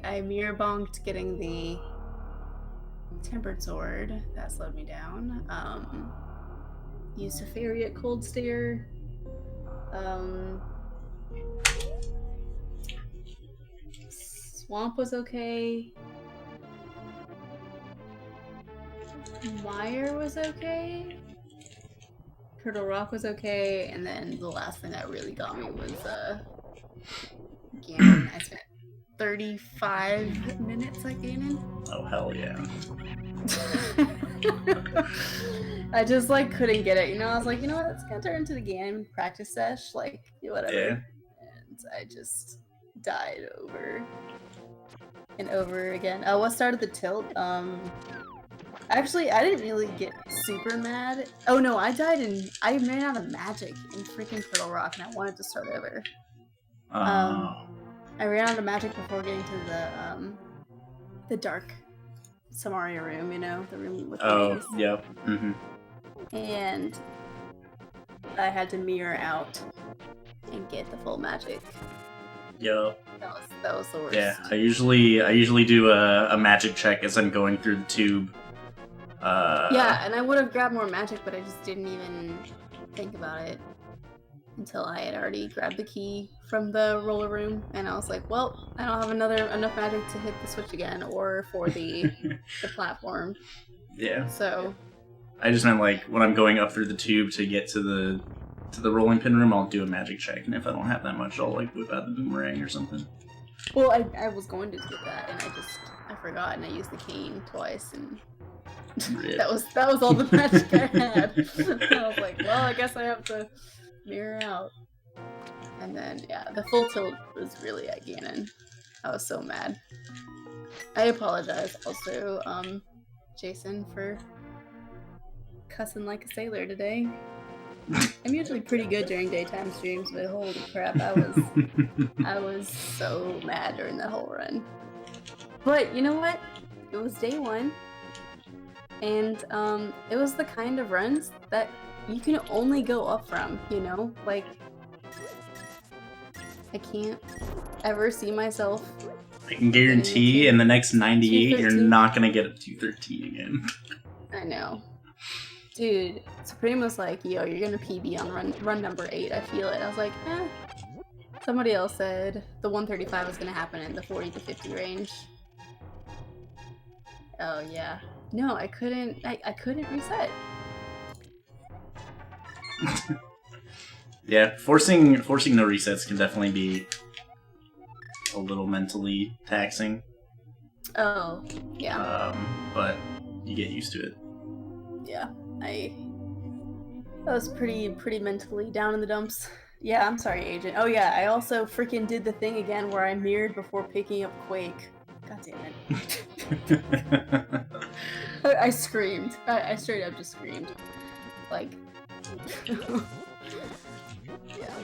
I mirror bonked getting the tempered sword. That slowed me down. Used a fairy at cold stare. Swamp was okay. Mire was okay. Turtle Rock was okay, and then the last thing that really got me was Ganon. I spent 35 minutes at Ganon. Oh hell yeah. I just like couldn't get it, you know. I was like, you know what, it's gonna turn into the Ganon practice sesh, like whatever. Yeah. And I just died over and over again. What started the tilt? Actually, I didn't really get super mad. Oh no, I ran out of magic in freaking Turtle Rock, and I wanted to start over. I ran out of magic before getting to the dark Samaria room, you know, the room with the maze. Yep. Mm-hmm. And I had to mirror out and get the full magic. Yep. That was the worst. Yeah, I usually do a magic check as I'm going through the tube. Yeah, and I would have grabbed more magic, but I just didn't even think about it until I had already grabbed the key from the roller room, and I was like, well, I don't have enough magic to hit the switch again, or for the platform. Yeah. So I just meant like when I'm going up through the tube to get to the rolling pin room, I'll do a magic check, and if I don't have that much, I'll like whip out the boomerang or something. Well, I was going to do that, and I forgot, and I used the cane twice, and that was all the magic I had. I was like, well, I guess I have to mirror out. And then, yeah, the full tilt was really at Ganon. I was so mad. I apologize also, Jason, for cussing like a sailor today. I'm usually pretty good during daytime streams, but holy crap, I was so mad during that whole run. But you know what? It was day one, and it was the kind of runs that you can only go up from, you know? Like, I can't ever see myself. I can guarantee in the next 98 you're not gonna get a 213 again. I know. Dude, Supreme was like, yo, you're gonna PB on run number 8, I feel it. I was like, eh. Somebody else said the 135 was gonna happen in the 40 to 50 range. Oh yeah. No, I couldn't reset. Yeah, forcing no resets can definitely be a little mentally taxing. Oh, yeah. But you get used to it. Yeah, I was pretty mentally down in the dumps. Yeah, I'm sorry, Agent. Oh yeah, I also freaking did the thing again where I mirrored before picking up Quake. God damn it. I screamed. I straight up just screamed. Like... yeah.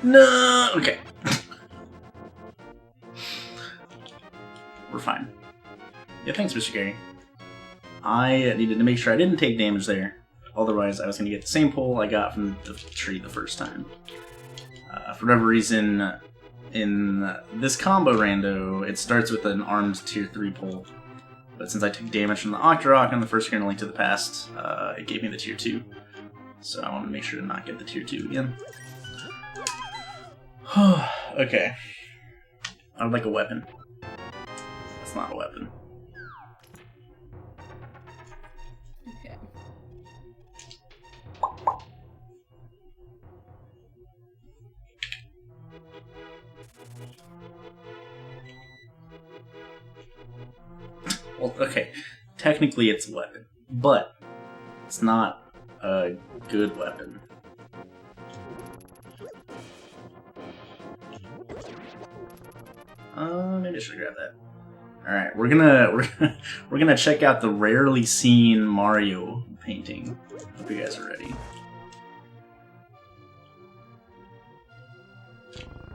No! Okay. We're fine. Yeah, thanks, Mr. Gary. I needed to make sure I didn't take damage there. Otherwise, I was going to get the same pull I got from the tree the first time. For whatever reason, in this combo rando, it starts with an armed tier 3 pull. But since I took damage from the Octorok on the first Grand Link to the Past, it gave me the tier 2. So I want to make sure to not get the tier 2 again. Okay. I would like a weapon. That's not a weapon. Okay. Well, okay. Technically it's a weapon, but it's not a good weapon. Maybe I should grab that. All right, we're gonna check out the rarely seen Mario painting. Hope you guys are ready.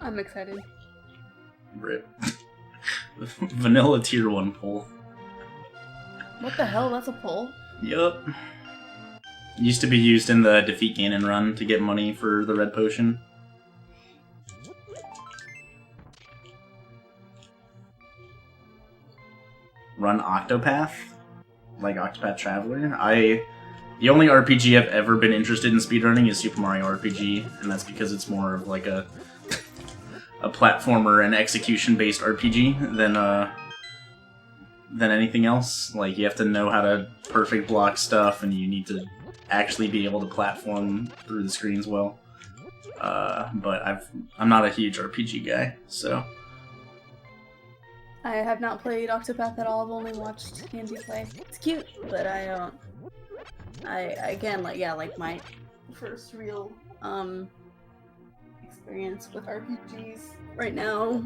I'm excited. Rip. Vanilla tier 1 pull. What the hell? That's a pull? Yup. Used to be used in the Defeat Ganon run to get money for the red potion. run Octopath, like Octopath Traveler. The only RPG I've ever been interested in speedrunning is Super Mario RPG, and that's because it's more of like a platformer and execution-based RPG than anything else. Like, you have to know how to perfect block stuff, and you need to actually be able to platform through the screens well. But I'm not a huge RPG guy, so... I have not played Octopath at all. I've only watched Andy play. It's cute, but I don't... again, like my first real, experience with RPGs right now,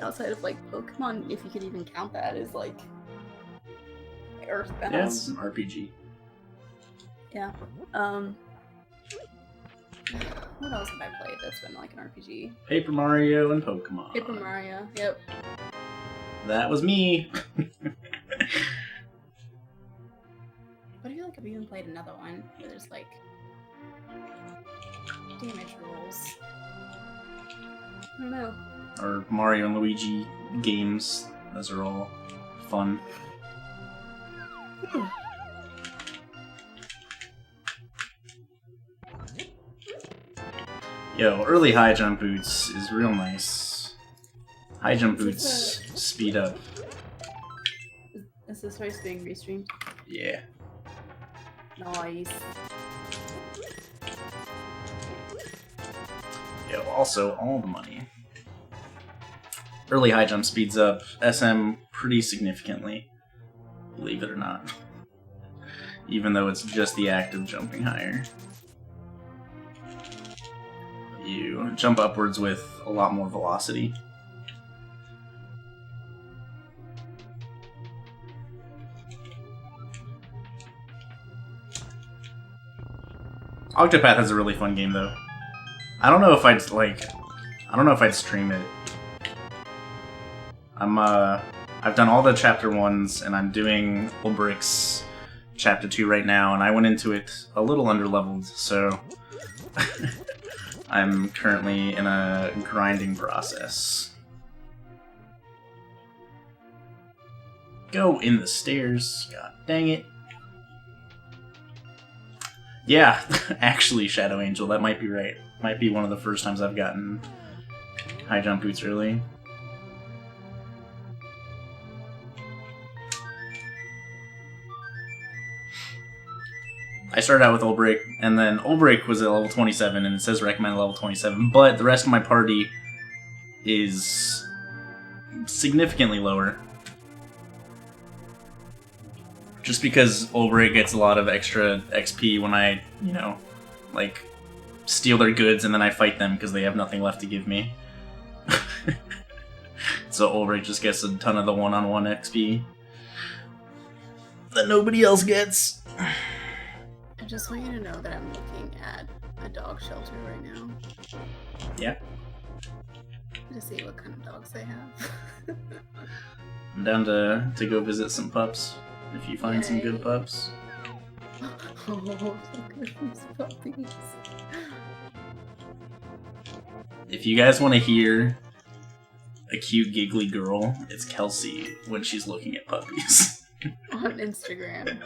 outside of, like, Pokemon, if you could even count that, is, like, Earthbound. Yeah, it's an RPG. Yeah. What else have I played that's been, like, an RPG? Paper Mario and Pokemon. Paper Mario, yep. That was me! But I feel like I've even played another one where there's, like, damage rolls. I don't know. Or Mario and Luigi games. Those are all fun. Yo, early high jump boots is real nice. High jump boots speed up. Is this race being restreamed? Yeah. Nice. Yo, also, all the money. Early high jump speeds up SM pretty significantly, believe it or not. Even though it's just the act of jumping higher. You jump upwards with a lot more velocity. Octopath has a really fun game though. I don't know if I'd stream it. I've done all the chapter 1s and I'm doing Ulbricht's chapter 2 right now, and I went into it a little underleveled, so I'm currently in a grinding process. Go in the stairs. God dang it. Yeah, actually, Shadow Angel, that might be right. Might be one of the first times I've gotten high jump boots early. I started out with Ulbricht, and then Ulbricht was at level 27, and it says recommended level 27, but the rest of my party is significantly lower. Just because Ulbricht gets a lot of extra XP when I, like, steal their goods and then I fight them because they have nothing left to give me. So Ulbricht just gets a ton of the one-on-one XP that nobody else gets. I just want you to know that I'm looking at a dog shelter right now. Yeah. To see what kind of dogs they have. I'm down to go visit some pups, if you find some good pups. Oh, look at these puppies. If you guys want to hear a cute giggly girl, it's Kelsey when she's looking at puppies. On Instagram.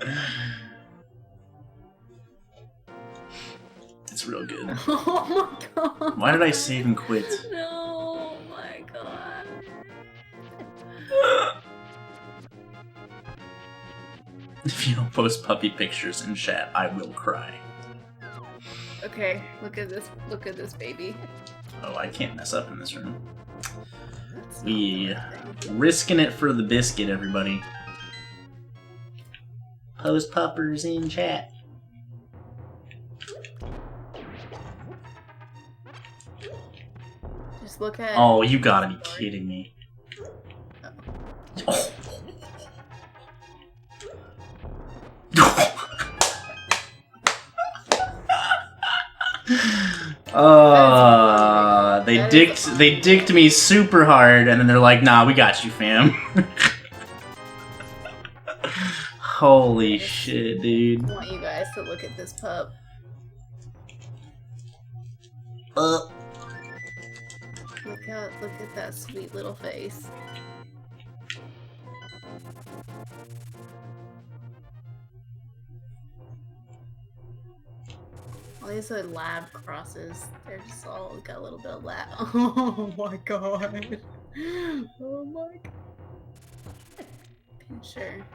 It's real good. Oh my god. Why did I save and quit? No, oh my god. If you don't post puppy pictures in chat, I will cry. Okay, look at this baby. Oh, I can't mess up in this room. We risking it for the biscuit, everybody. Post puppers in chat. Just look at. Oh, you gotta be kidding me. Oh. They dicked me super hard, and then they're like, "Nah, we got you, fam." Holy shit, dude! I want you guys to look at this pup. Look at that sweet little face. All these are lab crosses. They're just all got a little bit of lab. Oh my god. Oh my god. Sure.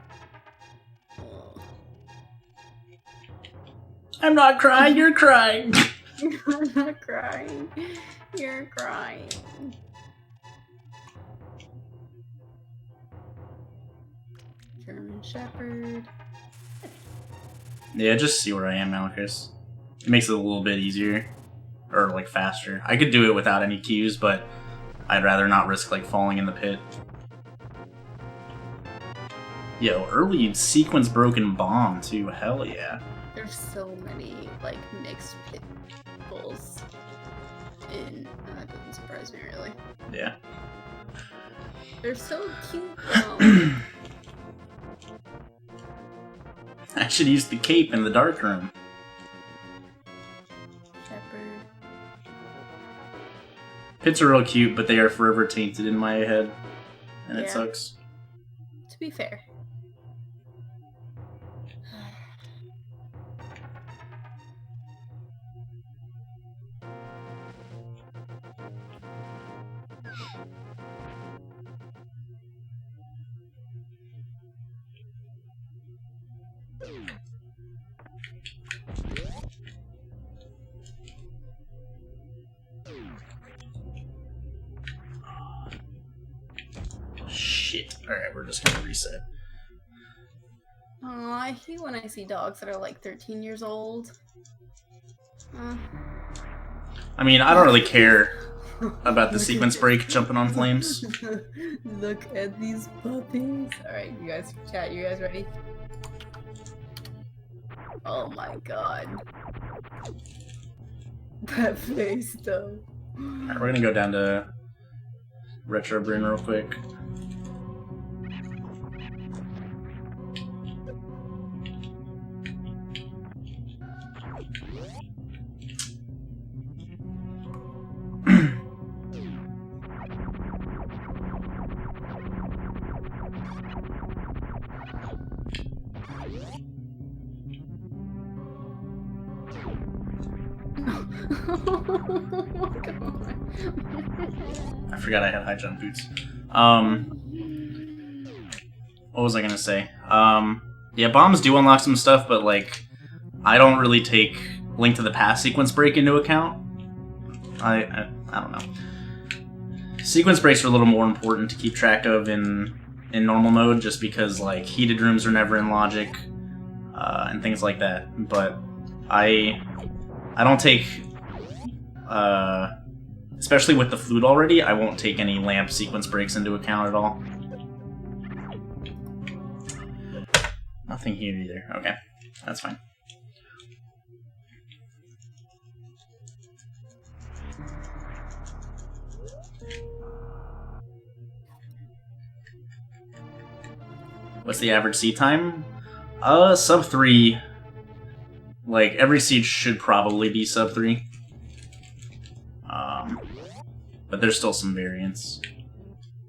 Oh. I'm not crying, you're crying. I'm not crying. You're crying. German Shepherd. Yeah, just see where I am, Malachus. It makes it a little bit easier. Or, like, faster. I could do it without any cues, but I'd rather not risk, like, falling in the pit. Yo, early sequence broken bomb, too. Hell yeah. There's so many, like, mixed pit bulls in... that doesn't surprise me, really. Yeah. They're so cute, though. I should use the cape in the dark room. Shepherd. Pits are real cute, but they are forever tainted in my head. And it sucks. To be fair. Shit. Alright, we're just gonna reset. Aw, I hate when I see dogs that are like 13 years old. I mean, I don't really care about the sequence break jumping on flames. Look at these puppies. Alright, you guys, chat, you guys ready? Oh my god. That face, though. Alright, we're gonna go down to Retro Bryn real quick. I forgot I had high jump boots. What was I gonna say? Yeah, bombs do unlock some stuff, but like, I don't really take Link to the Past sequence break into account. I don't know. Sequence breaks are a little more important to keep track of in normal mode, just because like heated rooms are never in logic, and things like that. But I don't take, especially with the flute already, I won't take any lamp sequence breaks into account at all. Nothing here either. Okay, that's fine. What's the average seed time? Sub 3. Like, every seed should probably be sub 3. But there's still some variance.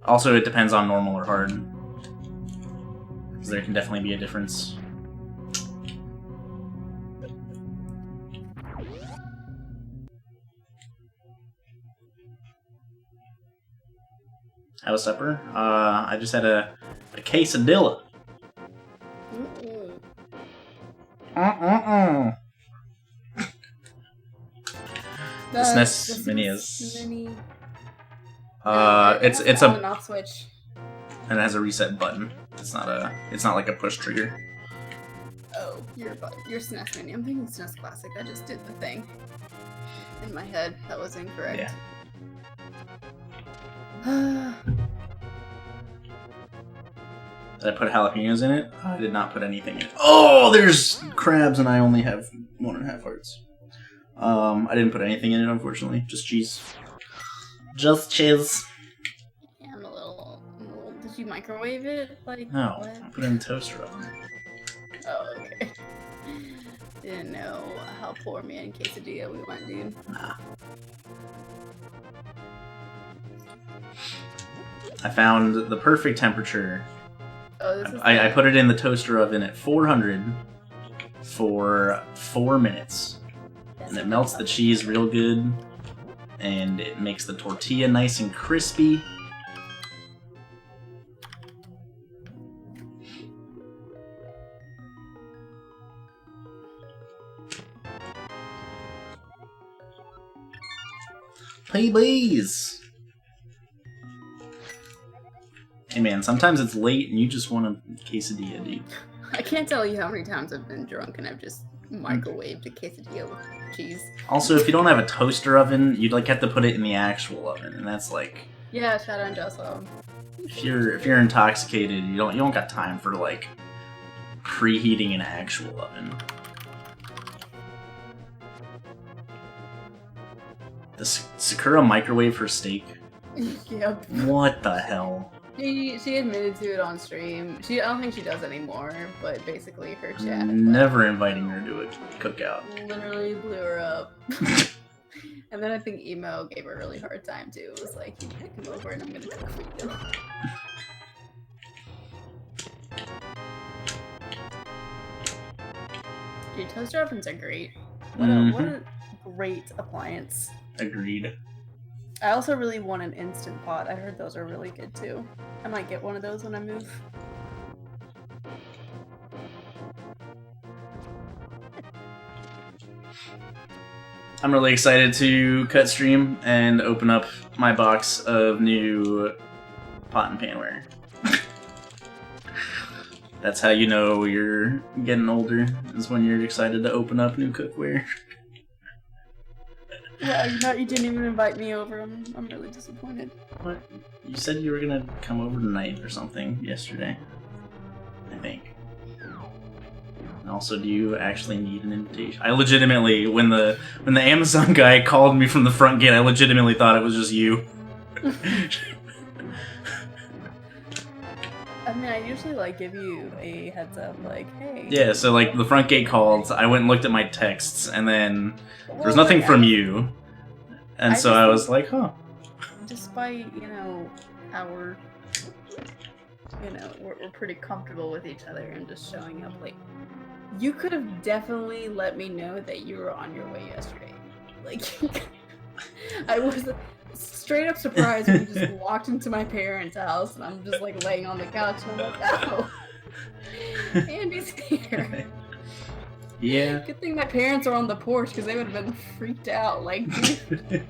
Also, it depends on normal or hard. Because there can definitely be a difference. How was supper? I just had a quesadilla. The SNES Mini is. It's a on and off switch. And it has a reset button. It's not like a push trigger. Oh, your SNES Mini. I'm thinking SNES Classic. I just did the thing in my head. That was incorrect. Yeah. Did I put jalapenos in it? I did not put anything in it. Oh, there's crabs and I only have 1.5 hearts. I didn't put anything in it, unfortunately. Just cheese. Just cheese. Yeah, I'm a little... Did you microwave it? Like, no, what? I put it in the toaster oven. Oh, okay. Didn't know how poor man quesadilla we went, dude. Nah. I found the perfect temperature this is I put it in the toaster oven at 400 for 4 minutes. And it melts the cheese real good. And it makes the tortilla nice and crispy. Please! Hey man, sometimes it's late and you just want a quesadilla, dude. I can't tell you how many times I've been drunk and I've just microwaved a quesadilla with cheese. Also, if you don't have a toaster oven, you'd like have to put it in the actual oven, and that's like... Yeah, shout out Jocelyn. If you're intoxicated, you don't got time for like preheating an actual oven. The Sakura microwave her steak? Yep. What the hell? She admitted to it on stream. I don't think she does anymore, but basically her chat. Never inviting her to a cookout. Literally blew her up. And then I think Emo gave her a really hard time too. It was like, you can come over and I'm gonna cook for you. Dude, toaster ovens are great. What a great appliance. Agreed. I also really want an Instant Pot. I heard those are really good too. I might get one of those when I move. I'm really excited to cut stream and open up my box of new pot and panware. That's how you know you're getting older, is when you're excited to open up new cookware. Yeah, you didn't even invite me over. I'm really disappointed. What? You said you were gonna come over tonight or something yesterday, I think. And also, do you actually need an invitation? I legitimately, when the Amazon guy called me from the front gate, I legitimately thought it was just you. I mean, I usually give you a heads up, hey. Yeah, so the front gate called, I went and looked at my texts, and then there's nothing from you. And so I was like, huh. Despite, our, we're pretty comfortable with each other and just showing up, you could have definitely let me know that you were on your way yesterday. I was straight up surprised when you just walked into my parents' house and I'm just laying on the couch and I'm like, oh, Andy's here. Yeah. Good thing my parents are on the porch because they would have been freaked out. Dude.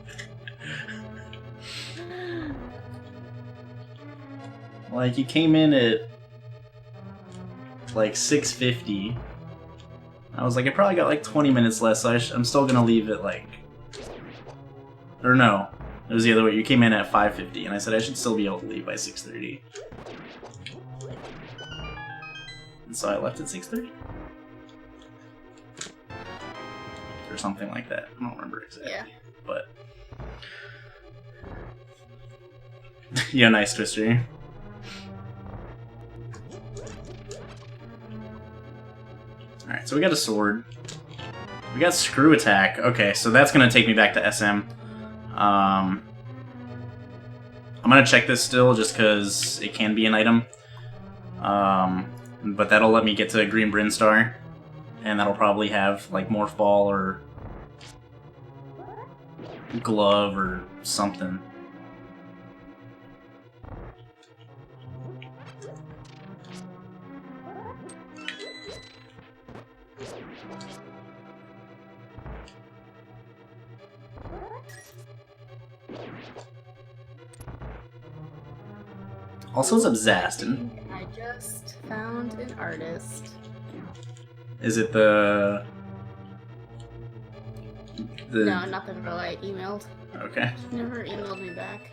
You came in at 6:50. I was like, I probably got 20 minutes left, so I'm still gonna leave at or no, it was the other way. You came in at 5:50, and I said I should still be able to leave by 6:30. And so I left at 6:30? Or something like that. I don't remember exactly. Yeah. But... yeah, nice, Twister. Alright, so we got a sword. We got screw attack. Okay, so that's gonna take me back to SM. I'm gonna check this still just because it can be an item. But that'll let me get to Green Brinstar. And that'll probably have Morph Ball or Glove or something. Also, it's Zastin. I just found an artist. Is it the... No, not the girl I emailed. Okay. She never emailed me back.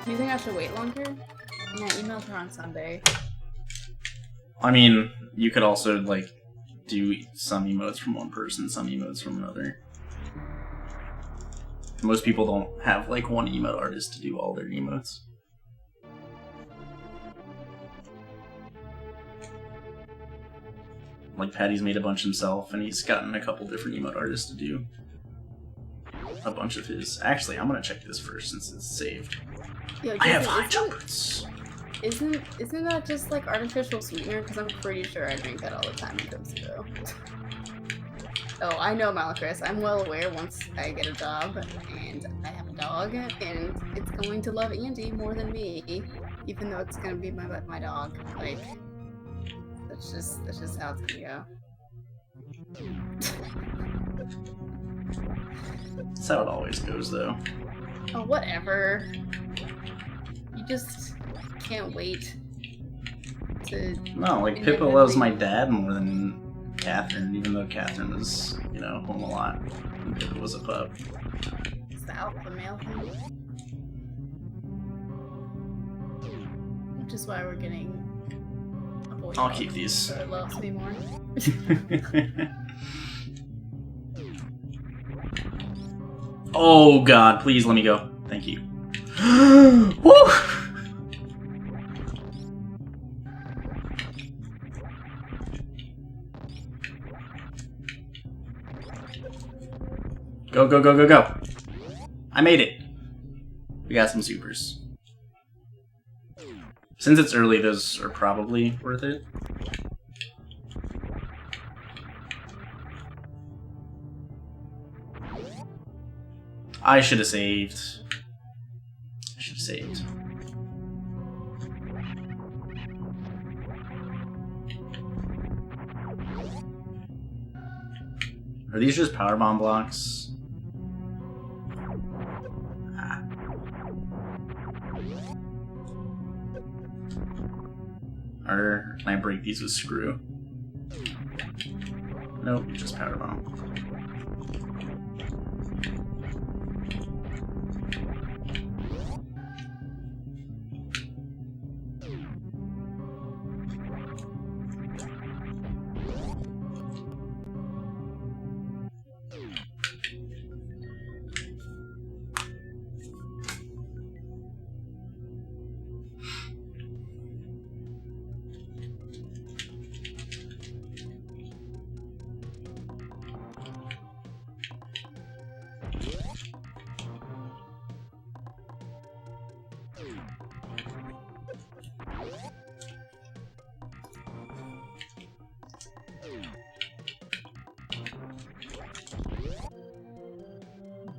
Do you think I should wait longer? Yeah, I emailed her on Sunday. I mean, you could also, do some emotes from one person, some emotes from another. Most people don't have, one emote artist to do all their emotes. Patty's made a bunch himself, and he's gotten a couple different emote artists to do a bunch of his. Actually, I'm gonna check this first since it's saved. Yo, I have high jumpers. Isn't that just like artificial sweetener? Because I'm pretty sure I drink that all the time in Coke Zero. Oh, I know, Malachris. I'm well aware once I get a job and I have a dog, and it's going to love Andy more than me, even though it's gonna be my dog. Like, that's just how it's gonna go. That's how it always goes, though. Oh, whatever. You just can't wait to. No, like Pippa loves my dad more than Catherine, even though Catherine was, you know, home a lot when Pippa was a pup. Is the alpha male thing? Which is why we're getting a boy. I'll keep these. So it loves me more. Oh god, please let me go. Thank you. Woo! Go, go, go, go, go. I made it. We got some supers. Since it's early, those are probably worth it. I should have saved. I should have saved. Are these just powerbomb blocks? Ah. Or can I break these with screw? Nope, just powerbomb.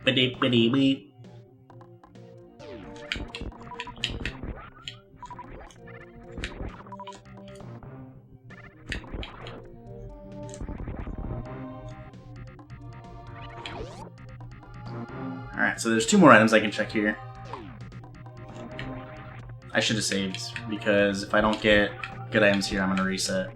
Beep, beep, beep. Alright, so there's 2 more items I can check here. I should have saved, because if I don't get good items here, I'm going to reset.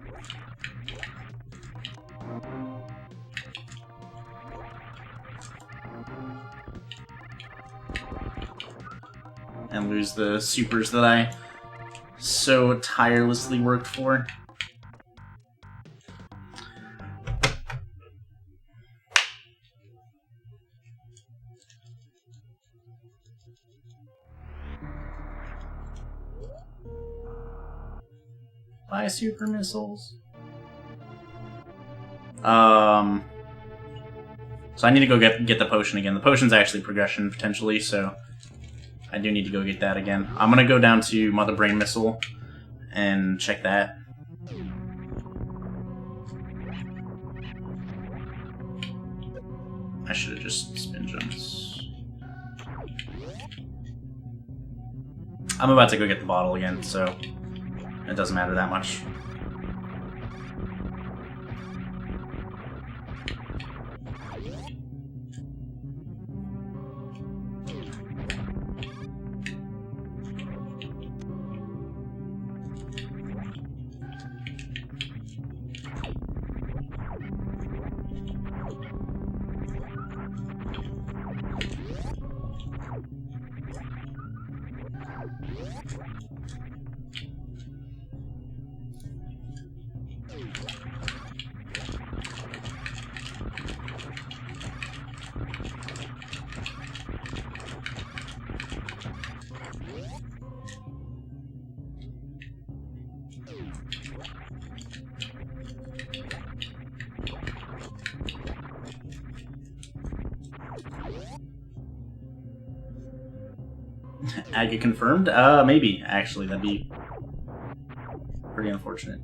And lose the supers that I so tirelessly worked for. Buy super missiles. So I need to go get the potion again. The potion's actually progression, potentially, so I do need to go get that again. I'm gonna go down to Mother Brain Missile and check that. I should have just spin jumped. I'm about to go get the bottle again, so it doesn't matter that much. Aga confirmed? Maybe, actually. That'd be Pretty unfortunate.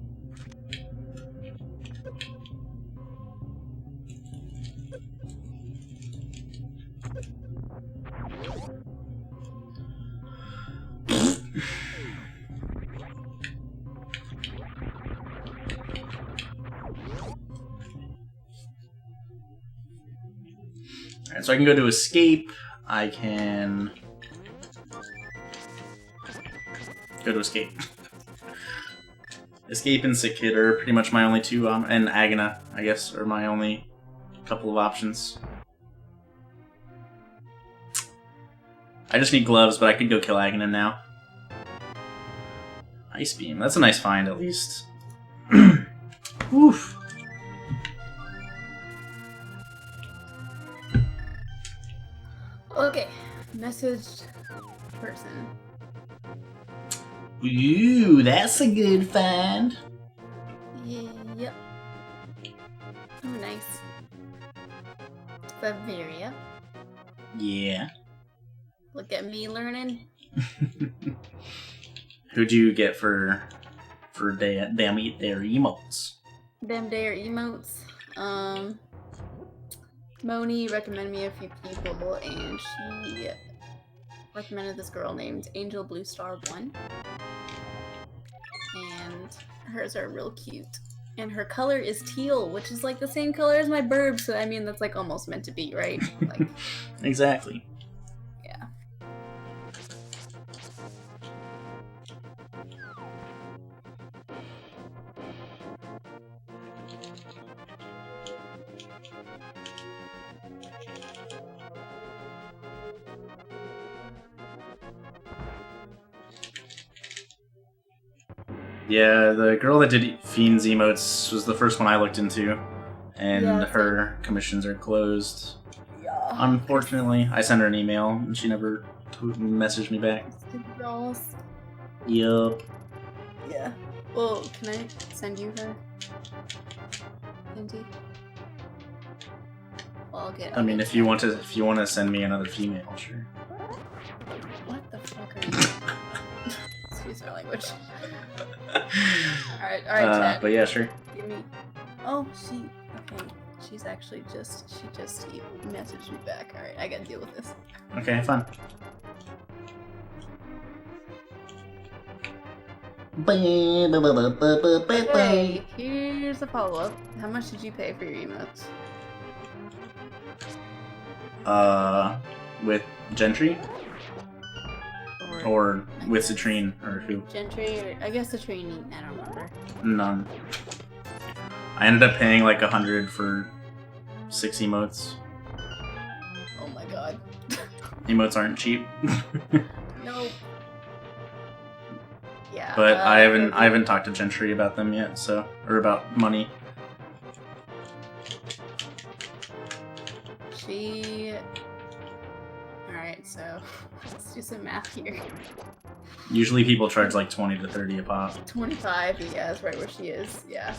Alright, so I can go to escape. I can go to escape. Escape and Sick Kid are pretty much my only two, and Agana, I guess, are my only couple of options. I just need gloves, but I could go kill Agana now. Ice Beam, that's a nice find at least. Oof. Okay, messaged person. Ooh, that's a good find. Yep. Oh, nice. Bavaria. Yeah. Look at me learning. Who'd you get for damn their emotes? Them dare emotes. Moni recommended me a few people, and she recommended this girl named Angel Blue Star 1. And hers are real cute. And her color is teal, which is like the same color as my burb, so I mean that's like almost meant to be, right? Like Exactly. yeah. Yeah, the girl that did Fiend's emotes was the first one I looked into, and Yeah, her commissions are closed. Yeah. Unfortunately, I sent her an email, and she never messaged me back. Stupid girls. Yup. Yeah. Well, can I send you her? Indy? Well, I'll get. I mean, if you want to send me another female, sure. What the fuck are you? Excuse my language. Alright, chat. But yeah, sure. Give me. Oh, okay. She's actually she just messaged me back. Alright, I gotta deal with this. Okay, fine. Hey, here's a follow-up. How much did you pay for your emotes? With Gentry? Or with Citrine, or who? Gentry, or I guess Citrine, I don't remember. None. I ended up paying like 100 for 6 emotes. Oh my god. Emotes aren't cheap. Nope. Yeah. But I haven't talked to Gentry about them yet, so or about money. Alright, so let's do some math here. Usually people charge like 20 to 30 a pop. 25, yeah, that's right where she is, yeah.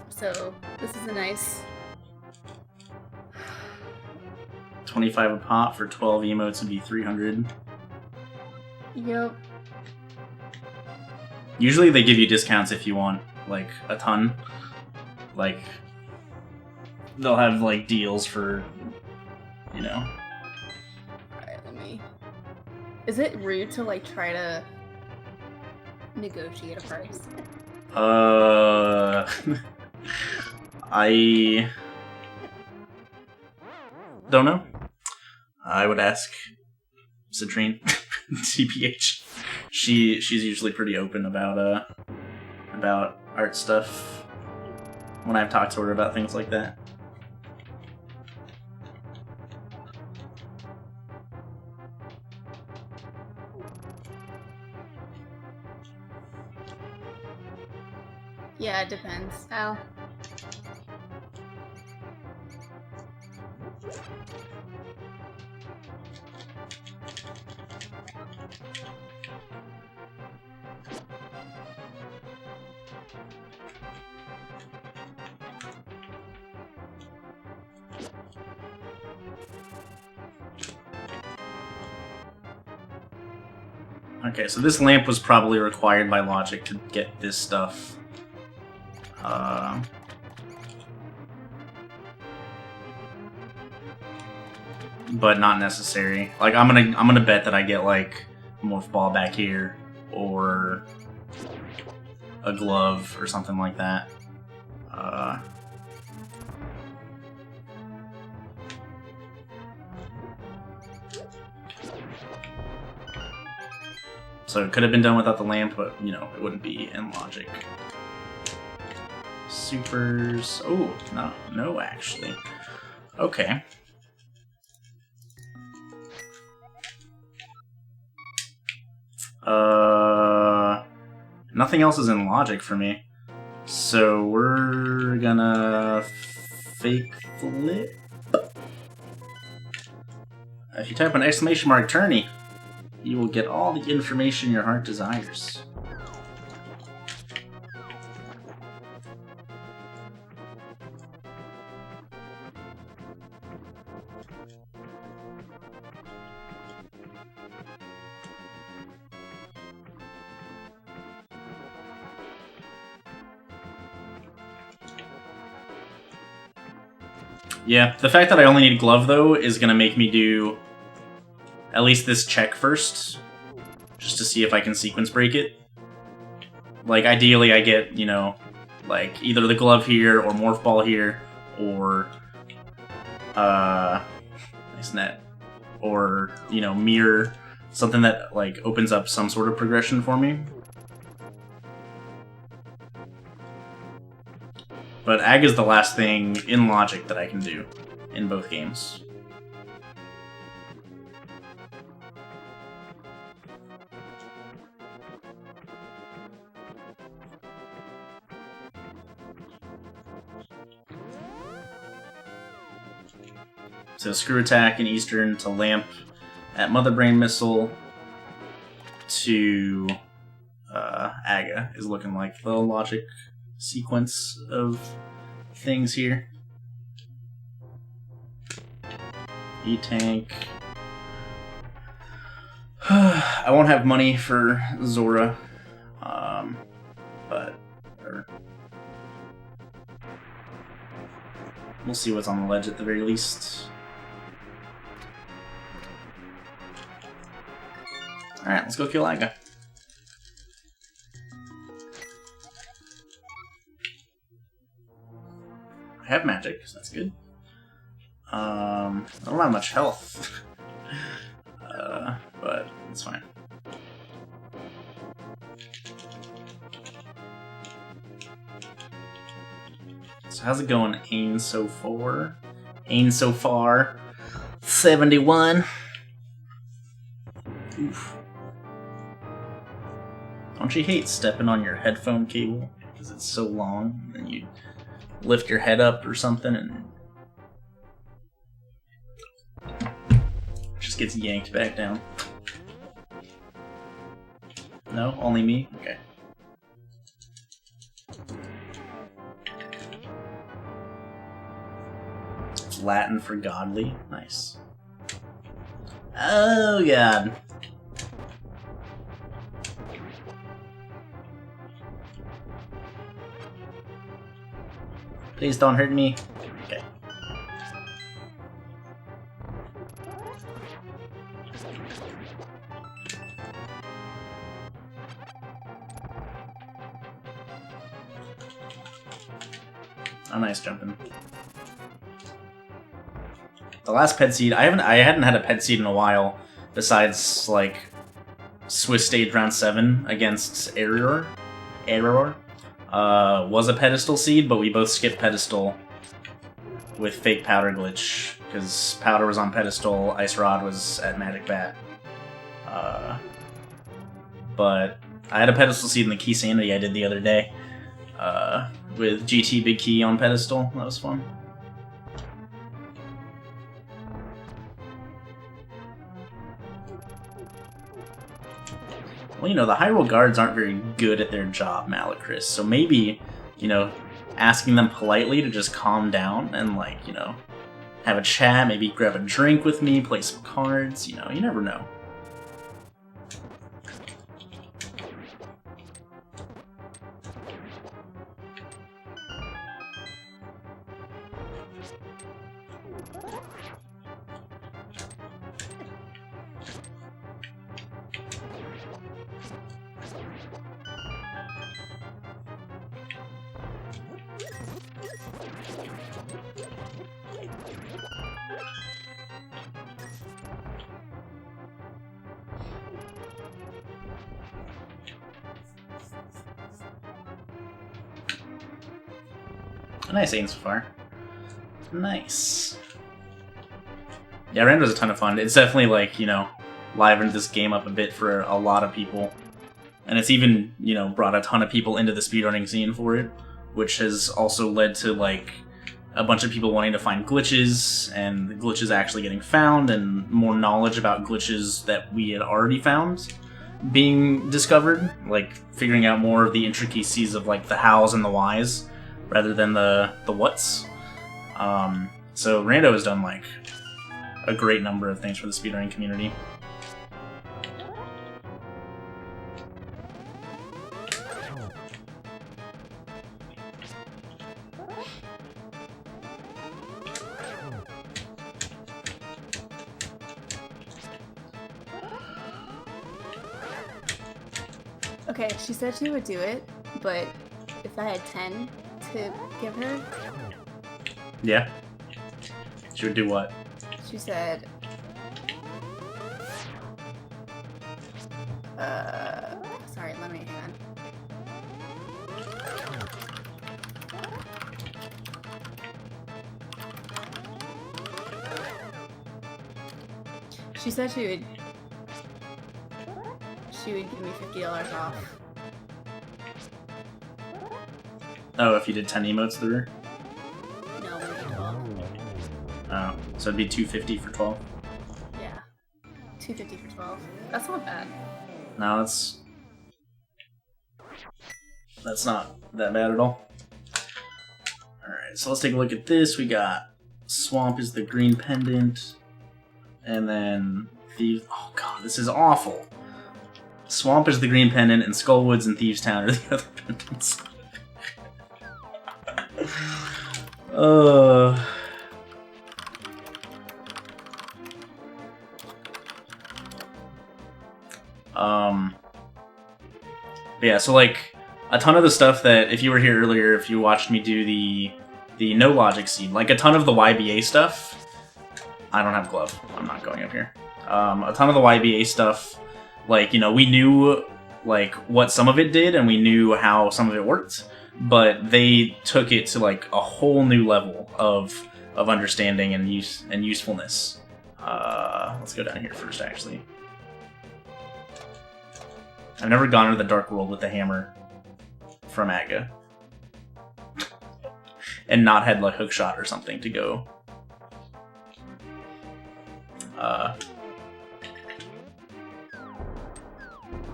So, this is a nice... 25 a pop for 12 emotes would be 300. Yep. Usually they give you discounts if you want like a ton. Like they'll have like deals for, you know. Alright, is it rude to like try to negotiate a price? I don't know. I would ask Citrine, TPH. She's usually pretty open about art stuff when I've talked to her about things like that. Yeah, it depends. Al. Okay, so this lamp was probably required by logic to get this stuff. But not necessary. Like I'm gonna bet that I get like a morph ball back here or a glove or something like that. So it could have been done without the lamp, but you know it wouldn't be in logic. Supers. Oh no, actually. Okay. Nothing else is in logic for me. So we're gonna fake flip. If you type an exclamation mark tourney, you will get all the information your heart desires. Yeah, the fact that I only need glove, though, is going to make me do at least this check first, just to see if I can sequence break it. Like, ideally I get, you know, like, either the glove here, or morph ball here, or, nice net, or, you know, mirror, something that, like, opens up some sort of progression for me. But Ag is the last thing in logic that I can do in both games. So screw attack in Eastern to lamp at Mother Brain Missile to Aga is looking like the logic sequence of things here. E-Tank. I won't have money for Zora, but we'll see what's on the ledge at the very least. Alright, let's go kill Aga. I have magic, so that's good. I don't have much health. But it's fine. So how's it going, Ain so far? Ain so far. 71. Oof. Don't you hate stepping on your headphone cable? Because it's so long, and you lift your head up or something and just gets yanked back down. No? Only me? Okay. Latin for godly. Nice. Oh god. Please don't hurt me. Okay. Oh, nice jumping. The last pet seed, I hadn't had a pet seed in a while, besides like Swiss stage round 7 against Error. Was a pedestal seed, but we both skipped pedestal with fake powder glitch because powder was on pedestal, ice rod was at magic bat. But I had a pedestal seed in the key sanity I did the other day with GT big key on pedestal. That was fun. Well, you know, the Hyrule guards aren't very good at their job, Malacris, so maybe, you know, asking them politely to just calm down and, like, you know, have a chat, maybe grab a drink with me, play some cards, you know, you never know. A nice aim so far. Nice. Yeah, Rando's a ton of fun. It's definitely, like, you know, livened this game up a bit for a lot of people. And it's even, you know, brought a ton of people into the speedrunning scene for it, which has also led to, like, a bunch of people wanting to find glitches, and the glitches actually getting found, and more knowledge about glitches that we had already found being discovered, like figuring out more of the intricacies of like the hows and the whys rather than the whats. So Rando has done like a great number of things for the speedrunning community. Okay, she said she would do it, but if I had 10 to give her... Yeah? She would do what? She said... Sorry, let me... hang on. She said she would give me $50 off. Oh, if you did 10 emotes through her? No, maybe 12. Oh, so it'd be $250 for 12? Yeah. $250 for 12. That's not bad. No, that's not that bad at all. Alright, so let's take a look at this. We got Swamp is the green pendant. And then oh god, this is awful. Swamp is the green pendant, and Skullwoods and Thieves Town are the other pendants. Yeah, so like a ton of the stuff that if you were here earlier, if you watched me do the no logic seed, like a ton of the YBA stuff. I don't have glove. I'm not going up here. A ton of the YBA stuff. Like, you know, we knew, like, what some of it did, and we knew how some of it worked, but they took it to, like, a whole new level of understanding and usefulness. Let's go down here first, actually. I've never gone into the Dark World with the hammer from Aga. And not had, like, hookshot or something to go...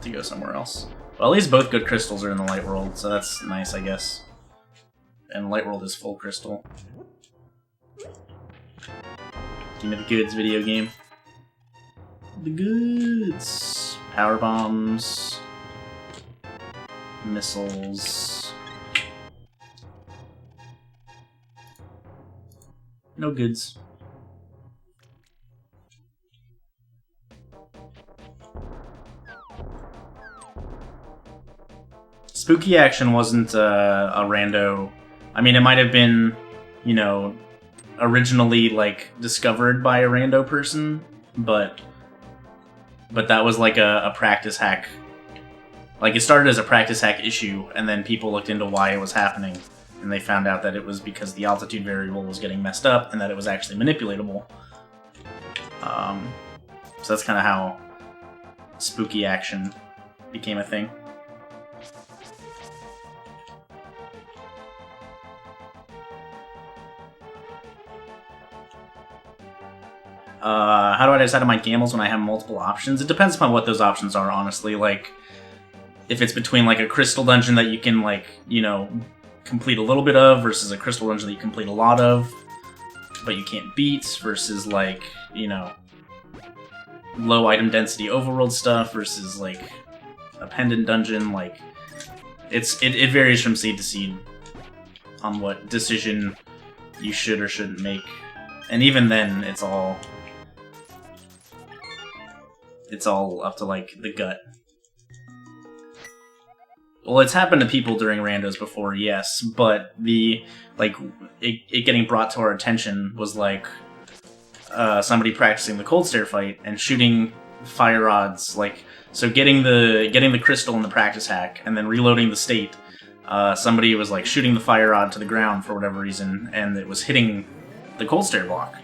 to go somewhere else. Well, at least both good crystals are in the Light World, so that's nice, I guess. And Light World is full crystal. Give me the goods, video game. The goods! Power bombs. Missiles. No goods. Spooky Action wasn't a rando. I mean, it might have been, you know, originally like discovered by a rando person, but that was like a practice hack. Like, it started as a practice hack issue, and then people looked into why it was happening, and they found out that it was because the altitude variable was getting messed up, and that it was actually manipulatable. So that's kind of how Spooky Action became a thing. How do I decide on my gambles when I have multiple options? It depends upon what those options are, honestly. Like, if it's between, like, a crystal dungeon that you can, like, you know, complete a little bit of versus a crystal dungeon that you complete a lot of, but you can't beat, versus, like, you know, low item density overworld stuff versus, like, a pendant dungeon, like, it varies from seed to seed on what decision you should or shouldn't make. And even then, it's all up to, like, the gut. Well, it's happened to people during randos before, yes, but it getting brought to our attention was, like, somebody practicing the cold stare fight and shooting fire rods, like, so getting the crystal in the practice hack and then reloading the state, somebody was like shooting the fire rod to the ground for whatever reason, and it was hitting the cold stare block.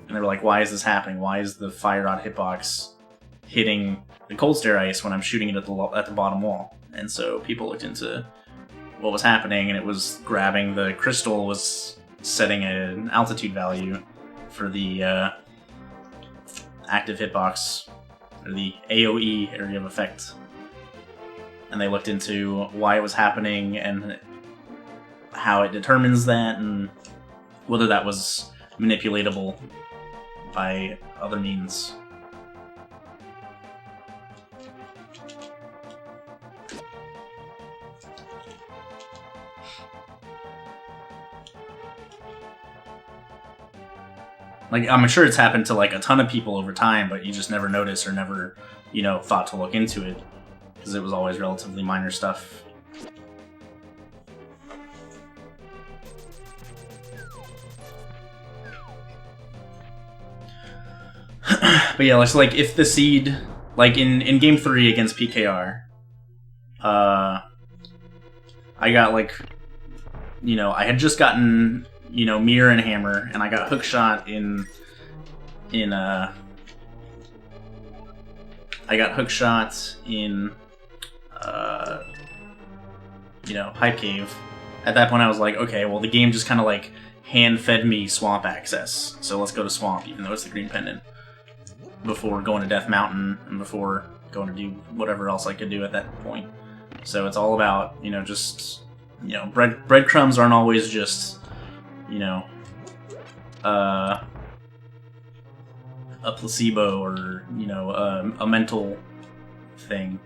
And they were like, why is this happening? Why is the fire rod hitbox hitting the cold stare ice when I'm shooting it at the bottom wall? And so people looked into what was happening, and it was grabbing the crystal, was setting an altitude value for the active hitbox, or the AoE, area of effect. And they looked into why it was happening and how it determines that, and whether that was manipulatable by other means. Like, I'm sure it's happened to like a ton of people over time, but you just never notice or never, you know, thought to look into it, because it was always relatively minor stuff. But yeah, it's like if the seed, like in game 3 against PKR, I got like, you know, I had just gotten, you know, mirror and hammer, and I got hookshot I got hookshot in you know, Pipe Cave. At that point I was like, okay, well the game just kind of like hand-fed me swamp access, so let's go to swamp, even though it's the green pendant, before going to Death Mountain and before going to do whatever else I could do at that point. So it's all about, you know, just, you know, breadcrumbs aren't always just, you know, a placebo or, you know, a mental thing.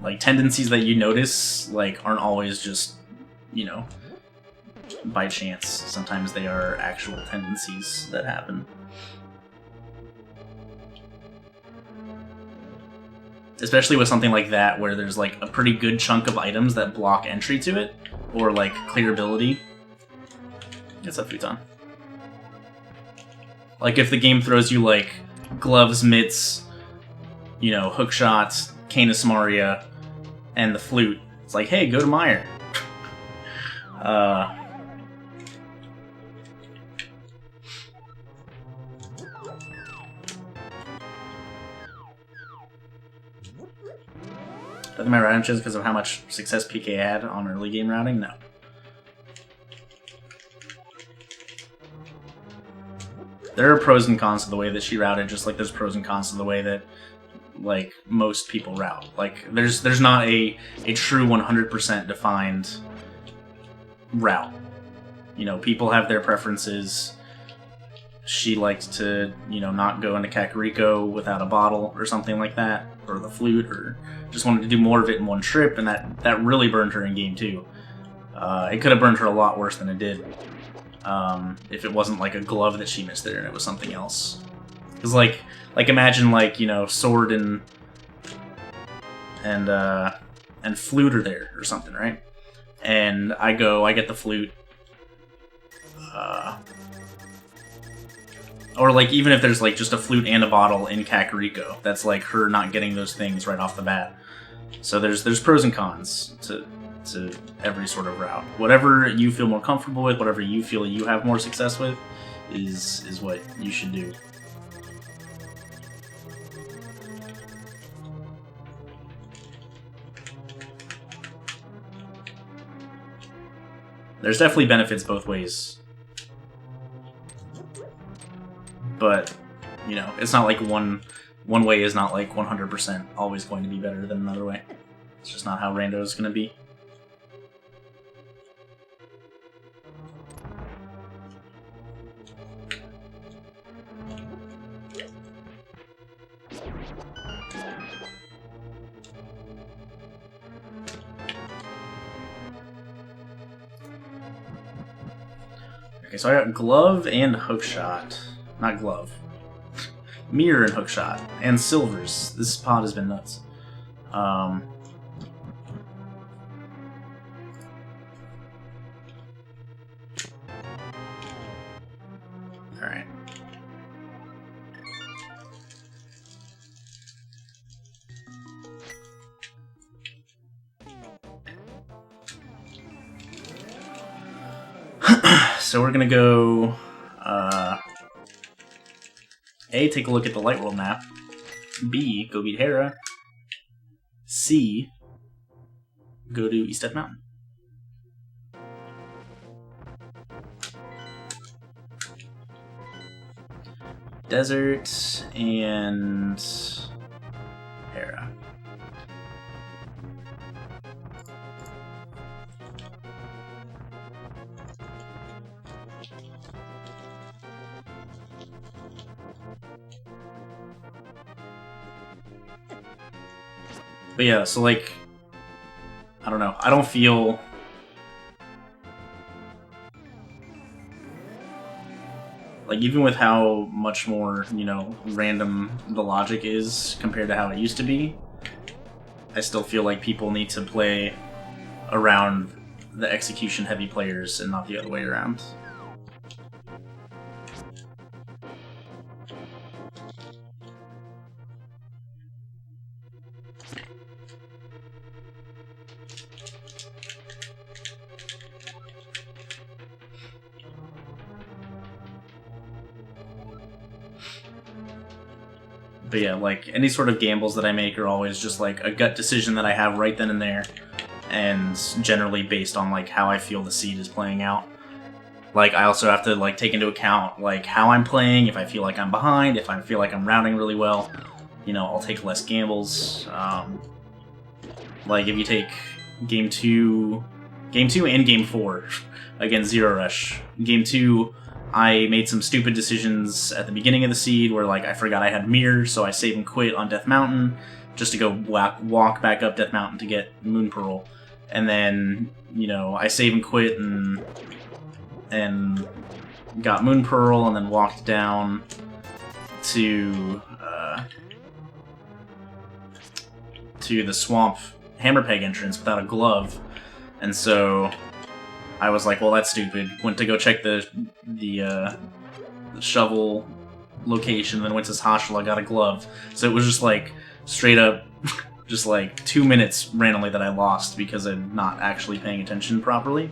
Like, tendencies that you notice, like, aren't always just, you know, by chance. Sometimes they are actual tendencies that happen. Especially with something like that, where there's, like, a pretty good chunk of items that block entry to it, or, like, clearability. What's up, Futon? Like, if the game throws you, like, gloves, mitts, you know, hookshot, Canis Maria, and the flute, it's like, hey, go to Meyer. I think my routing chance because of how much success PK had on early game routing? No. There are pros and cons to the way that she routed, just like there's pros and cons to the way that, like, most people route. Like, there's not a true 100% defined route. You know, people have their preferences. She liked to, you know, not go into Kakariko without a bottle or something like that, or the flute, or just wanted to do more of it in one trip, and that really burned her in game 2. It could have burned her a lot worse than it did. If it wasn't like a glove that she missed there and it was something else. Because like imagine, like, you know, sword and flute are there or something, right? And I get the flute. Or like even if there's like just a flute and a bottle in Kakariko, that's like her not getting those things right off the bat. So there's pros and cons to every sort of route. Whatever you feel more comfortable with, whatever you feel you have more success with, is what you should do. There's definitely benefits both ways. But, you know, it's not like one way is not like 100% always going to be better than another way. It's just not how Rando is going to be. Okay, so I got glove and hookshot. Not glove. Mirror and hookshot. And silvers. This pod has been nuts. Alright. so we're gonna go A, take a look at the Light World map. B, go beat Hera. C, go to East Death Mountain. Desert and Hera. But yeah, so like, I don't know. I don't feel like, even with how much more, you know, random the logic is compared to how it used to be, I still feel like people need to play around the execution heavy players and not the other way around. But yeah, like, any sort of gambles that I make are always just like a gut decision that I have right then and there, and generally based on like how I feel the seed is playing out. Like, I also have to like take into account like how I'm playing. If I feel like I'm behind, if I feel like I'm rounding really well, you know, I'll take less gambles. Like, if you take game 2 and game 4 against Zero Rush. Game 2, I made some stupid decisions at the beginning of the seed where, like, I forgot I had mirror, so I save and quit on Death Mountain just to go walk back up Death Mountain to get Moon Pearl. And then, you know, I save and quit and got Moon Pearl and then walked down to the Swamp Hammerpeg entrance without a glove. And so I was like, well, that's stupid. Went to go check the shovel location, then went to Hashla, got a glove. So it was just like straight up just like 2 minutes randomly that I lost because I'm not actually paying attention properly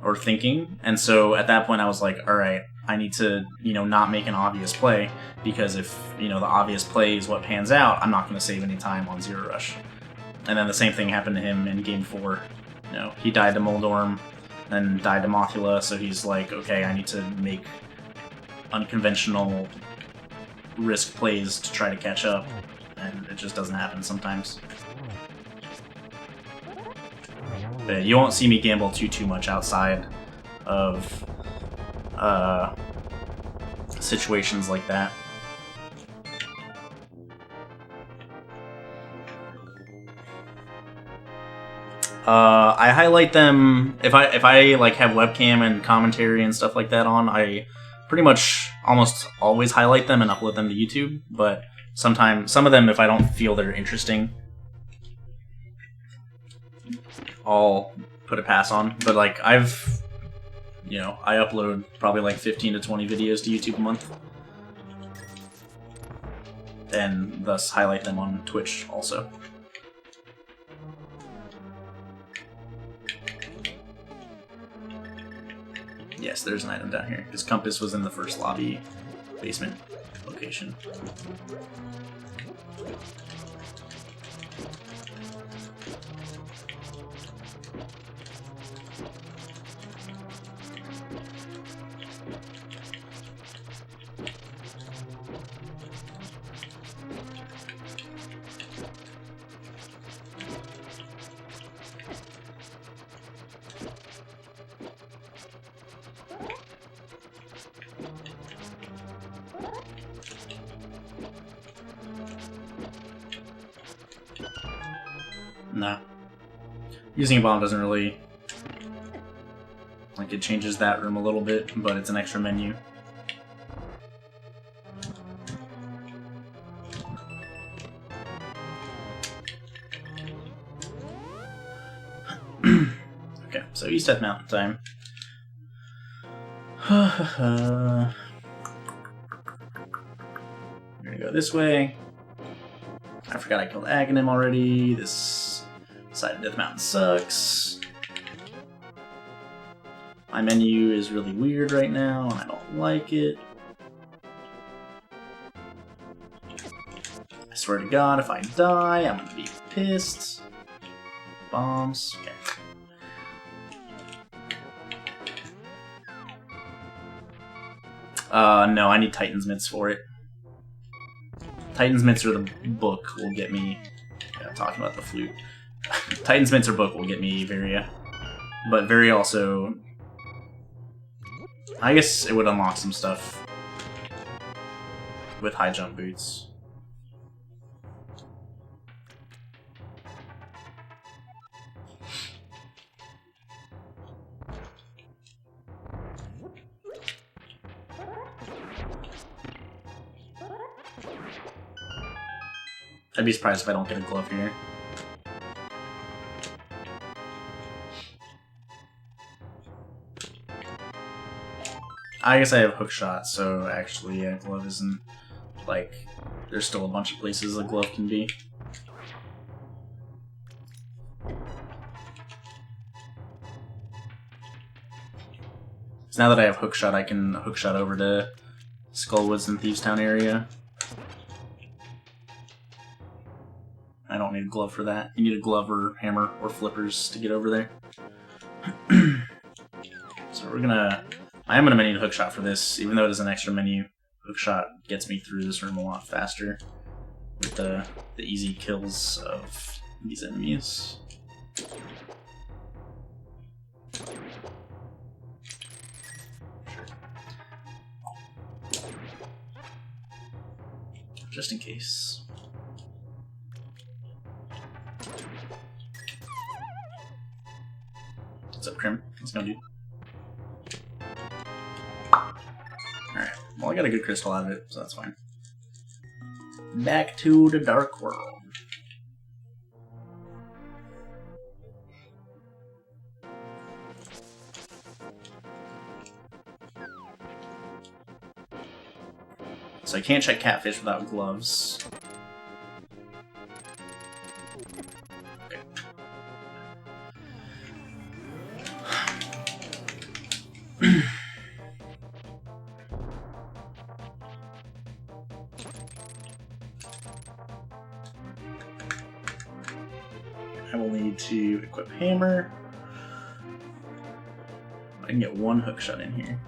or thinking. And so at that point I was like, all right, I need to, you know, not make an obvious play, because if, you know, the obvious play is what pans out, I'm not going to save any time on Zero Rush. And then the same thing happened to him in game 4. You know, he died to Moldorm, then died to Mothula, so he's like, okay, I need to make unconventional risk plays to try to catch up, and it just doesn't happen sometimes. But you won't see me gamble too much outside of situations like that. I highlight them if I like have webcam and commentary and stuff like that on. I pretty much almost always highlight them and upload them to YouTube. But sometimes some of them, if I don't feel they're interesting, I'll put a pass on. But like I upload probably like 15 to 20 videos to YouTube a month, and thus highlight them on Twitch also. Yes, there's an item down here. His compass was in the first lobby basement location. Nah. Using a bomb doesn't really... like, it changes that room a little bit, but it's an extra menu. Okay, so East Death Mountain time. We're gonna go this way. I forgot I killed Aghanim already. This side of Death Mountain sucks. My menu is really weird right now, and I don't like it. I swear to God, if I die, I'm gonna be pissed. Bombs. Okay. No, I need Titan's Mitts for it. Titan's Mitts or the book will get me... Yeah, talking about the flute. Titan's Mitts or book will get me Varia. But Varia also... I guess it would unlock some stuff with high jump boots. I'd be surprised if I don't get a glove here. I guess I have hook shot, so actually, yeah, glove isn't, like, there's still a bunch of places a glove can be. So now that I have hook shot, I can hook shot over to Skullwoods and Thievestown area. I don't need a glove for that. You need a glove or hammer or flippers to get over there. So we're gonna... I am gonna need a hookshot for this, even though it is an extra menu. Hookshot gets me through this room a lot faster with the easy kills of these enemies. Just in case. What's up, Crim? What's going on, dude? Alright, well I got a good crystal out of it, so that's fine. Back to the Dark World. So I can't check catfish without gloves. I will need to equip hammer. I can get one hook shot in here.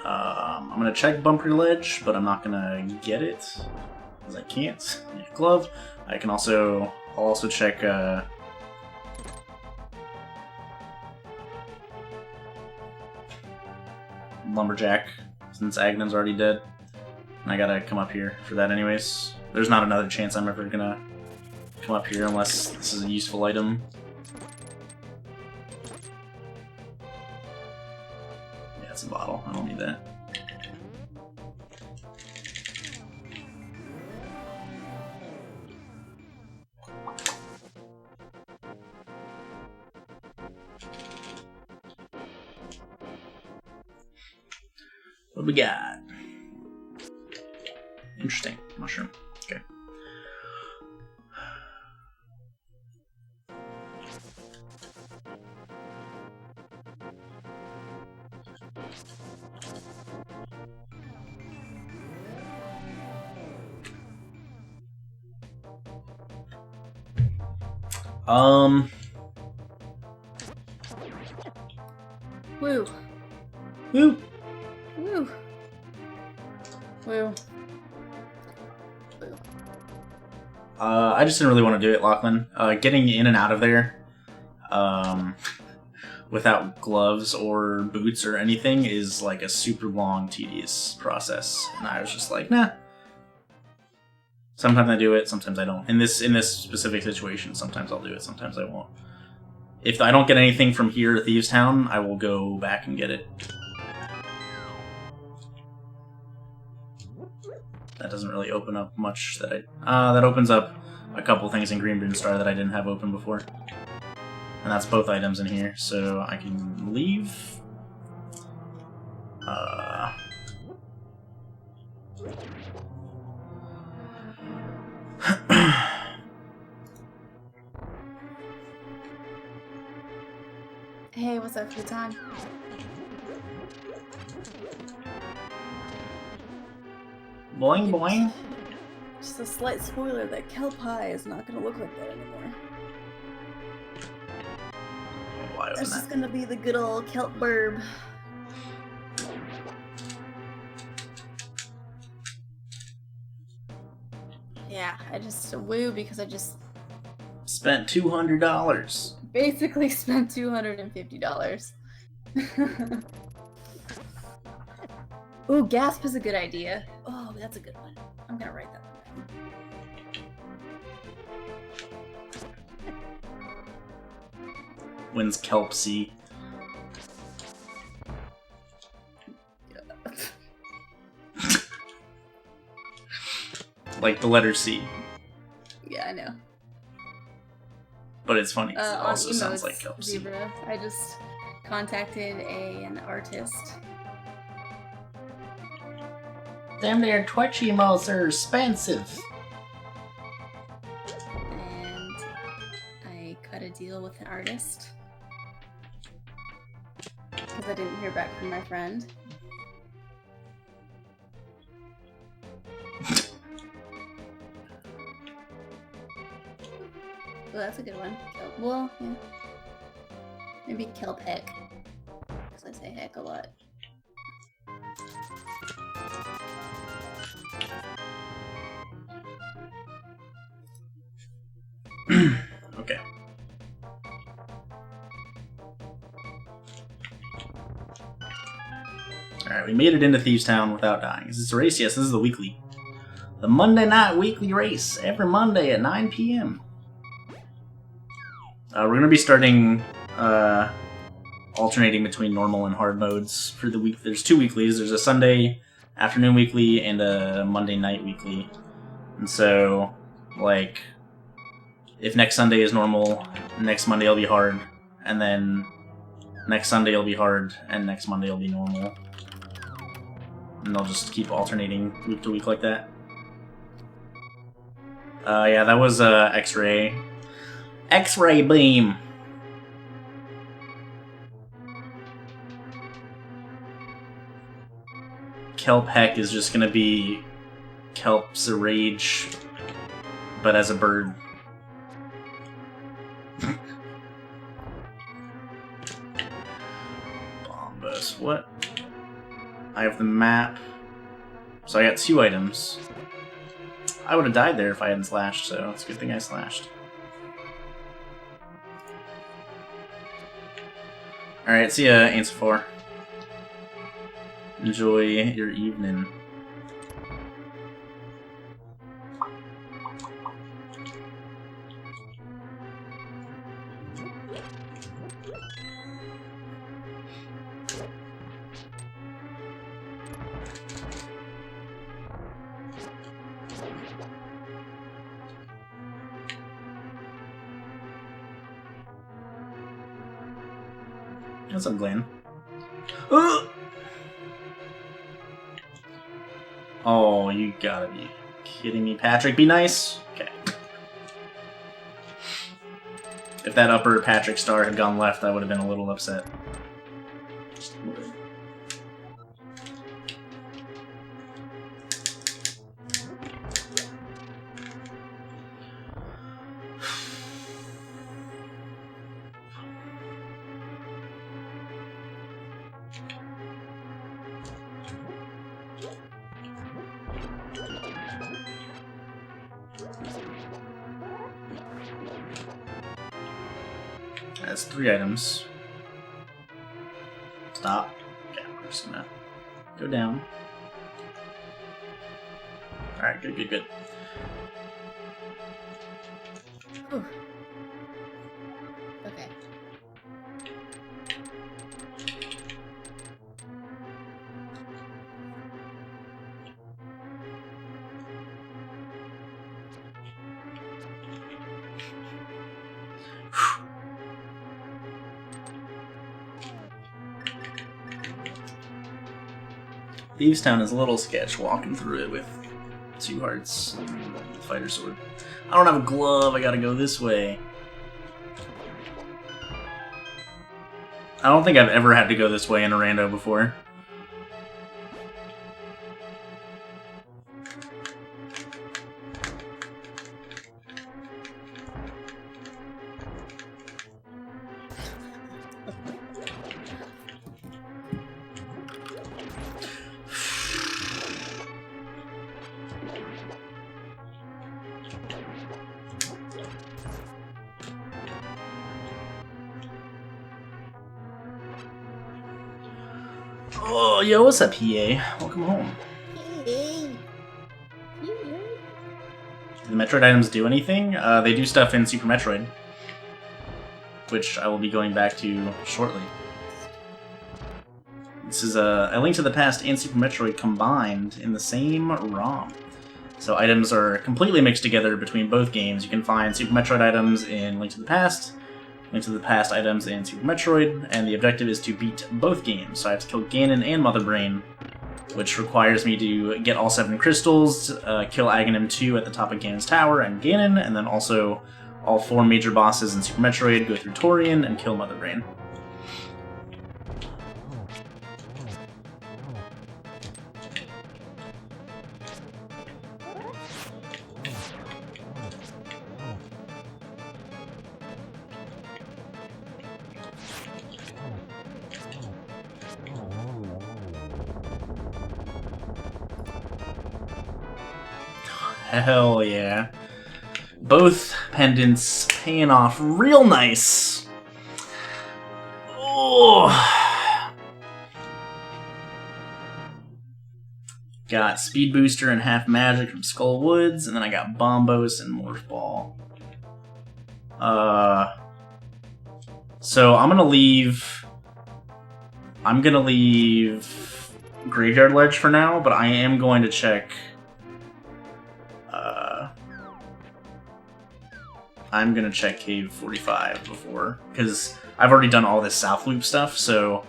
I'm gonna check bumper ledge, but I'm not gonna get it because I can't. I need a glove. I can also. I'll also check. Lumberjack, since Agnon's already dead. And I gotta come up here for that anyways. There's not another chance I'm ever gonna come up here unless this is a useful item. Yeah, it's a bottle. I don't need that. What we got? Interesting. Mushroom. Okay. Woo. Woo. Woo. Woo. I just didn't really want to do it, Lachlan. Getting in and out of there, without gloves or boots or anything is like a super long, tedious process. And I was just like, nah. Sometimes I do it, sometimes I don't. In this specific situation, sometimes I'll do it, sometimes I won't. If I don't get anything from here to Thievestown, I will go back and get it. That doesn't really open up much that that opens up a couple things in Green Boon Star that I didn't have open before. And that's both items in here, so I can leave. Hey, what's up, Futon? Boing boing. Just a slight spoiler that kelp pie is not gonna look like that anymore. Why It's wasn't just that? gonna be the good old kelp burb. Yeah, I just woo because I just Spent $200. basically spent $250. Ooh, gasp is a good idea. Oh, that's a good one. I'm gonna write that one down. Wins Kelp C. Like the letter C. Yeah, I know. But it's funny 'cause it On also sounds emotes, like Kelp C. Zebra, I just contacted an artist. Them there Twitch emotes are expensive. And I cut a deal with an artist. Because I didn't hear back from my friend. Well, that's a good one. Kelp. Well, yeah. Maybe kelp heck. Because I say heck a lot. Okay. Alright, we made it into Thieves Town without dying. Is this a race? Yes, this is the weekly. The Monday night weekly race. Every Monday at 9 p.m. We're going to be starting alternating between normal and hard modes for the week. There's 2 weeklies. There's a Sunday afternoon weekly and a Monday night weekly. And so, like, if next Sunday is normal, next Monday will be hard, and then next Sunday will be hard, and next Monday will be normal. And they'll just keep alternating week to week like that. Yeah, that was X-ray. X-ray beam! Kelp Heck is just gonna be Kelp's a rage, but as a bird. Bombus, what? I have the map. So I got 2 items. I would have died there if I hadn't slashed, so it's a good thing I slashed. Alright, see ya, Answer 4. Enjoy your evening. What's up, Glenn? Oh, you gotta be kidding me, Patrick. Be nice. Okay. If that upper Patrick star had gone left, I would have been a little upset. Just a little bit. That's 3 items. Stop. Okay, I'm just gonna go down. Alright, good, good, good. Whew. Okay. Thieves Town is a little sketch walking through it with 2 hearts and fighter sword. I don't have a glove, I gotta go this way. I don't think I've ever had to go this way in a rando before. Oh, yo, what's up, PA? Welcome home. Hey. Do the Metroid items do anything? They do stuff in Super Metroid, which I will be going back to shortly. This is a Link to the Past and Super Metroid combined in the same ROM. So items are completely mixed together between both games. You can find Super Metroid items in Link to the Past items in Super Metroid, and the objective is to beat both games. So I have to kill Ganon and Mother Brain, which requires me to get all 7 crystals, kill Aghanim 2 at the top of Ganon's Tower and Ganon, and then also all 4 major bosses in Super Metroid, go through Torian, and kill Mother Brain. Hell yeah. Both pendants paying off real nice. Oh. Got Speed Booster and Half Magic from Skull Woods, and then I got Bombos and Morph Ball. So I'm gonna leave Graveyard Ledge for now, but I am going to check I'm gonna check Cave 45 before, because I've already done all this South Loop stuff, so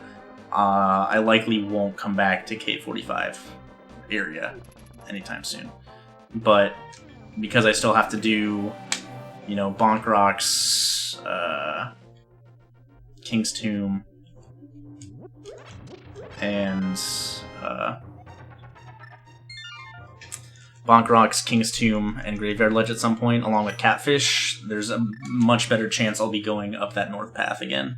I likely won't come back to Cave 45 area anytime soon. But because I still have to do, you know, Bonk Rocks, King's Tomb, and Bonk Rocks, King's Tomb, and Graveyard Ledge at some point, along with Catfish, there's a much better chance I'll be going up that north path again.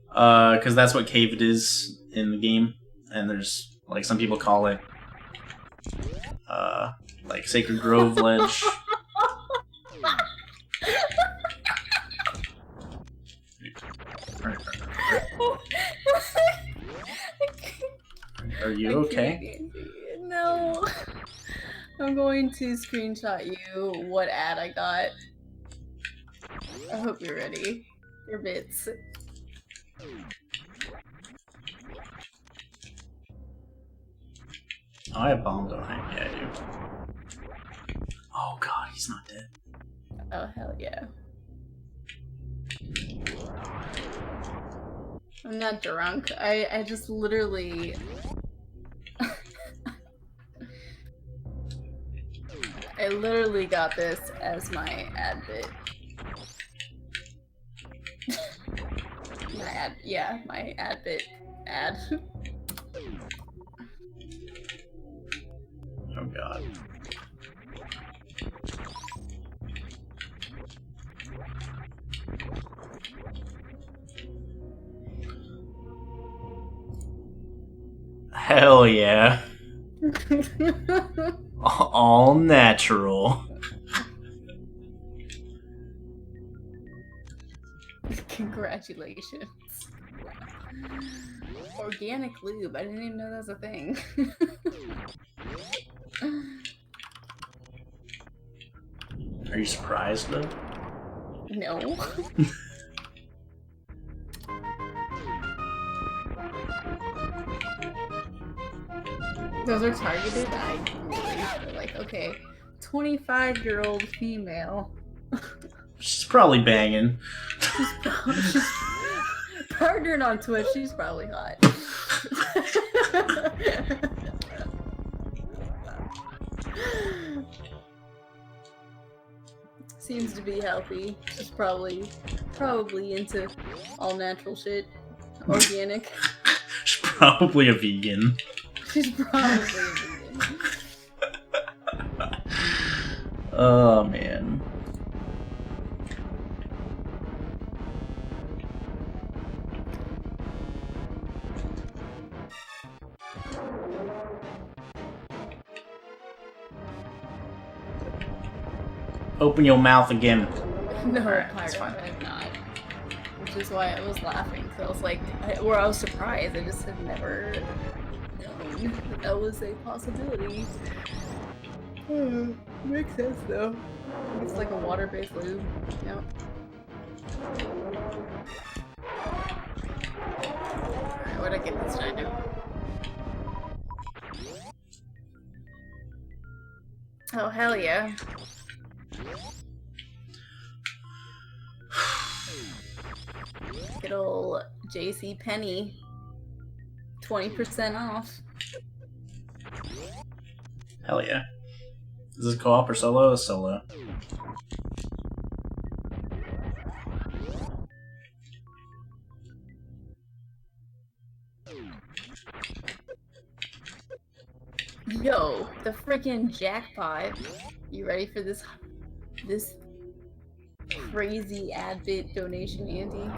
Because that's what cave it is in the game, and there's, like, some people call it, like, Sacred Grove Ledge. Are you okay? No. I'm going to screenshot you what ad I got. I hope you're ready. Your bits. Oh, I have bomb, don't I? Yeah, I do. Oh god, he's not dead. Oh, hell yeah. I'm not drunk. I just literally... I literally got this as my ad bit. My ad bit ad. Oh god. Hell yeah. All natural. Congratulations. Organic lube. I didn't even know that was a thing. Are you surprised though? No. Those are targeted. I really feel like, okay, 25-year-old female. She's probably banging. She's partnered on Twitch. She's probably hot. Seems to be healthy. She's probably into all natural shit, organic. She's probably a vegan. She's probably a vegan. Oh man. Open your mouth again. No, Alright, that's Pyro, fine. I'm not. Which is why I was laughing, because I was like, I was surprised. I just had never known that was a possibility. Makes sense though. It's like a water-based lube. Yep. Alright, where'd I get this time? Oh, hell yeah. Good ol' JC Penney. 20% off. Hell yeah. Is this co-op or solo? Solo. Yo, the freaking jackpot. You ready for this crazy adbit donation, Andy?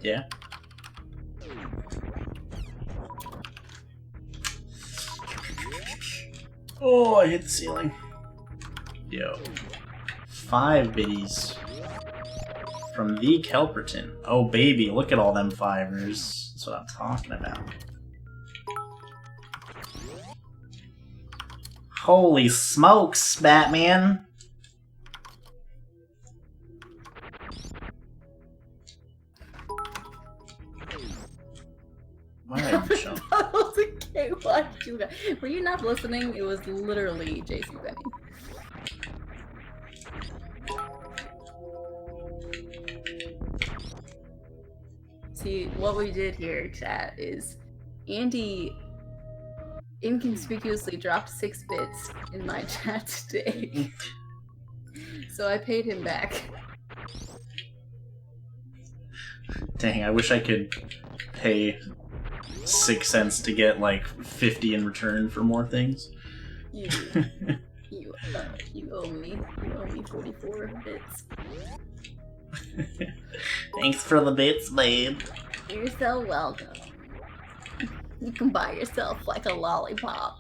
Yeah. Oh, I hit the ceiling. Yo. 5 biddies. From the Kelperton. Oh baby, look at all them fivers. That's what I'm talking about. Holy smokes, Batman! Why did I jump? That was a K. Why did you guys? Were you not listening? It was literally JC Penney. See, what we did here, chat, is Andy inconspicuously dropped 6 bits in my chat today. So I paid him back. Dang, I wish I could pay 6 cents to get like 50 in return for more things. You owe me. You owe me 44 bits. Thanks for the bits, babe. You're so welcome. You can buy yourself like a lollipop.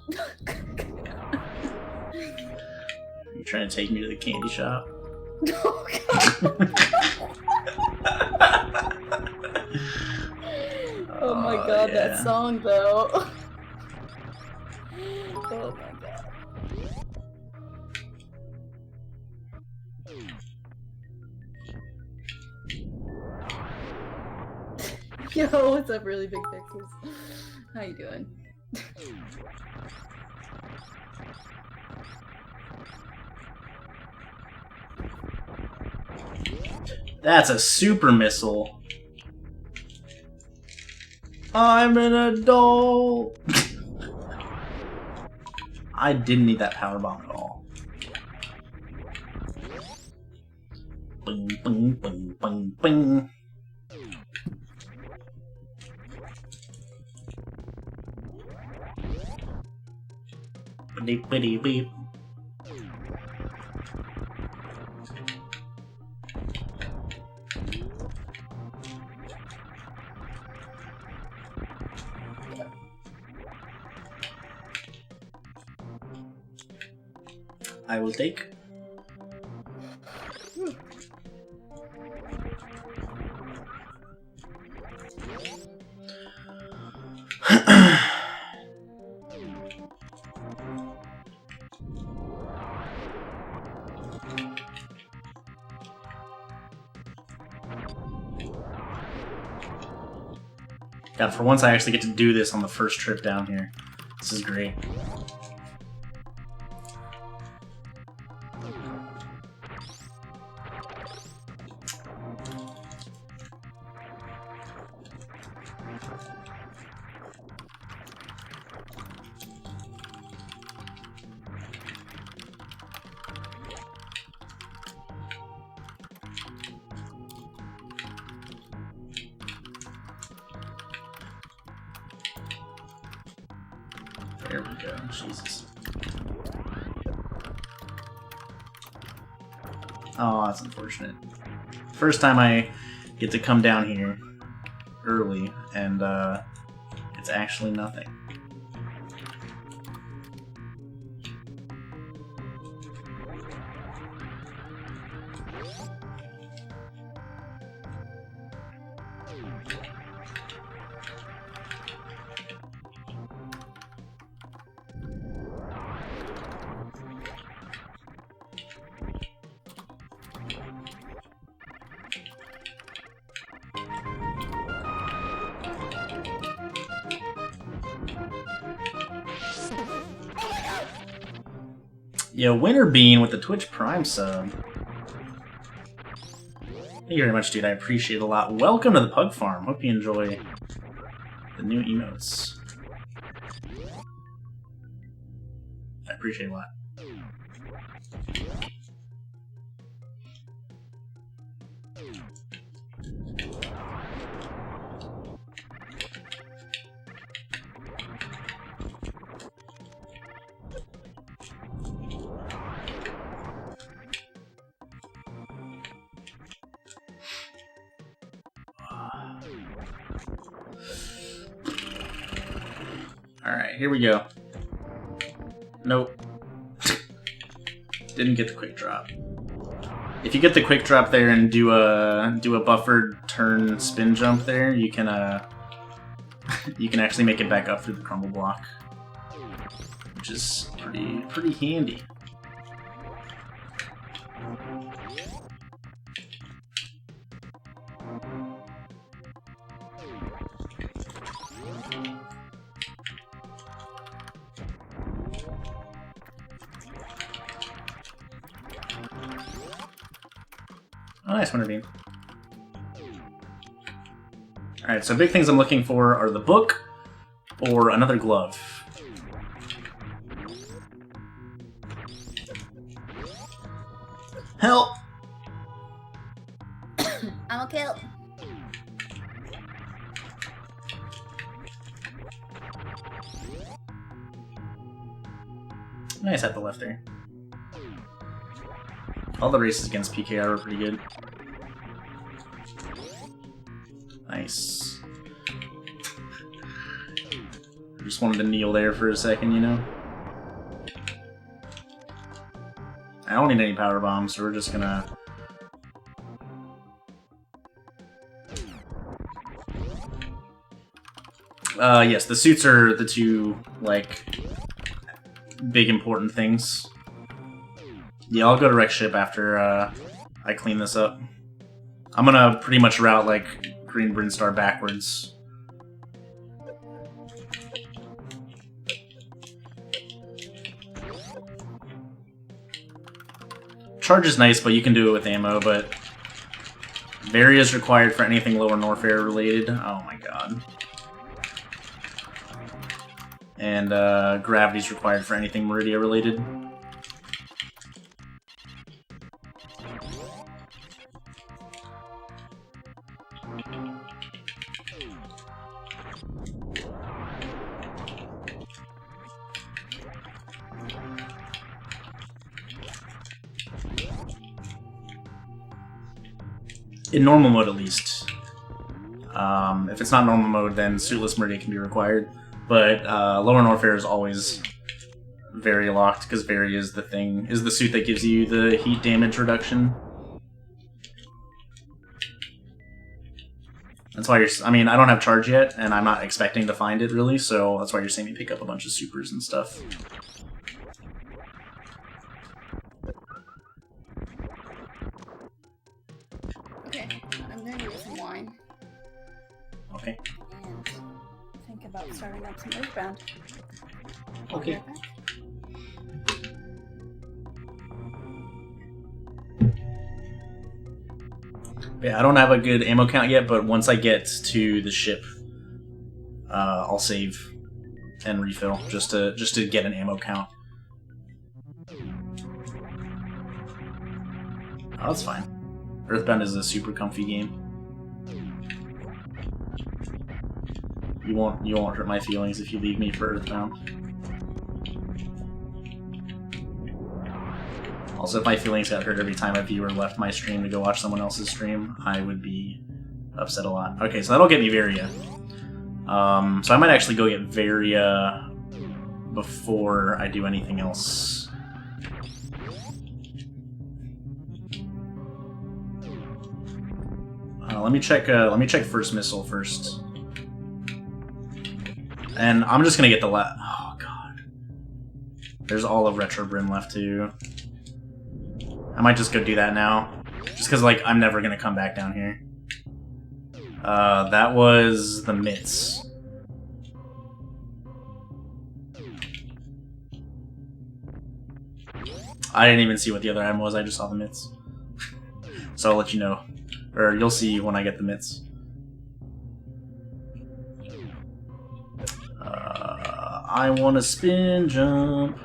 You trying to take me to the candy shop? Oh, God. Oh my god, yeah. that song though. Oh my god. Yo, what's up, really big fixes? How you doing? That's a super missile. I'm an adult. I didn't need that power bomb at all. Bing, bing, bing, bing, bing. Beep, beep, beep. I will take. God, for once I actually get to do this on the first trip down here. This is great. we go. Jesus. Oh, that's unfortunate. First time I get to come down here early, and it's actually nothing. Yo, Winter Bean with the Twitch Prime sub. Thank you very much, dude. I appreciate it a lot. Welcome to the Pug Farm. Hope you enjoy the new emotes. I appreciate it a lot. Alright, here we go. Nope. Didn't get the quick drop. If you get the quick drop there and do a buffered turn spin jump there, you can actually make it back up through the crumble block, which is pretty handy. Oh, nice, Winter Bean. Alright, so big things I'm looking for are the book or another glove. Help! I'm a kill. Nice at the left there. All the races against PKR were pretty good. Nice. Just wanted to kneel there for a second, you know? I don't need any power bombs, so we're just gonna... yes, the suits are the two, like, big important things. Yeah, I'll go to wreck ship after I clean this up. I'm gonna pretty much route like Green Brinstar backwards. Charge is nice, but you can do it with ammo, but Varia is required for anything lower Norfair related. Oh my god. And Gravity's required for anything Meridia related. In normal mode, at least. If it's not normal mode, then Suitless Meridia can be required. But lower Norfair is always Varia locked, because Varia is the suit that gives you the heat damage reduction. That's why I mean, I don't have charge yet, and I'm not expecting to find it, really, so that's why you're seeing me pick up a bunch of supers and stuff. Okay, I'm gonna get some wine. Okay. And think about starting up some Earthbound. Okay. Yeah, I don't have a good ammo count yet, but once I get to the ship, I'll save and refill just to get an ammo count. Oh, that's fine. Earthbound is a super comfy game. You won't hurt my feelings if you leave me for Earthbound. Also, if my feelings got hurt every time a viewer left my stream to go watch someone else's stream, I would be upset a lot. Okay, so that'll get me Varia. So I might actually go get Varia before I do anything else. Let me check first missile first. And I'm just gonna get the oh god. There's all of Retro Brim left too. I might just go do that now. Just because, like, I'm never gonna come back down here. That was the mitts. I didn't even see what the other item was, I just saw the mitts. So I'll let you know. Or you'll see when I get the mitts. I want to spin jump.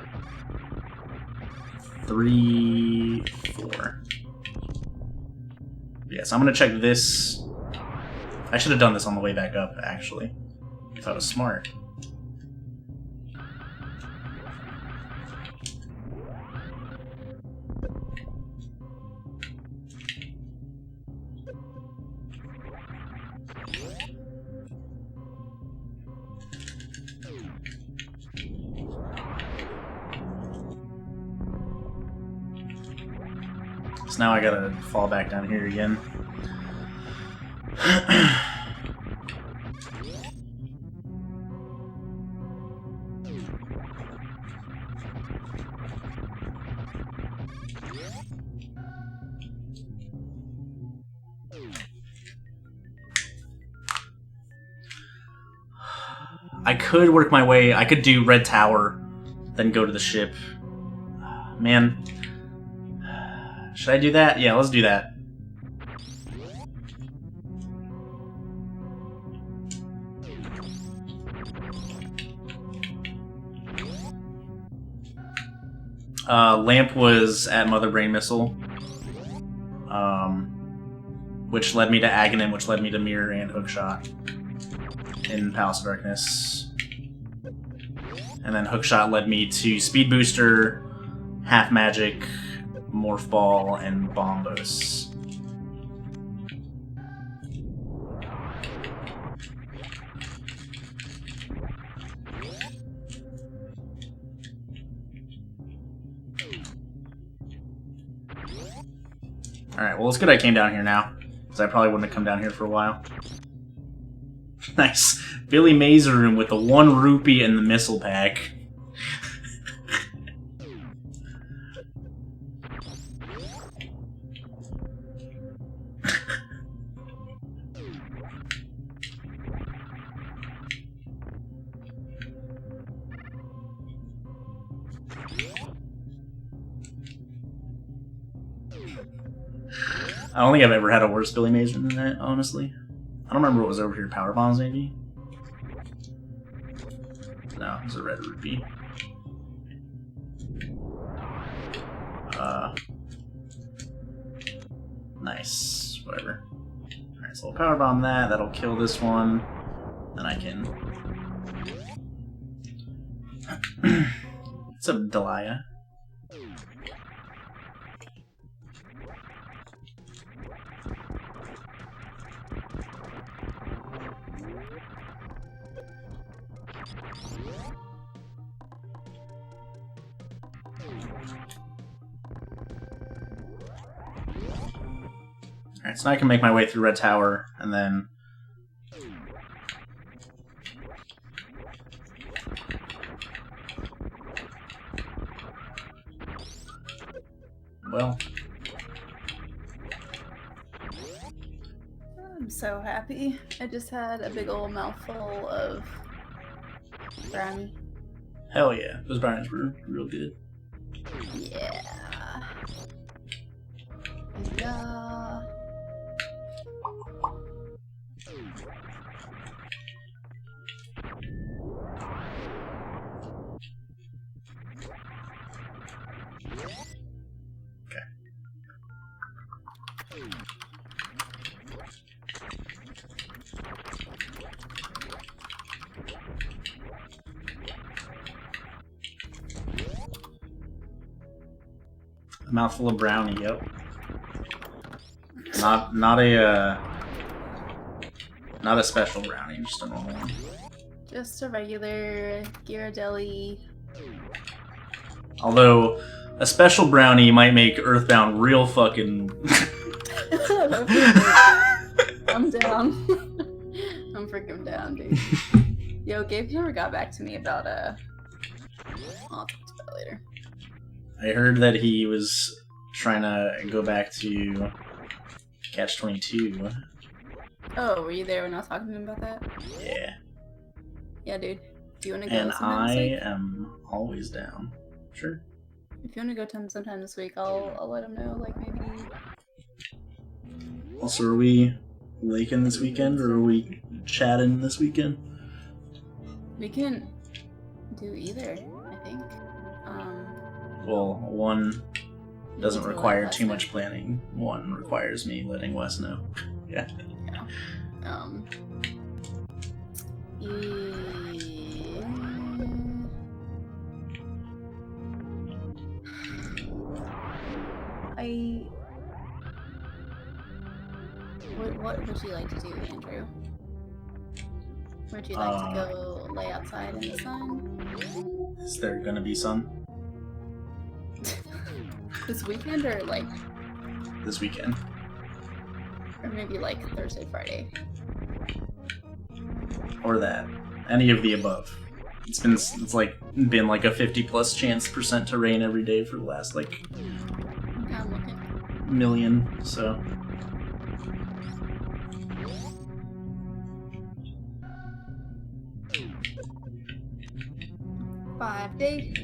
3, 4. Yeah, so I'm gonna check this. I should have done this on the way back up, actually, if I was smart. So now I gotta fall back down here again. I could work my way. I could do Red Tower, then go to the ship. Man. Should I do that? Yeah, let's do that. Lamp was at Mother Brain Missile, which led me to Aghanim, which led me to Mirror and Hookshot in Palace of Darkness. And then Hookshot led me to Speed Booster, Half Magic, Morph Ball, and Bombos. Alright, well, it's good I came down here now, because I probably wouldn't have come down here for a while. Nice. Billy Mazer room with the 1 rupee and the missile pack. I don't think I've ever had a worse Billy Mazer than that, honestly. I don't remember what was over here. Power Bombs, maybe? No, it was a red rupee. Nice. Whatever. Alright, so we'll Power Bomb that. That'll kill this one. Then I can... What's up, Delia? Alright, so now I can make my way through Red Tower, and then... Well... I'm so happy. I just had a big old mouthful of brownie. Hell yeah, those brownies were real good. Yeah. Yeah. A mouthful of brownie. Yep. Not a special brownie, just a normal one. Just a regular Ghirardelli. Although a special brownie might make Earthbound real fucking. I'm down. I'm freaking down, dude. Yo, Gabe never got back to me about I'll talk about it later. I heard that he was trying to go back to Catch 22. Oh, were you there when I was talking to him about that? Yeah. Yeah, dude. Do you want to go And sometime this I week? am always down. Sure. If you want to go sometime this week, I'll let him know. Like maybe. Also, are we laking this weekend or are we chatting this weekend? We can do either, I think. Well, one doesn't need to require let too Wes much planning. One requires me letting Wes know. Yeah. know. What would you like to do, Andrew? Would you like to go lay outside in the sun? Is there gonna be sun? This weekend or like, This weekend. or maybe like Thursday, Friday? Or that. Any of the above. It's been like a 50+ chance percent to rain every day for the last like I'm looking. million, so 5 days.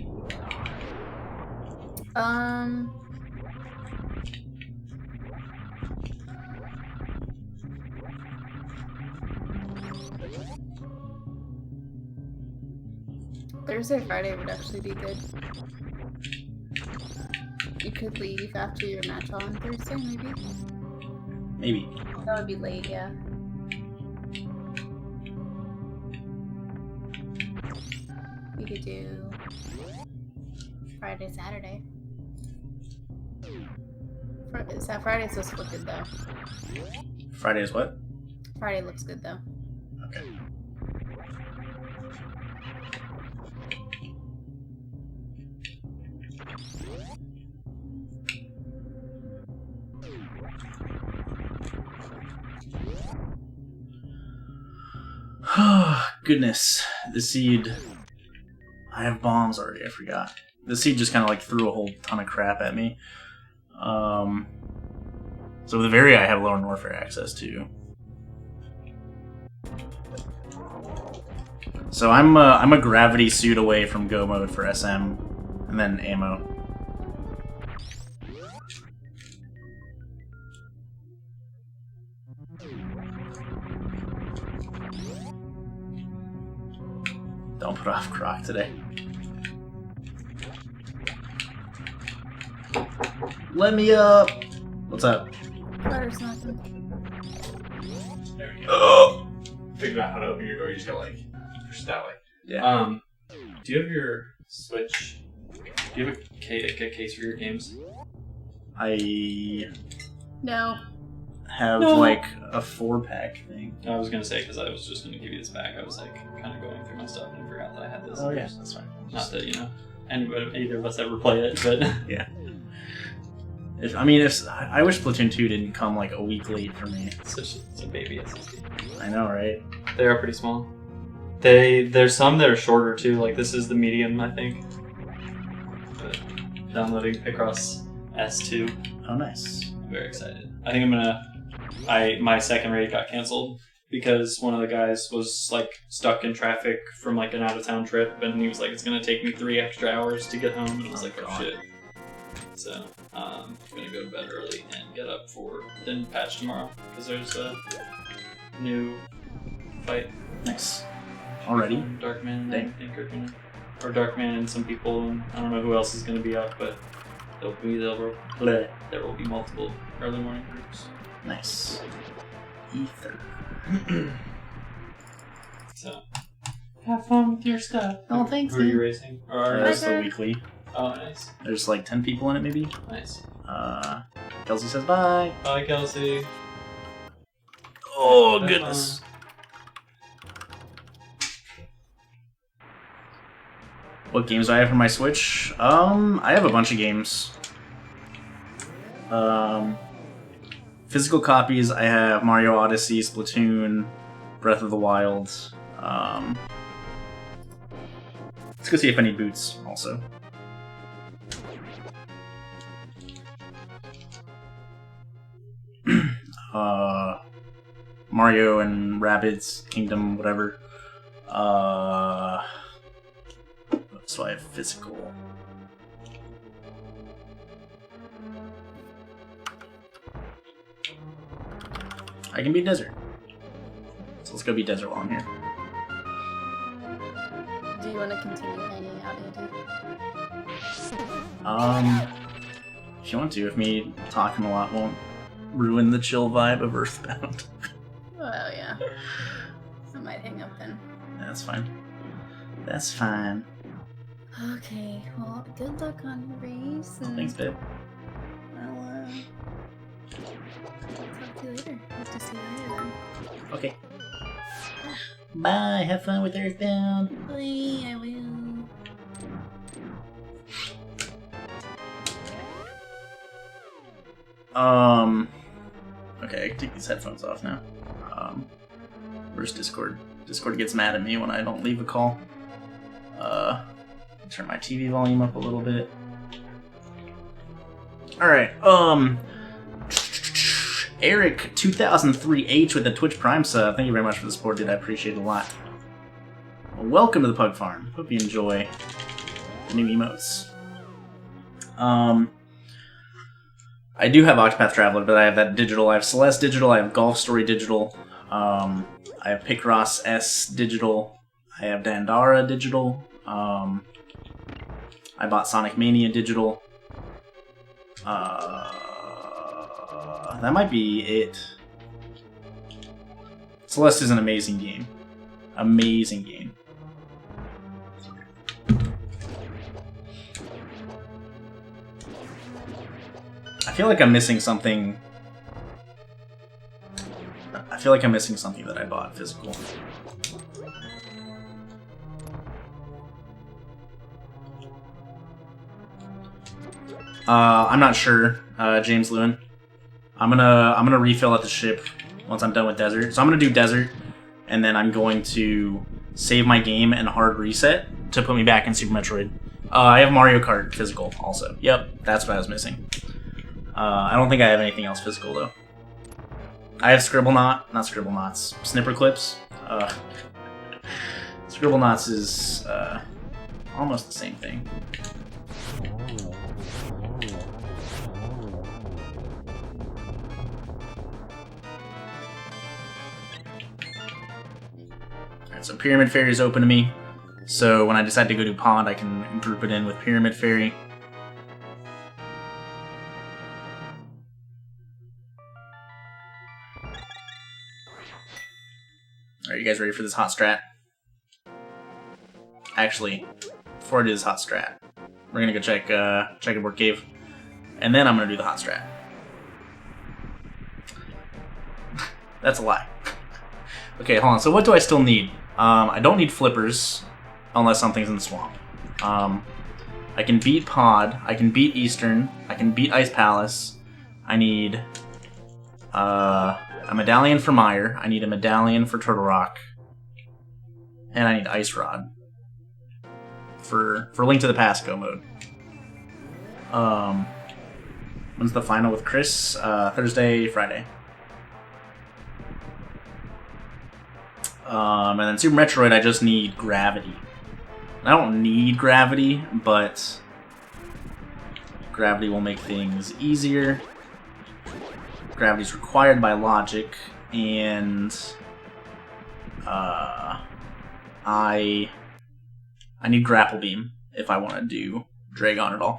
Thursday, Friday would actually be good. You could leave after your match on Thursday, maybe? maybe. That would be late, yeah. We could do Friday, Saturday. Friday's supposed to look good though. Friday is what? Friday looks good though. Okay. Goodness, the seed. I have bombs already, I forgot. The seed just kind of like threw a whole ton of crap at me. So the Very I have Lone Warfare access to. So I'm a gravity suit away from go mode for SM, and then ammo. Don't put off Croc today. Let me up. What's up? Butter's nothing. There we go. Figured out how to open your door. You just gotta like push it that way. Yeah. Do you have your Switch? Do you have a case for your games? I No. have No. like a 4-pack thing. I was gonna say because I was just gonna give you this back. I was like kind of going through my stuff and forgot that I had this. Oh yeah, that's fine. Not that anybody, either of us ever play it, but Yeah. I wish Splatoon 2 didn't come like a week late for me. it's a baby SSD. I know, right? They are pretty small. There's some that are shorter too. Like this is the medium, I think. But downloading Picross S2. Oh, nice. I'm very excited. I think my second raid got canceled because one of the guys was like stuck in traffic from like an out of town trip, and he was like, "It's gonna take me 3 extra hours to get home," and I was like, "Oh God. shit." So I'm gonna go to bed early and get up for the patch tomorrow because there's a new fight. Nice. Already? Darkman, Dang. I think, or Darkman and some people, and I don't know who else is gonna be up, but there will be multiple early morning groups. Nice. Ether. So have fun with your stuff. Oh, thanks, Who are you man. racing? Or That's the weekly. Oh, nice. There's like 10 people in it, maybe. Nice. Kelsey says bye. Bye, Kelsey. Oh, goodness. What games do I have for my Switch? I have a bunch of games. Physical copies, I have Mario Odyssey, Splatoon, Breath of the Wild. Let's go see if I need boots, also. Mario and Rabbids Kingdom, whatever. So I have physical. I can be desert. So let's go be desert while I'm here. Do you want to continue hanging out, Andy? If you want to, if me talking a lot won't ruin the chill vibe of Earthbound. Well, yeah. I might hang up then. That's fine. That's fine. Okay, well, good luck on your race. And Thanks, babe. I'll talk to you later. Hope to see you later then. Okay. Bye, have fun with Earthbound. Bye, I will. Okay, I can take these headphones off now. Where's Discord? Discord gets mad at me when I don't leave a call. Turn my TV volume up a little bit. Alright, Eric 2003H with the Twitch Prime sub. Thank you very much for the support, dude. I appreciate it a lot. Well, welcome to the Pug Farm. Hope you enjoy the new emotes. I do have Octopath Traveler, but I have that digital. I have Celeste digital. I have Golf Story digital. I have Picross S digital. I have Dandara digital. I bought Sonic Mania digital. That might be it. Celeste is an amazing game. Amazing game. I feel like I'm missing something. I feel like I'm missing something that I bought physical. I'm not sure, James Lewin. I'm gonna refill at the ship once I'm done with desert. So I'm gonna do desert, and then I'm going to save my game and hard reset to put me back in Super Metroid. I have Mario Kart physical also. Yep, that's what I was missing. I don't think I have anything else physical though. I have Scribblenauts, Snipper Clips. Scribblenauts is almost the same thing. Alright, so Pyramid Fairy is open to me. So when I decide to go to Pond, I can group it in with Pyramid Fairy. Alright, you guys ready for this hot strat? Actually, before I do this hot strat, we're gonna go check Checkerboard Cave, and then I'm gonna do the hot strat. That's a lie. Okay, hold on. So what do I still need? I don't need flippers, unless something's in the swamp. I can beat Pod. I can beat Eastern. I can beat Ice Palace. I need a medallion for Mire. I need a medallion for Turtle Rock. And I need Ice Rod for Link to the Past Go mode. When's the final with Chris? Thursday, Friday. And then Super Metroid, I just need Gravity. I don't need Gravity, but Gravity will make things easier. Gravity's required by logic, and I need Grapple Beam if I want to do Dragon at all.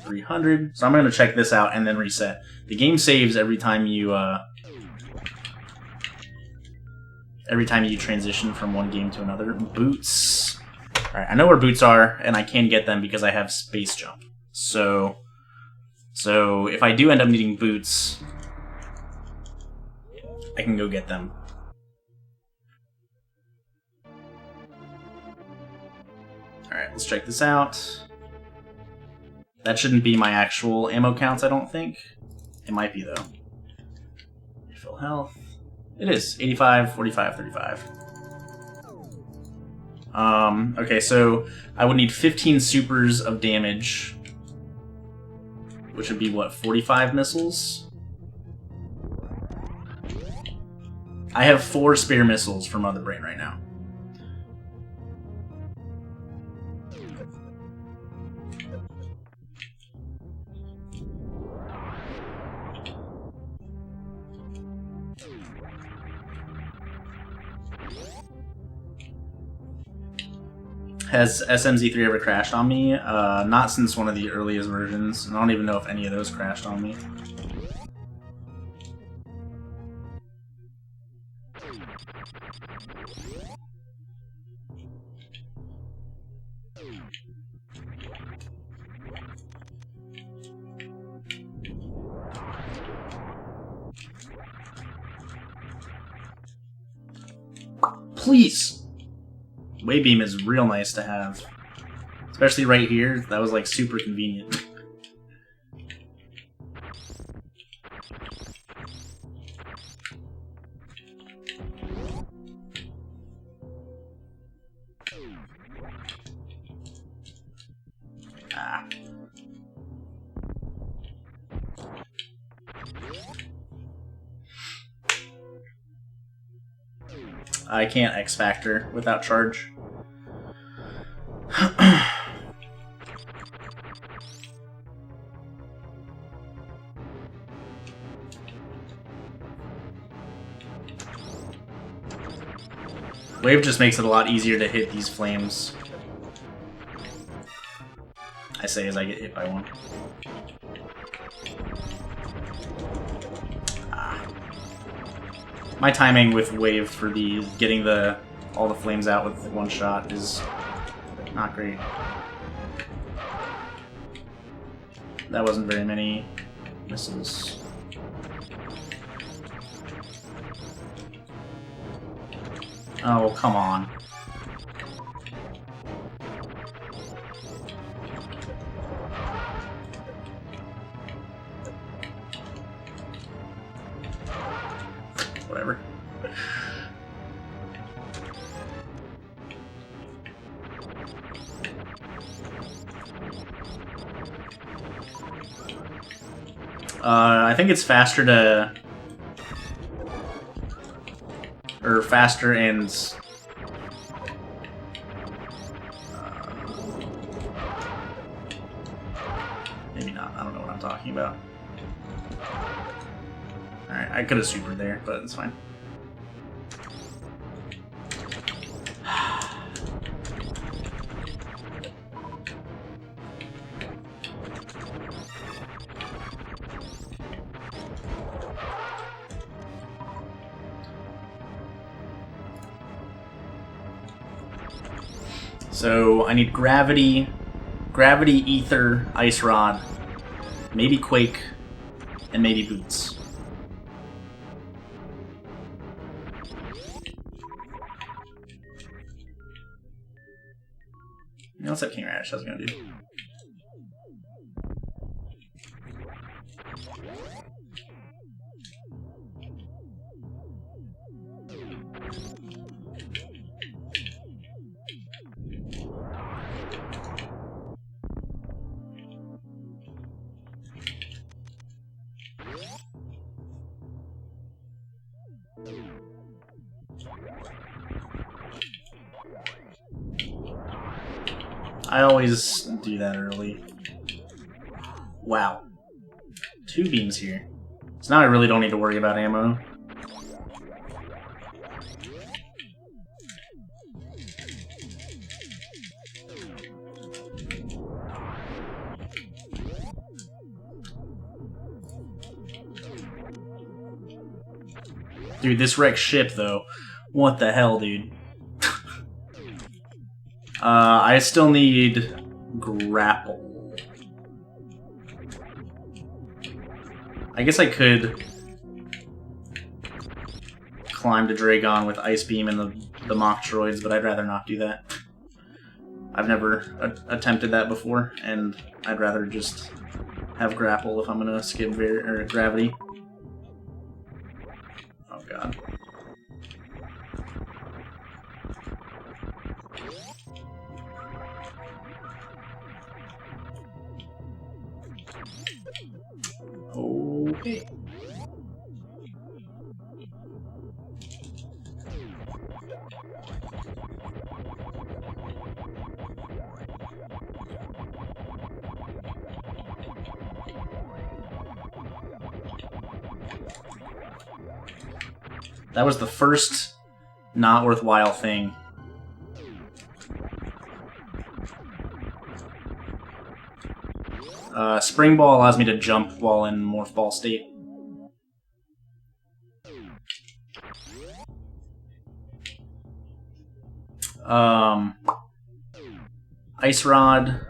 300. So I'm going to check this out and then reset. The game saves every time you transition from one game to another. Boots. Alright, I know where boots are, and I can get them because I have space jump. So if I do end up needing boots, I can go get them. Alright, let's check this out. That shouldn't be my actual ammo counts, I don't think. It might be, though. Refill health. It is. 85, 45, 35. Okay, so I would need 15 supers of damage, which would be, what, 45 missiles? I have 4 spare missiles for Mother Brain right now. Has SMZ3 ever crashed on me? Not since one of the earliest versions. I don't even know if any of those crashed on me. Please! Waybeam is real nice to have. Especially right here, that was like super convenient. Ah. I can't X Factor without charge. Wave just makes it a lot easier to hit these flames. I say as I get hit by one. My timing with Wave for the getting all the flames out with one shot is not great. That wasn't very many missiles. Oh, come on. Whatever. I think it's faster to... Or faster and... maybe not. I don't know what I'm talking about. Alright, I could have supered there, but it's fine. So I need gravity, ether, ice rod, maybe quake, and maybe boots. What's up, King Radish? How's it gonna do? I always do that early. Wow. 2 beams here. So now I really don't need to worry about ammo. Dude, this wrecked ship, though. What the hell, dude? I still need grapple. I guess I could climb to Dragon with Ice Beam and the Mach Droids, but I'd rather not do that. I've never attempted that before, and I'd rather just have grapple if I'm gonna skip gravity. Oh god. Okay. That was the first not worthwhile thing. Spring Ball allows me to jump while in Morph Ball state. Ice Rod.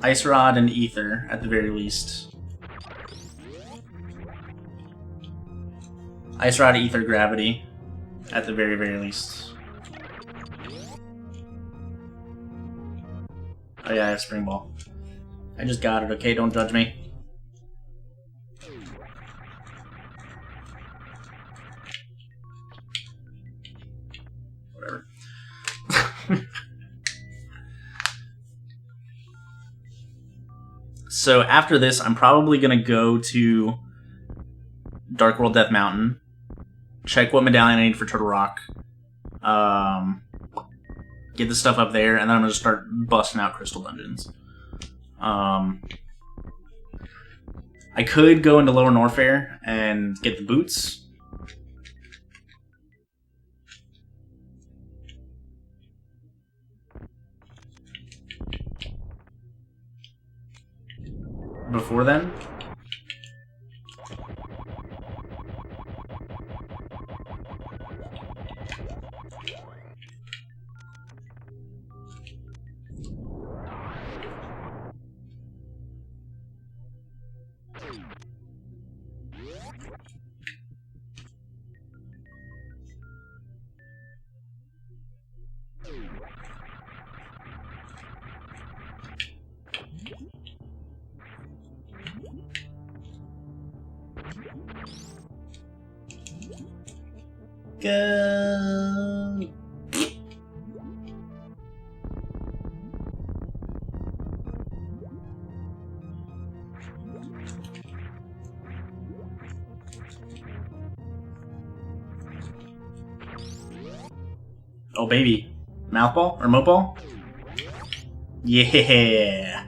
Ice Rod and Ether, at the very least. Ice Rod, Ether, Gravity, at the very, very least. Oh yeah, I have Spring Ball. I just got it, okay? Don't judge me. Whatever. So after this, I'm probably going to go to Dark World Death Mountain, check what medallion I need for Turtle Rock, get the stuff up there, and then I'm going to start busting out Crystal Dungeons. I could go into Lower Norfair and get the boots. Before then? Go. Oh baby, mouth ball or moat ball? Yeah,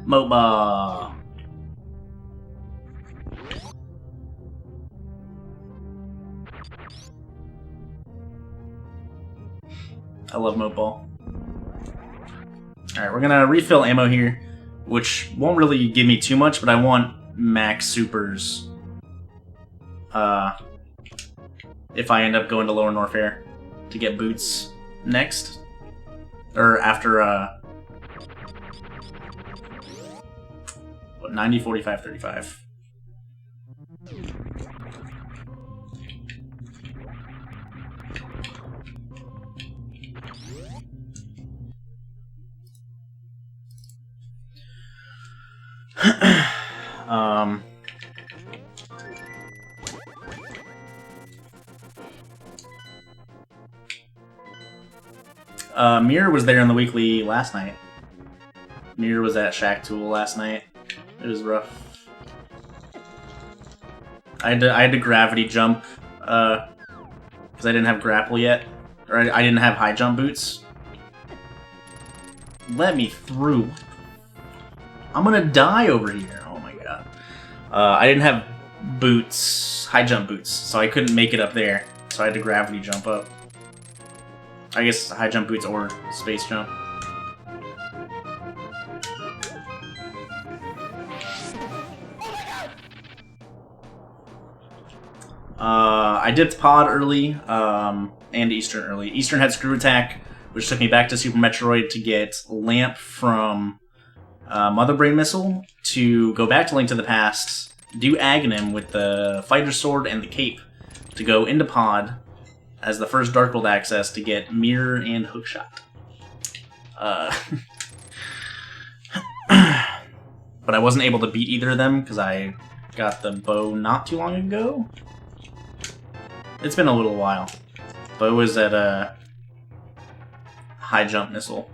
moat ball. I love moat ball. Alright, we're gonna refill ammo here, which won't really give me too much, but I want max supers if I end up going to Lower Norfair to get boots next. Or after, what, 90, 45, 35. Mirror was there in the weekly last night. Mirror was at Shack Tool last night. It was rough. I had to gravity jump because I didn't have grapple yet, or I didn't have high jump boots. Let me through. I'm gonna die over here. Oh my god. I didn't have boots, high jump boots, so I couldn't make it up there. So I had to gravity jump up. I guess high jump boots or space jump. I dipped Pod early, and Eastern early. Eastern had Screw Attack, which took me back to Super Metroid to get Lamp from Mother Brain Missile, to go back to Link to the Past, do Aghanim with the Fighter Sword and the Cape, to go into Pod as the first Dark World access to get Mirror and Hookshot. But I wasn't able to beat either of them because I got the bow not too long ago. It's been a little while. Bow is at a high jump missile.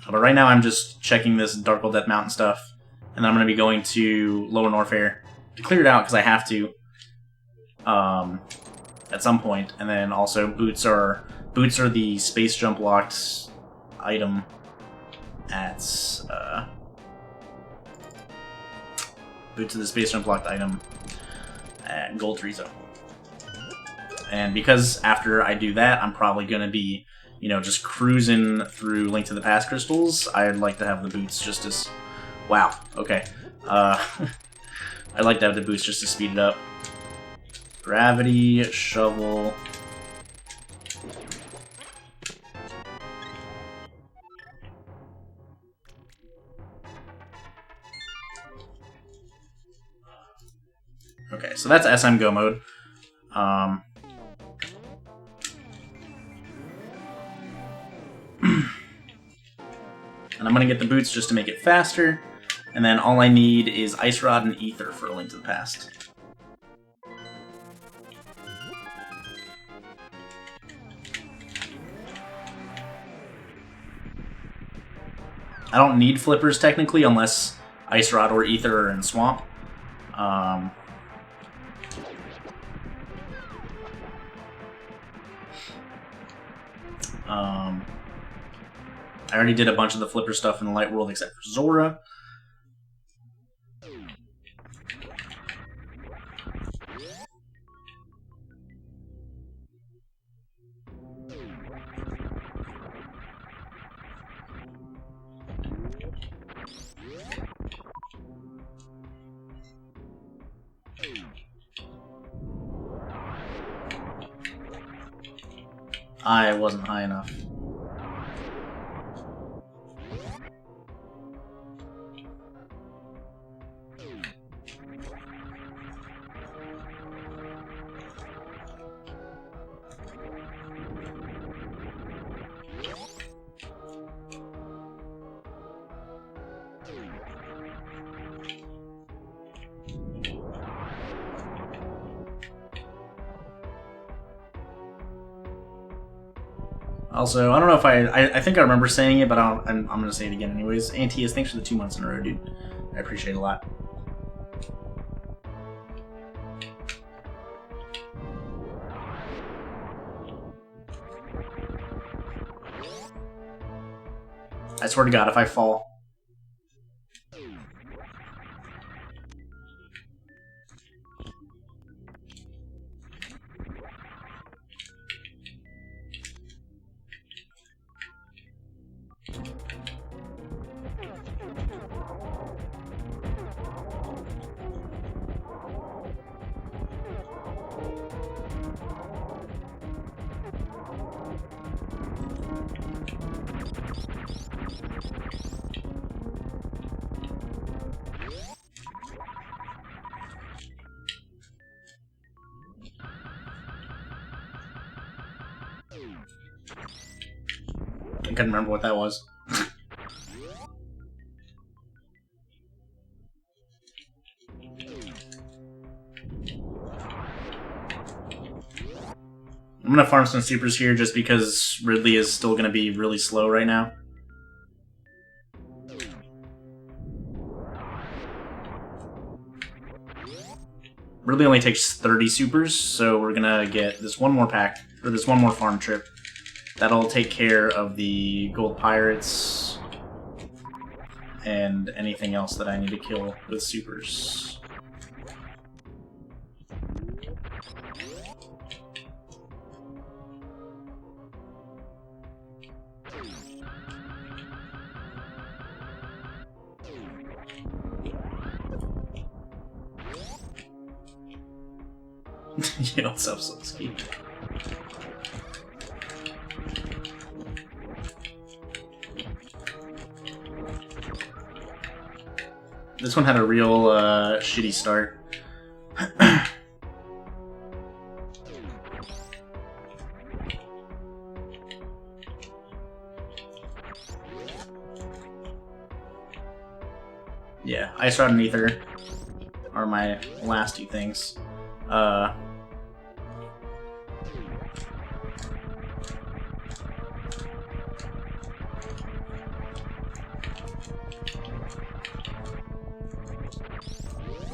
But right now I'm just checking this Dark World Death Mountain stuff, and then I'm going to be going to Lower Norfair to clear it out because I have to at some point. And then also boots are the space jump locked item at boots are the space jump locked item at Gold Tree Zone. And because after I do that, I'm probably going to be, you know, just cruising through Link to the Past crystals, I'd like to have the boots just as... Wow, okay. I'd like to have the boots just to speed it up. Gravity, shovel... Okay, so that's SM Go mode. And I'm gonna get the boots just to make it faster, and then all I need is Ice Rod and Ether for A Link to the Past. I don't need flippers technically unless Ice Rod or Ether are in Swamp. I already did a bunch of the flipper stuff in the Light World except for Zora. I wasn't high enough. Also, I don't know if I think I remember saying it, but I'm going to say it again anyways. Antias, thanks for the 2 months in a row, dude. I appreciate it a lot. I swear to God, if I fall... I couldn't remember what that was. I'm gonna farm some supers here just because Ridley is still gonna be really slow right now. Ridley only takes 30 supers, so we're gonna get this one more pack, or this one more farm trip. That'll take care of the gold pirates and anything else that I need to kill with supers. Yo, what's up, Solsky? This one had a real shitty start. Yeah, Ice Rod and Ether are my last two things.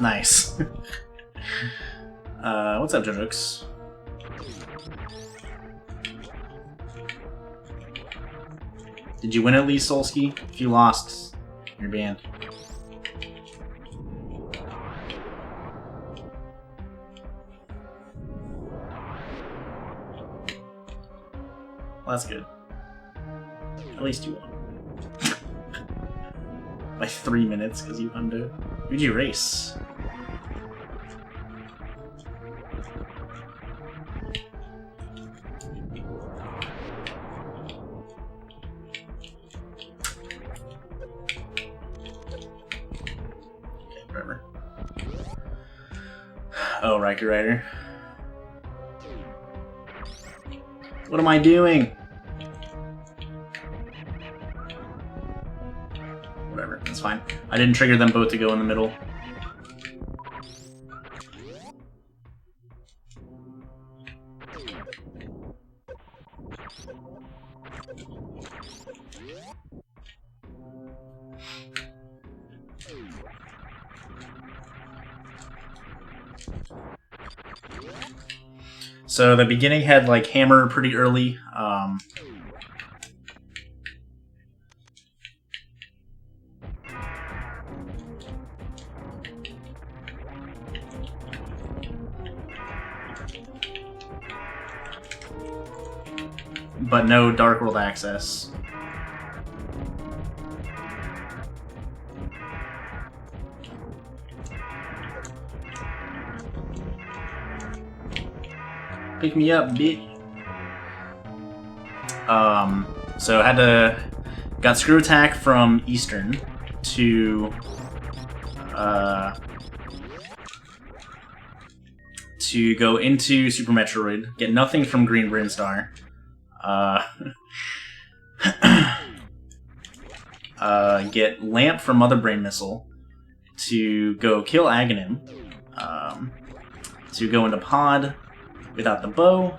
Nice. What's up, Jojux? Did you win at least, Solsky? If you lost, you're banned. Well, that's good. At least you won. By 3 minutes, because you undo. Who'd you race? Okay, whatever. Oh, Riker Rider. What am I doing? Whatever, that's fine. I didn't trigger them both to go in the middle. So the beginning had like hammer pretty early. But no Dark World access. Pick me up, bitch. So I had to got screw attack from Eastern to go into Super Metroid, get nothing from Green Brinstar. Get Lamp from Mother Brain Missile to go kill Aghanim, to go into Pod without the bow,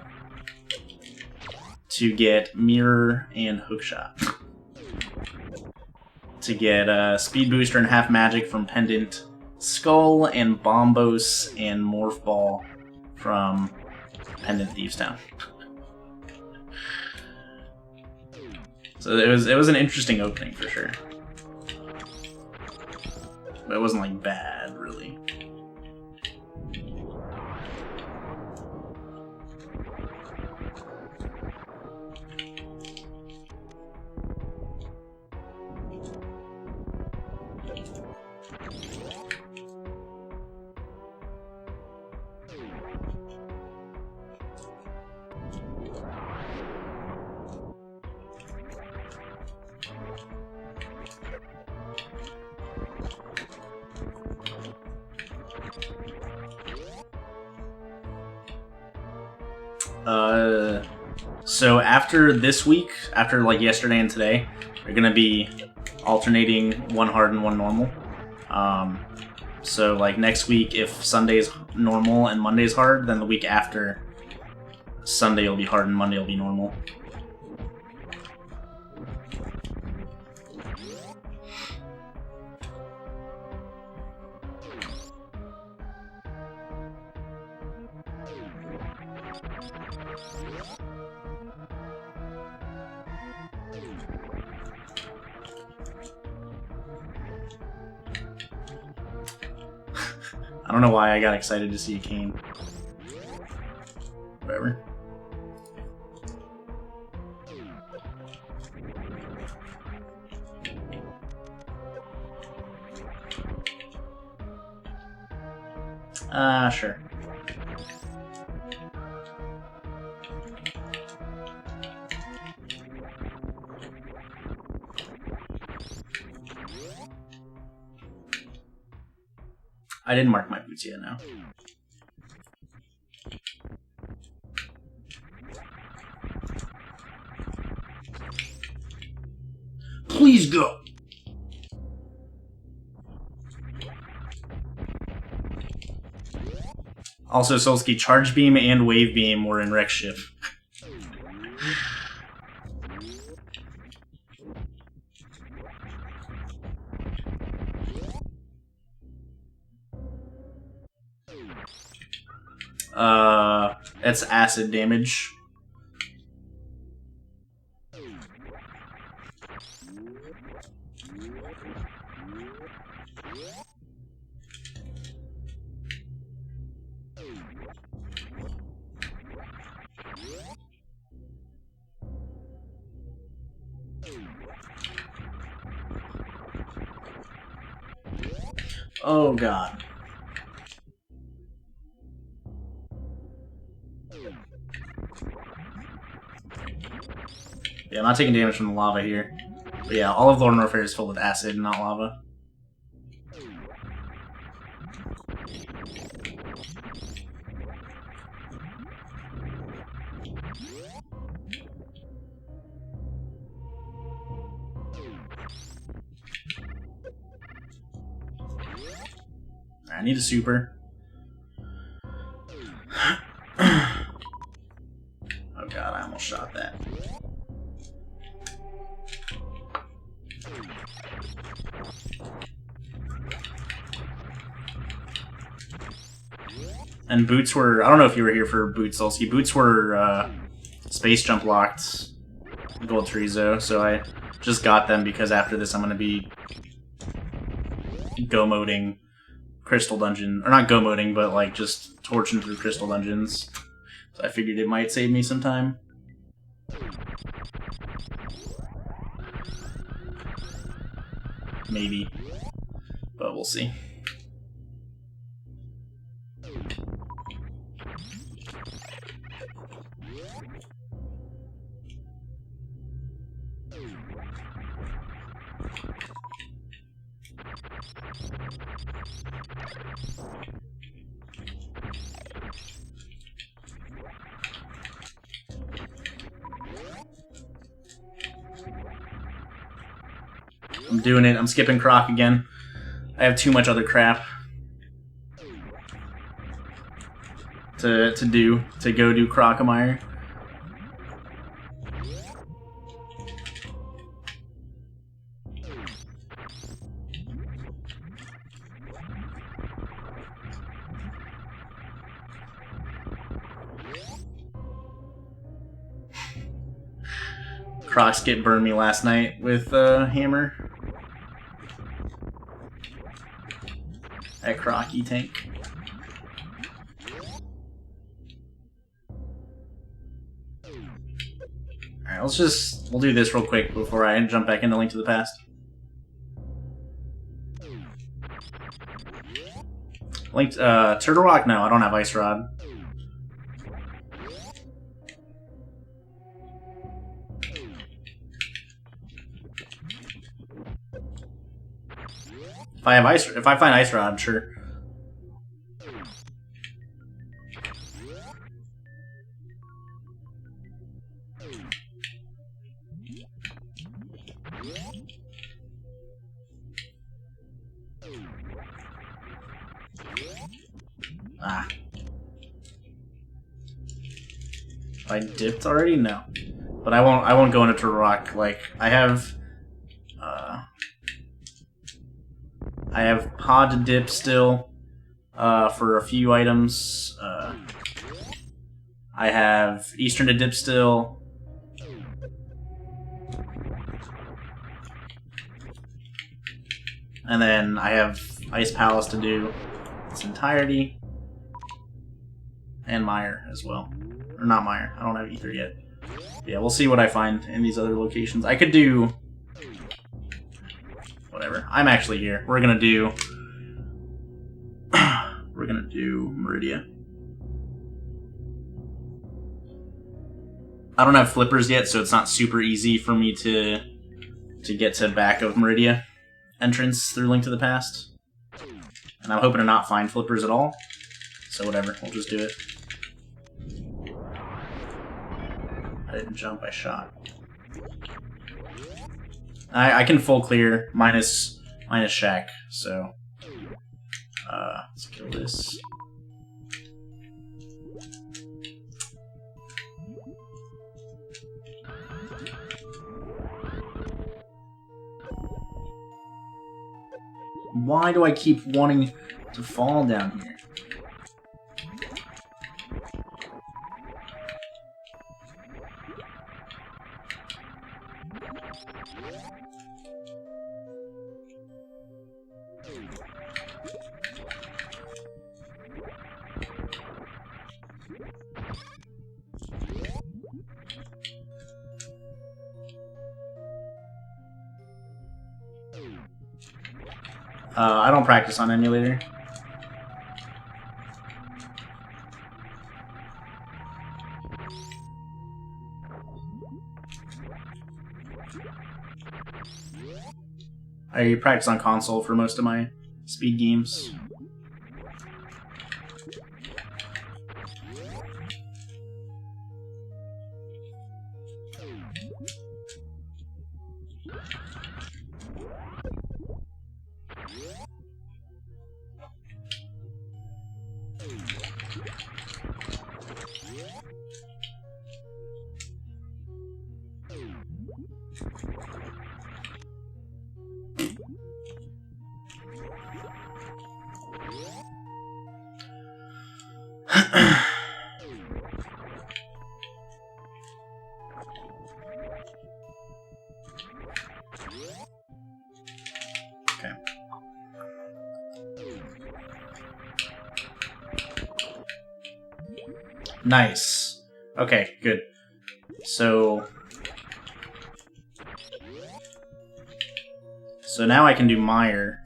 to get Mirror and Hookshot, to get Speed Booster and Half Magic from Pendant, Skull and Bombos and Morph Ball from Pendant Thieves Town. So it was an interesting opening for sure. But it wasn't like bad, really. So after this week, after like yesterday and today, they're gonna be alternating one hard and one normal. So like next week, if Sunday's normal and Monday's hard, then the week after, Sunday will be hard and Monday will be normal. don't know why I got excited to see a cane. Whatever. Sure. I didn't mark my boots yet, no. Please go! Also, Solsky, Charge Beam and Wave Beam were in Wreck Ship. That's acid damage. Oh god. Yeah, I'm not taking damage from the lava here. But yeah, all of Lord Warfare is filled with acid, not lava. I need a super. Oh god, I almost shot that. And boots were, I don't know if you were here for boots, Solsky. Boots were space jump locked Gold Chorizo, so I just got them because after this I'm going to be go-moding Crystal Dungeon. Or not go-moding, but like just torching through Crystal Dungeons. So I figured it might save me some time. Maybe. But we'll see. I'm doing it. I'm skipping Croc again. I have too much other crap to go do Crocomire. Crocs get burned me last night with hammer. That Crocky tank. Alright, we'll do this real quick before I jump back into Link to the Past. Turtle Rock? No, I don't have Ice Rod. If I find Ice Rod, sure. Ah. I dipped already? No. But I won't go into Turtle Rock. Like, I have Pod to dip still for a few items. I have Eastern to dip still. And then I have Ice Palace to do. its entirety. And Mire as well. Or not Mire. I don't have Ether yet. Yeah, we'll see what I find in these other locations. I could do... whatever. I'm actually here. We're gonna do... we're gonna do Meridia. I don't have flippers yet, so it's not super easy for me to get to back of Meridia entrance through Link to the Past. And I'm hoping to not find flippers at all. So whatever, we'll just do it. I didn't jump, I shot. I can full clear minus Shack, so let's kill this. Why do I keep wanting to fall down here? I don't practice on emulator. I practice on console for most of my speed games. Okay. Nice. Okay, good. So now I can do Mire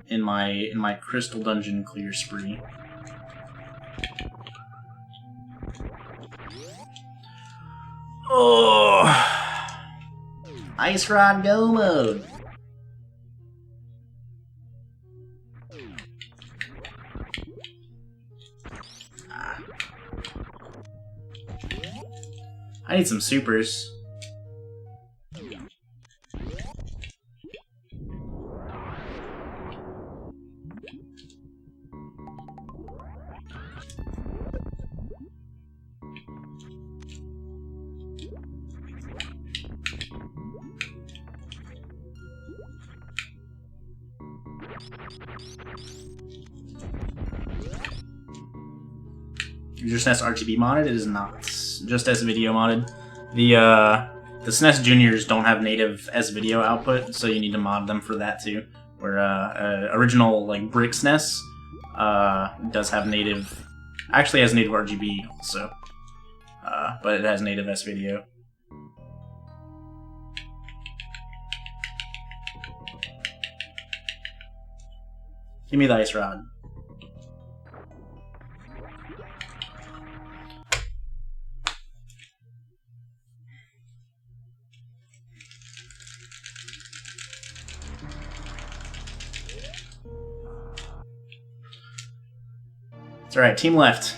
in my Crystal Dungeon clear spree. Oh, Ice Rod Go mode. I need some supers. Is your SNES RGB modded? It is not. Just S-Video modded. The SNES Juniors don't have native S-Video output, so you need to mod them for that too. Where original like brick SNES does have native, actually has native RGB also, but it has native S-Video. Give me the Ice Rod. It's alright, team left.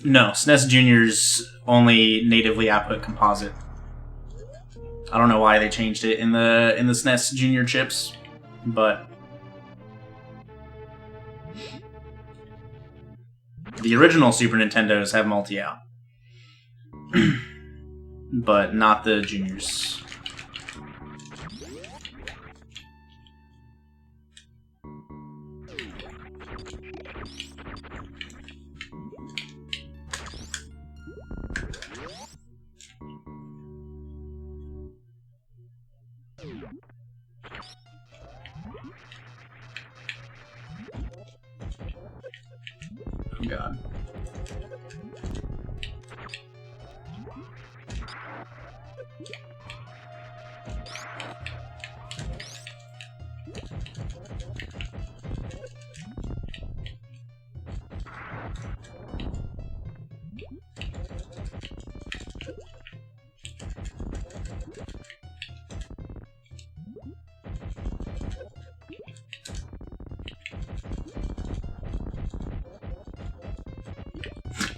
No, SNES Juniors only natively output composite. I don't know why they changed it in the SNES Junior chips, but the original Super Nintendos have multi-out, but not the Juniors. Oh god.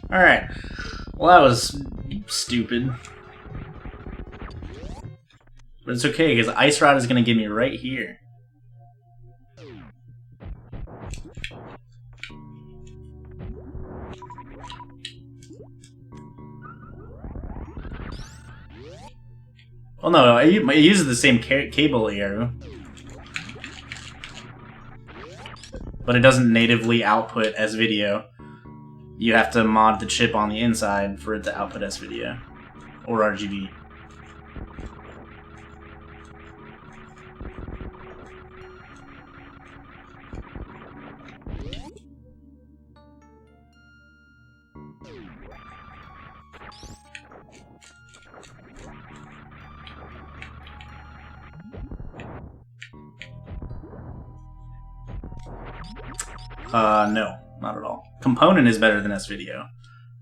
Alright. Well, that was stupid. But it's okay, because Ice Rod is going to get me right here. Oh no, it uses the same cable arrow. But it doesn't natively output as video. You have to mod the chip on the inside for it to output as video. Or RGB. No, not at all. Component is better than S-Video.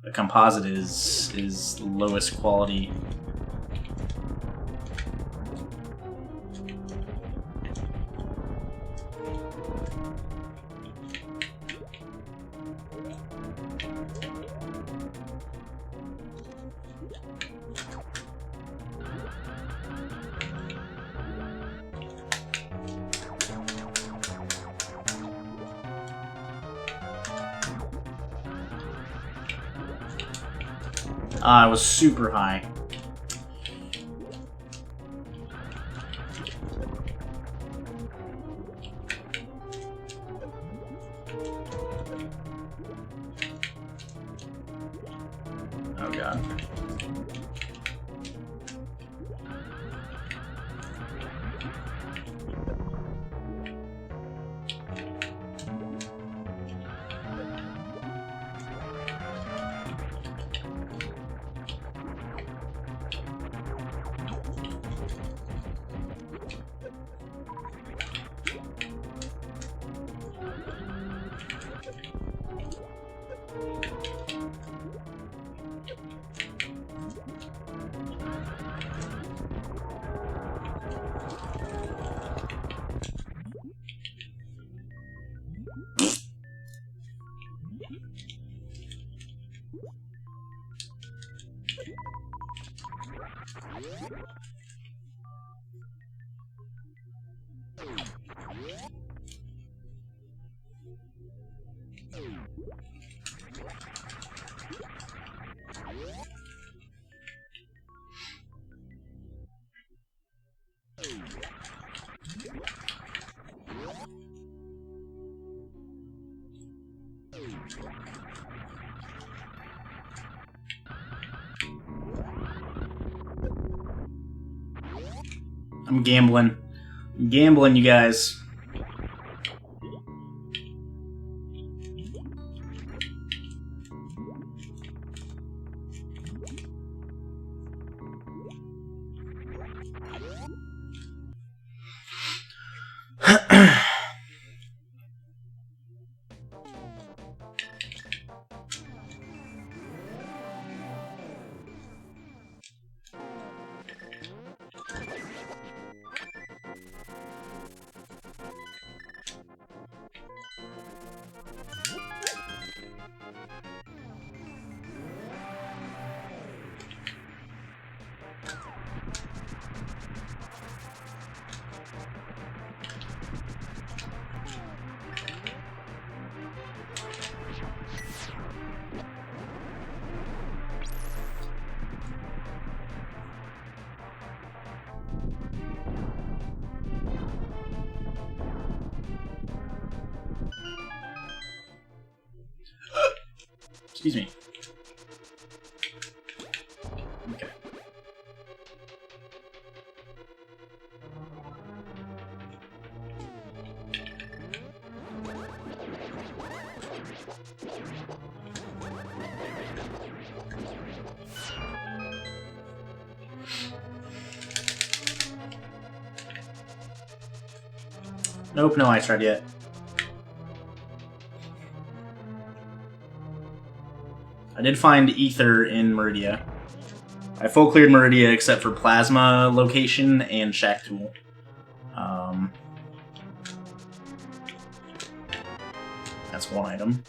The composite is lowest quality. I was super high. Oh god. I'm gambling. I'm gambling, you guys. Excuse me. Okay. Nope, no ice rod yet. I did find ether in Meridia. I full cleared Meridia except for plasma location and shack tool. That's one item.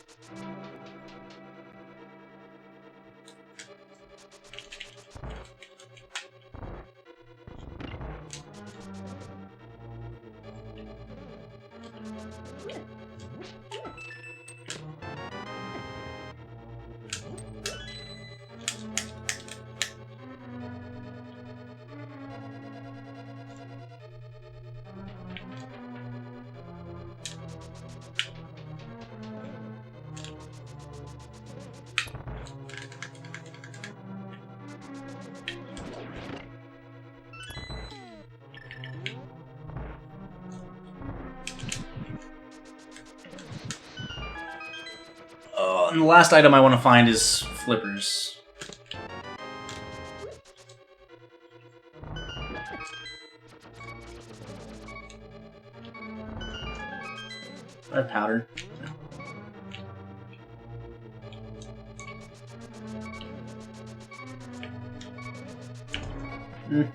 And the last item I want to find is flippers. Do I have powder? No.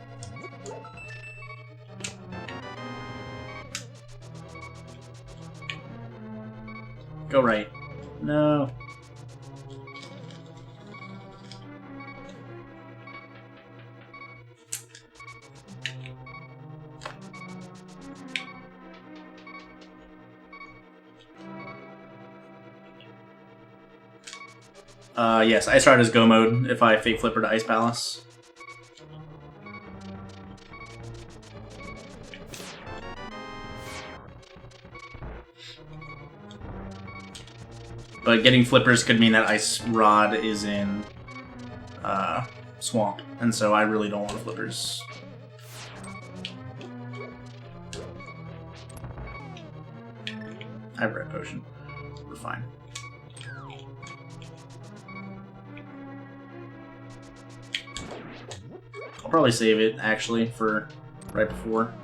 Go right. No. Yes, Ice Rod is go mode if I fake flipper to Ice Palace. But getting flippers could mean that Ice Rod is in Swamp, and so I really don't want flippers. I have Red Potion. We're fine. I'll probably save it, actually, for right before.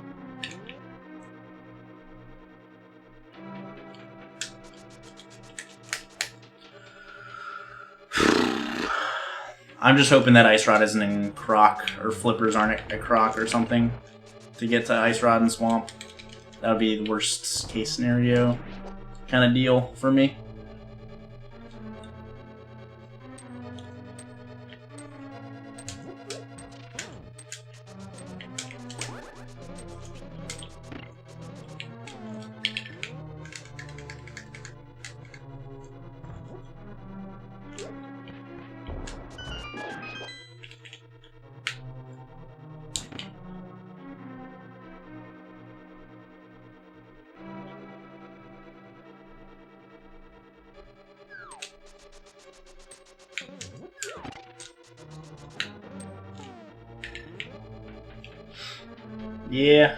I'm just hoping that Ice Rod isn't in Croc, or flippers aren't at Croc or something, to get to Ice Rod and Swamp. That would be the worst case scenario kind of deal for me. Yeah.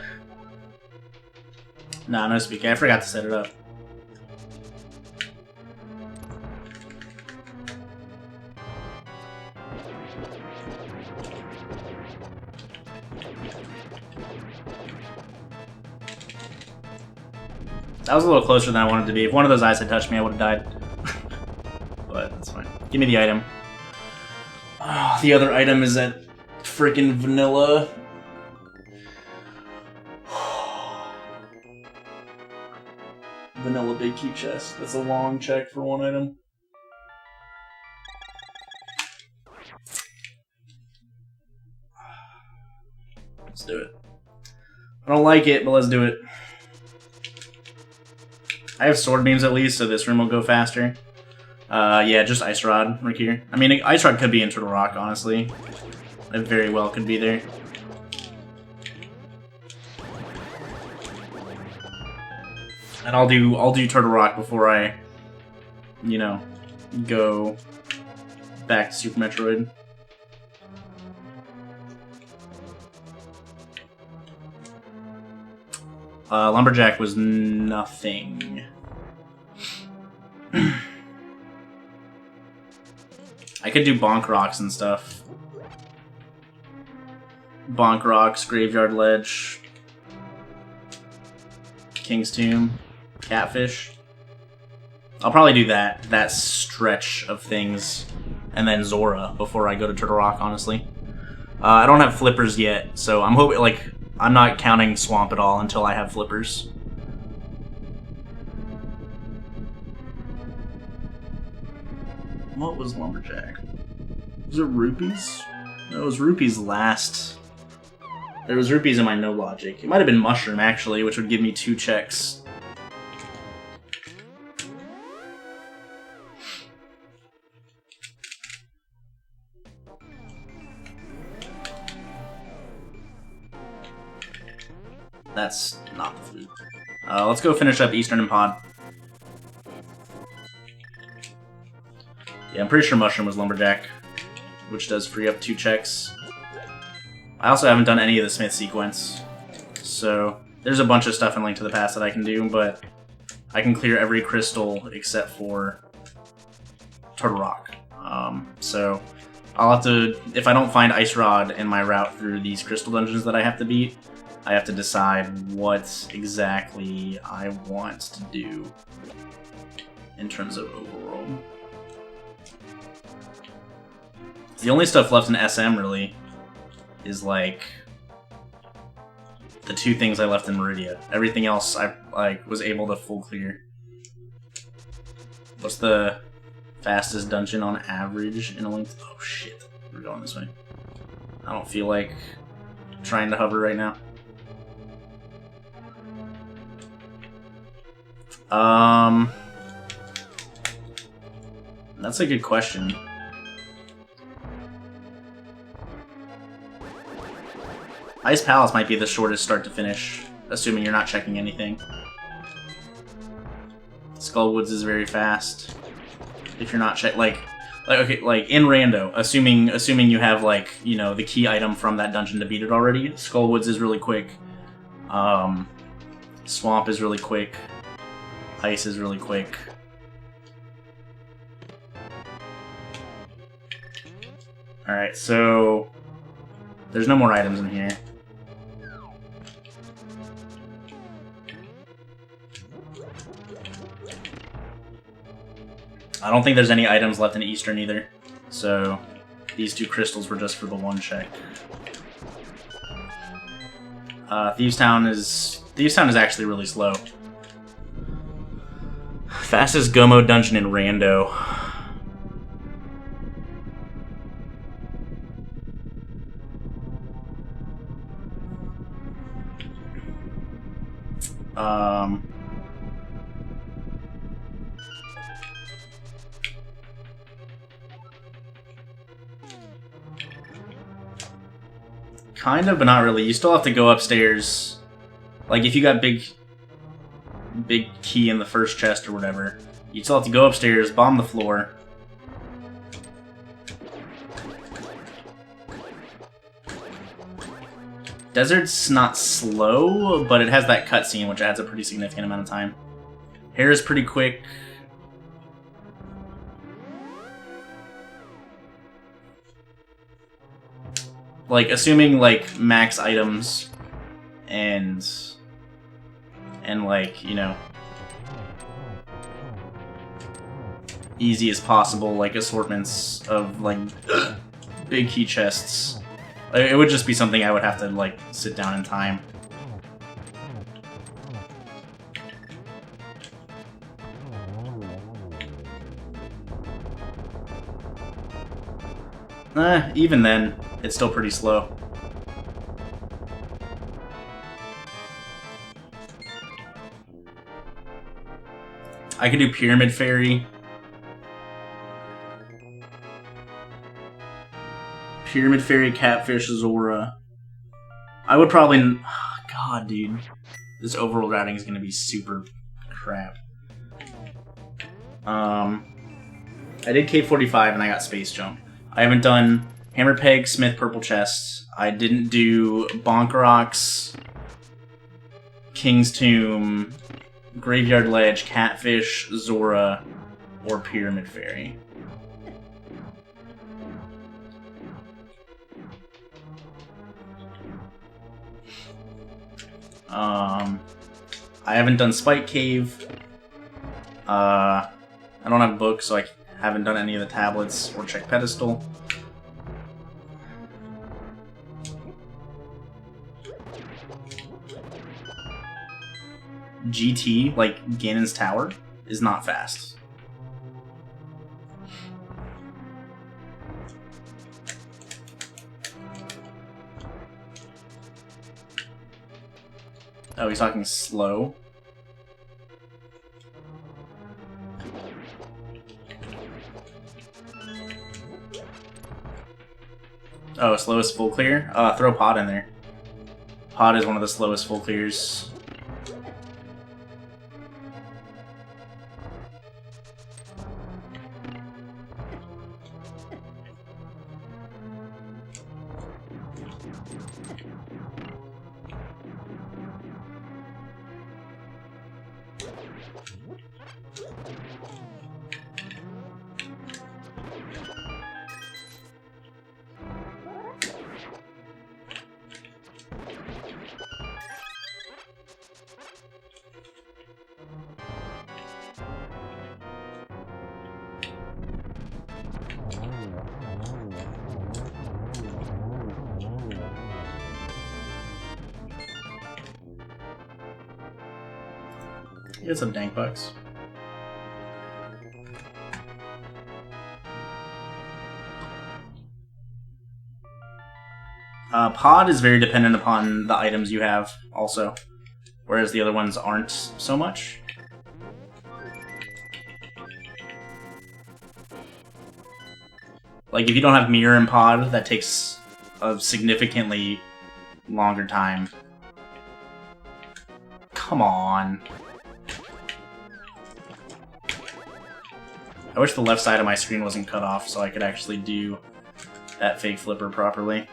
Nah, no speaking. I forgot to set it up. That was a little closer than I wanted to be. If one of those eyes had touched me, I would have died. But that's fine. Give me the item. Oh, the other item is that freaking vanilla. Vanilla big key chest. That's a long check for one item. Let's do it. I don't like it, but let's do it. I have sword beams at least, so this room will go faster. Yeah, just Ice Rod right here. I mean, Ice Rod could be in Turtle Rock, honestly. It very well could be there. And I'll do Turtle Rock before I, you know, go back to Super Metroid. Lumberjack was nothing. I could do Bonk Rocks and stuff. Bonk Rocks, Graveyard Ledge, King's Tomb, Catfish. I'll probably do that stretch of things, and then Zora before I go to Turtle Rock, honestly. I don't have flippers yet, so I'm hoping, like, I'm not counting Swamp at all until I have flippers. What was Lumberjack? Was it Rupees? No, it was Rupees last. There was Rupees in my No Logic. It might have been Mushroom, actually, which would give me 2 checks. That's not the food. Let's go finish up Eastern and Pod. Yeah, I'm pretty sure Mushroom was Lumberjack, which does free up 2 checks. I also haven't done any of the Smith sequence, so there's a bunch of stuff in Link to the Past that I can do, but I can clear every crystal except for Turtle Rock. So I'll have to, if I don't find Ice Rod in my route through these crystal dungeons that I have to beat, I have to decide what exactly I want to do in terms of overworld. The only stuff left in SM, really, is, like, the 2 things I left in Meridia. Everything else I, like, was able to full clear. What's the fastest dungeon on average in a Link? Oh, shit. We're going this way. I don't feel like trying to hover right now. That's a good question. Ice Palace might be the shortest start to finish, assuming you're not checking anything. Skull Woods is very fast. If you're not like in Rando, assuming you have, like, you know, the key item from that dungeon to beat it already, Skull Woods is really quick. Swamp is really quick. Ice is really quick. Alright, so there's no more items in here. I don't think there's any items left in Eastern either, so these 2 crystals were just for the 1 check. Thieves Town is actually really slow. Fastest Gomo dungeon in Rando. Kind of, but not really. You still have to go upstairs. Like, if you got big key in the first chest or whatever, you still have to go upstairs, bomb the floor. Desert's not slow, but it has that cutscene, which adds a pretty significant amount of time. Hair is pretty quick. Like, assuming, like, max items and like, you know, easy as possible, like, assortments of, like, big key chests. It would just be something I would have to, like, sit down and time. Even then, it's still pretty slow. I could do Pyramid Fairy. Pyramid Fairy, Catfish, Zora. I would probably... Oh, God, dude. This overall routing is going to be super crap. I did K45 and I got Space Jump. I haven't done Hammer Peg, Smith, Purple Chest. I didn't do Bonk Rocks, King's Tomb, Graveyard Ledge, Catfish, Zora, or Pyramid Fairy. I haven't done Spike Cave. I don't have a book, so I haven't done any of the tablets or check Pedestal. GT, like Ganon's Tower, is not fast. Oh, he's talking slow. Oh, slowest full clear? Throw Pod in there. Pod is one of the slowest full clears. Get some dank bucks. Pod is very dependent upon the items you have, also, whereas the other ones aren't so much. Like, if you don't have Mirror and Pod, that takes a significantly longer time. Come on. I wish the left side of my screen wasn't cut off so I could actually do that fake flipper properly.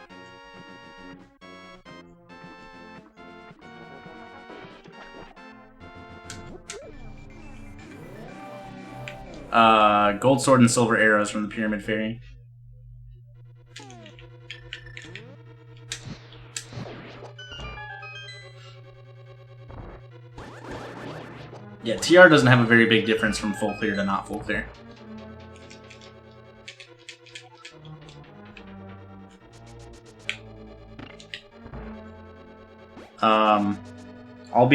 Gold sword and silver arrows from the Pyramid Fairy. Yeah, TR doesn't have a very big difference from full clear to not full clear. I'll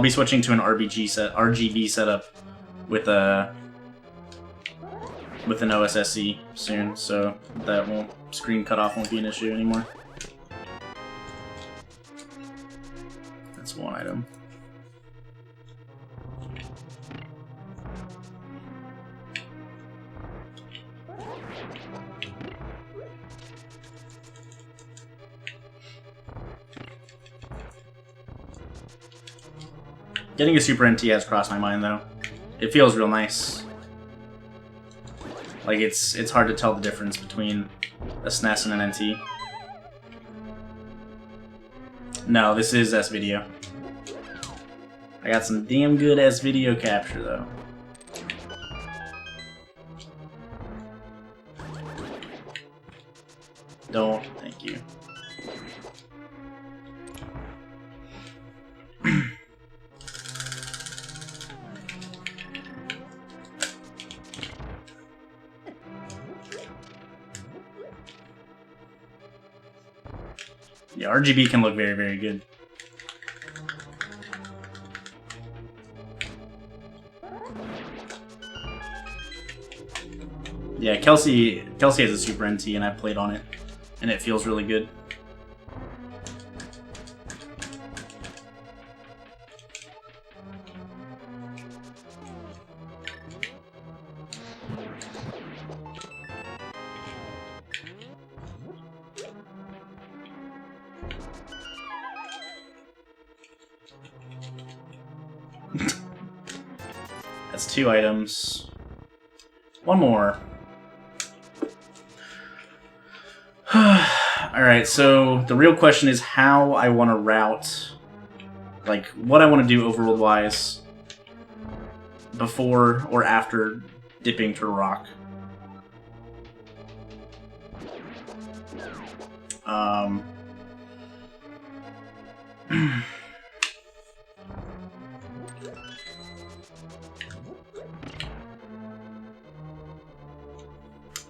be switching to an RGB setup with an OSSC soon, so that screen cutoff won't be an issue anymore. That's one item. Getting a Super NT has crossed my mind, though. It feels real nice. Like, it's hard to tell the difference between a SNES and an NT. No, this is S-Video. I got some damn good S-Video capture, though. Don't. Thank you. Yeah, RGB can look very, very good. Yeah, Kelsey has a Super NT and I played on it, and it feels really good. That's 2 items. One more. Alright, so the real question is how I want to route, like, what I want to do overworld-wise before or after dipping Turtle Rock.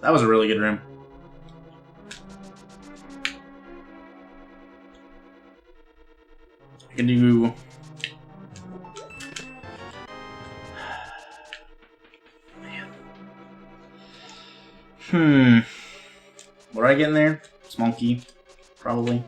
That was a really good room. I can do... Man. What do I get in there? Small key, probably.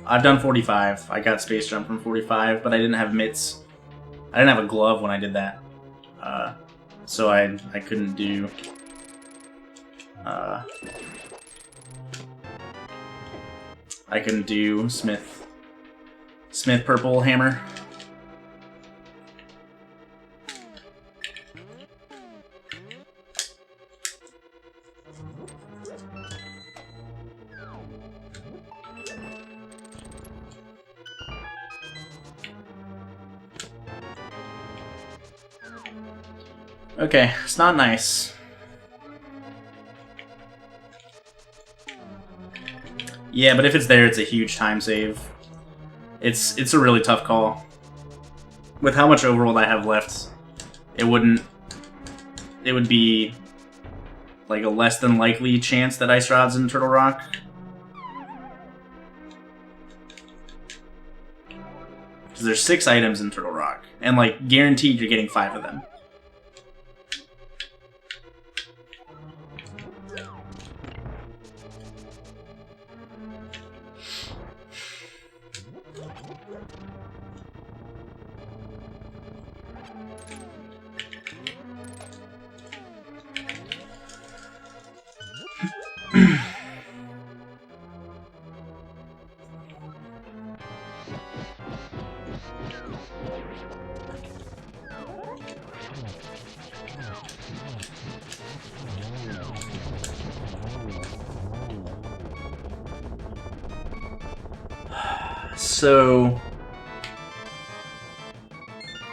I've done 45. I got space jump from 45, but I didn't have mitts. I didn't have a glove when I did that. So I couldn't do... I couldn't do Smith purple hammer. Okay, it's not nice. Yeah, but if it's there, it's a huge time save. It's a really tough call. With how much overworld I have left, it would be like a less than likely chance that Ice Rod's in Turtle Rock. Because there's 6 items in Turtle Rock, and like guaranteed you're getting 5 of them. So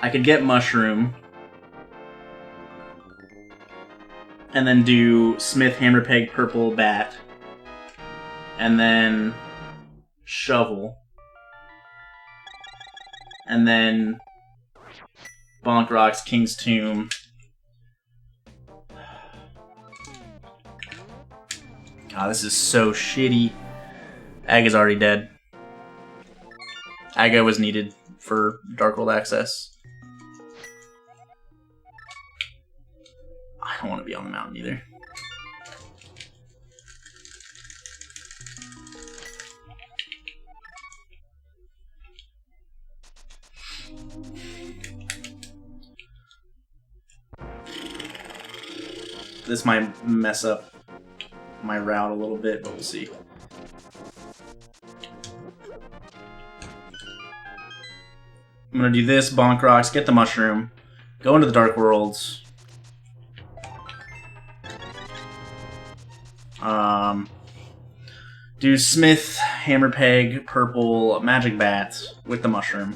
I could get Mushroom and then do Smith, Hammer, Peg, Purple, Bat, and then Shovel, and then Bonk Rocks, King's Tomb. God, this is so shitty. Aga's already dead. Aga was needed for Dark World access. I don't want to be on the mountain either. This might mess up my route a little bit, but we'll see. I'm gonna do this, Bonk Rocks, get the Mushroom, go into the Dark Worlds. Do Smith, Hammer Peg, Purple, Magic Bat with the Mushroom.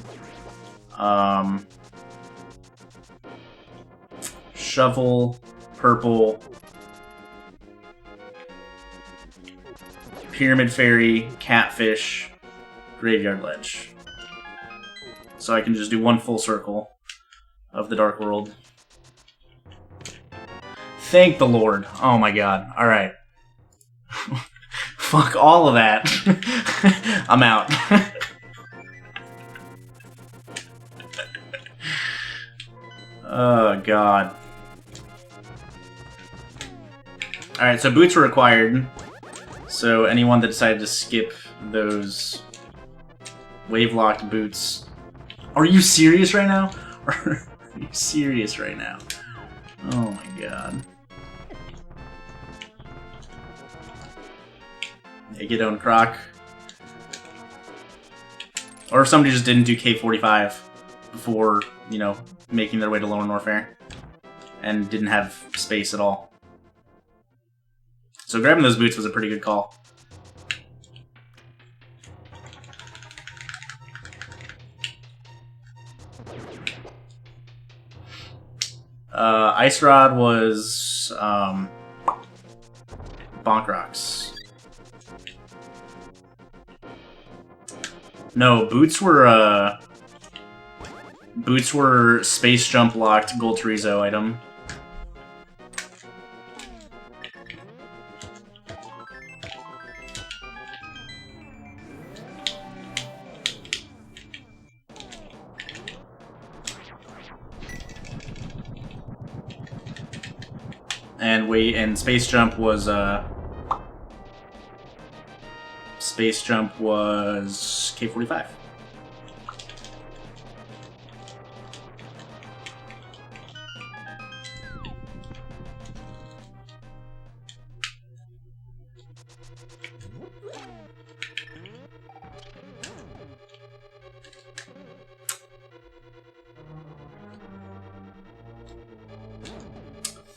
Shovel, Purple, Pyramid Fairy, Catfish, Graveyard Ledge. So I can just do one full circle of the Dark World. Thank the Lord. Oh my god. Alright. Fuck all of that. I'm out. Oh god. Alright, so boots are required. So anyone that decided to skip those wave-locked boots... Are you serious right now? Are you serious right now? Oh my god. Yeah, get on Croc. Or if somebody just didn't do K45 before, you know, making their way to Lower Norfair and didn't have space at all. So grabbing those boots was a pretty good call. Ice Rod was Bonk Rocks. No, boots were Space Jump locked Gold Chorizo item. And Space Jump was K45.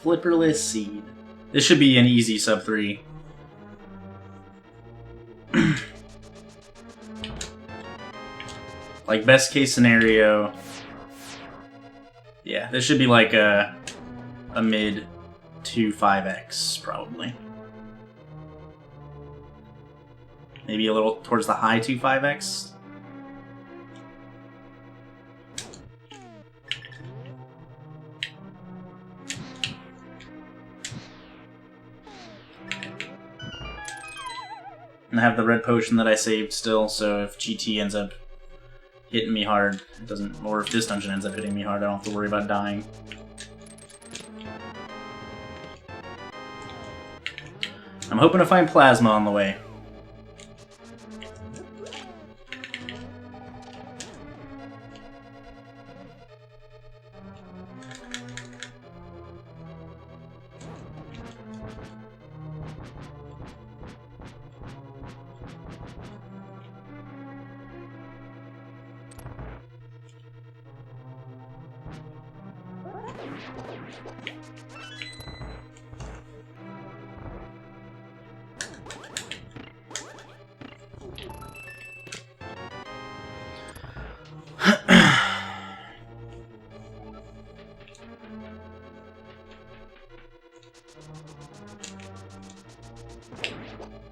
Flipperless Seed. This should be an easy sub 3. Like, best case scenario... Yeah, this should be like a mid 2-5x, probably. Maybe a little towards the high 2-5x. And I have the red potion that I saved still, so if GT ends up hitting me hard, it doesn't, or if this dungeon ends up hitting me hard, I don't have to worry about dying. I'm hoping to find Plasma on the way.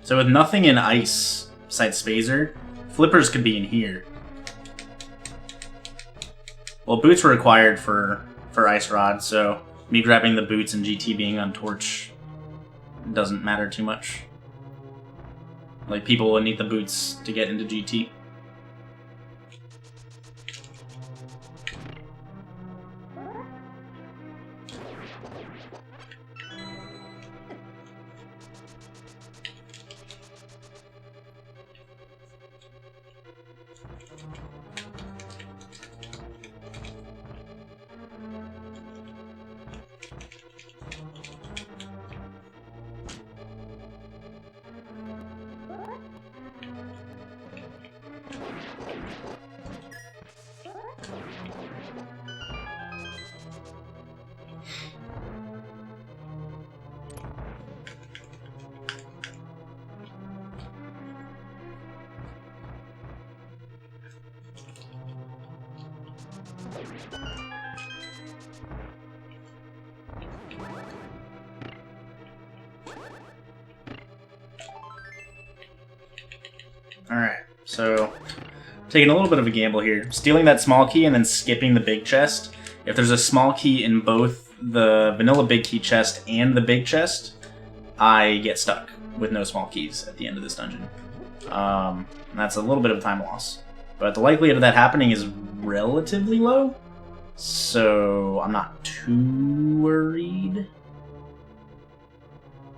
So with nothing in ice besides Spazer, flippers could be in here. Well, boots were required for Ice Rod, so me grabbing the boots and GT being on Torch doesn't matter too much. Like, people will need the boots to get into GT. Alright, so taking a little bit of a gamble here. Stealing that small key and then skipping the big chest. If there's a small key in both the vanilla big key chest and the big chest, I get stuck with no small keys at the end of this dungeon. And that's a little bit of a time loss. But the likelihood of that happening is relatively low, so I'm not too worried.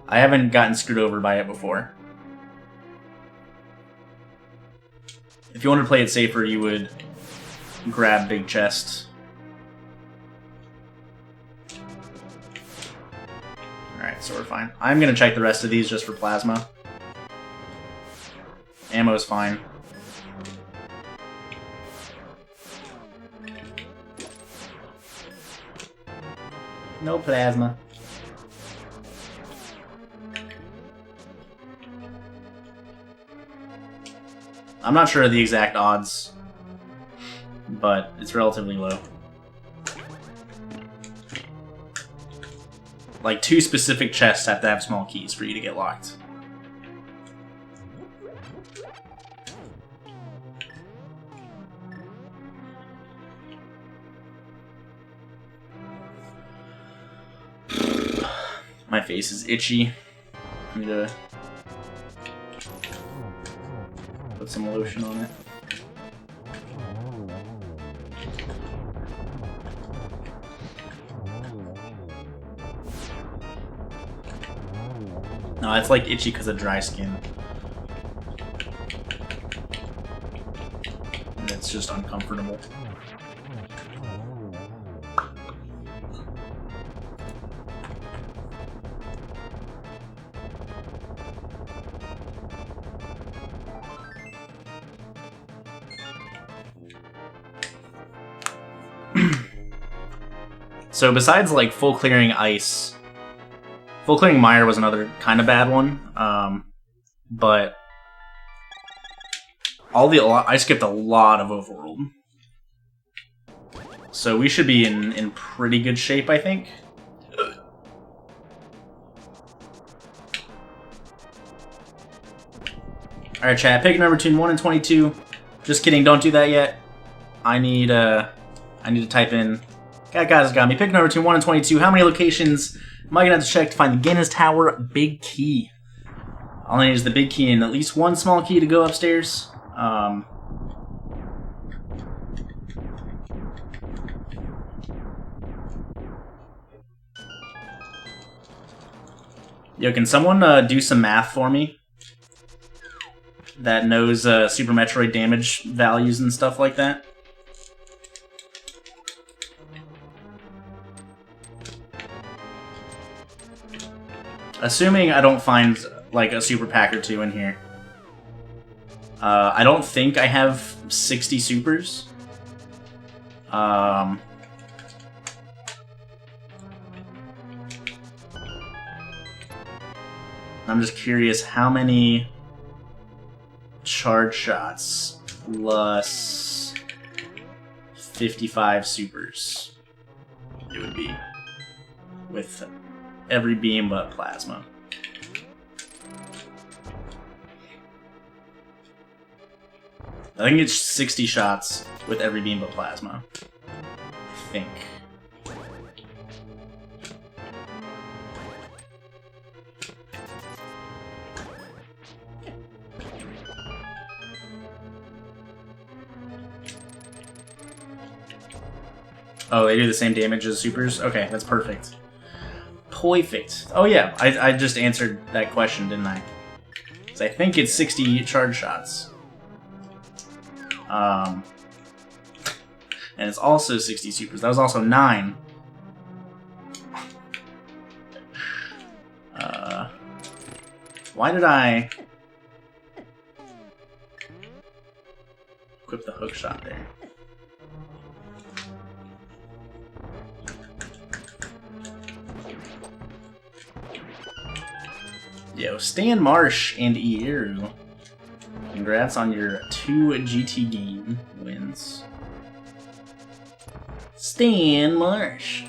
I haven't gotten screwed over by it before. If you wanted to play it safer, you would grab big chest Alright, so we're fine. I'm gonna check the rest of these just for plasma. Ammo's fine. No plasma. I'm not sure of the exact odds, but it's relatively low. Like, 2 specific chests have to have small keys for you to get locked. My face is itchy. I need to put some lotion on it. No, it's like itchy because of dry skin. And it's just uncomfortable. So besides like full clearing ice, full clearing mire was another kind of bad one, but I skipped a lot of overworld, so we should be in pretty good shape, I think. All right, chat. Pick a number between 1 and 22. Just kidding. Don't do that yet. I need to type in. Guys got me. Pick a number between 1 and 22. How many locations am I gonna have to check to find the Guinness Tower big key? All I need is the big key and at least 1 small key to go upstairs. Yo, can someone do some math for me that knows Super Metroid damage values and stuff like that? Assuming I don't find, like, a super pack or 2 in here. I don't think I have 60 supers. I'm just curious how many charge shots plus 55 supers it would be with every beam but plasma. I think it's 60 shots with every beam but plasma. I think. Oh, they do the same damage as supers? Okay, that's perfect. Perfect. Oh yeah, I just answered that question, didn't I? Because I think it's 60 charge shots. And it's also 60 supers. That was also 9. Why did I equip the hook shot there? Yo, Stan Marsh and Ieru. Congrats on your 2 GT game wins. Stan Marsh.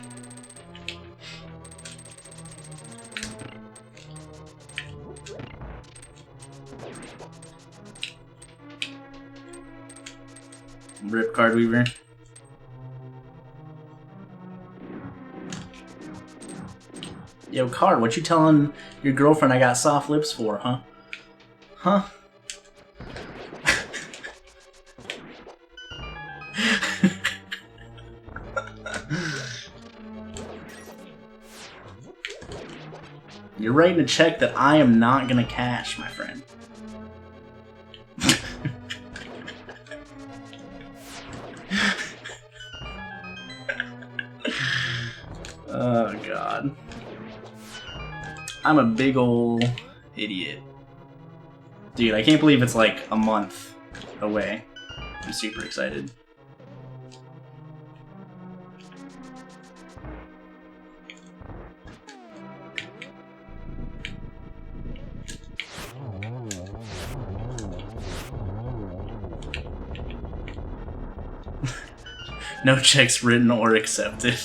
Rip Card Weaver. Yo, Card, what you telling your girlfriend I got soft lips for, huh? Huh? You're writing a check that I am not gonna cash, my friend. Oh, God. I'm a big ol' idiot. Dude, I can't believe it's like a month away. I'm super excited. No checks written or accepted.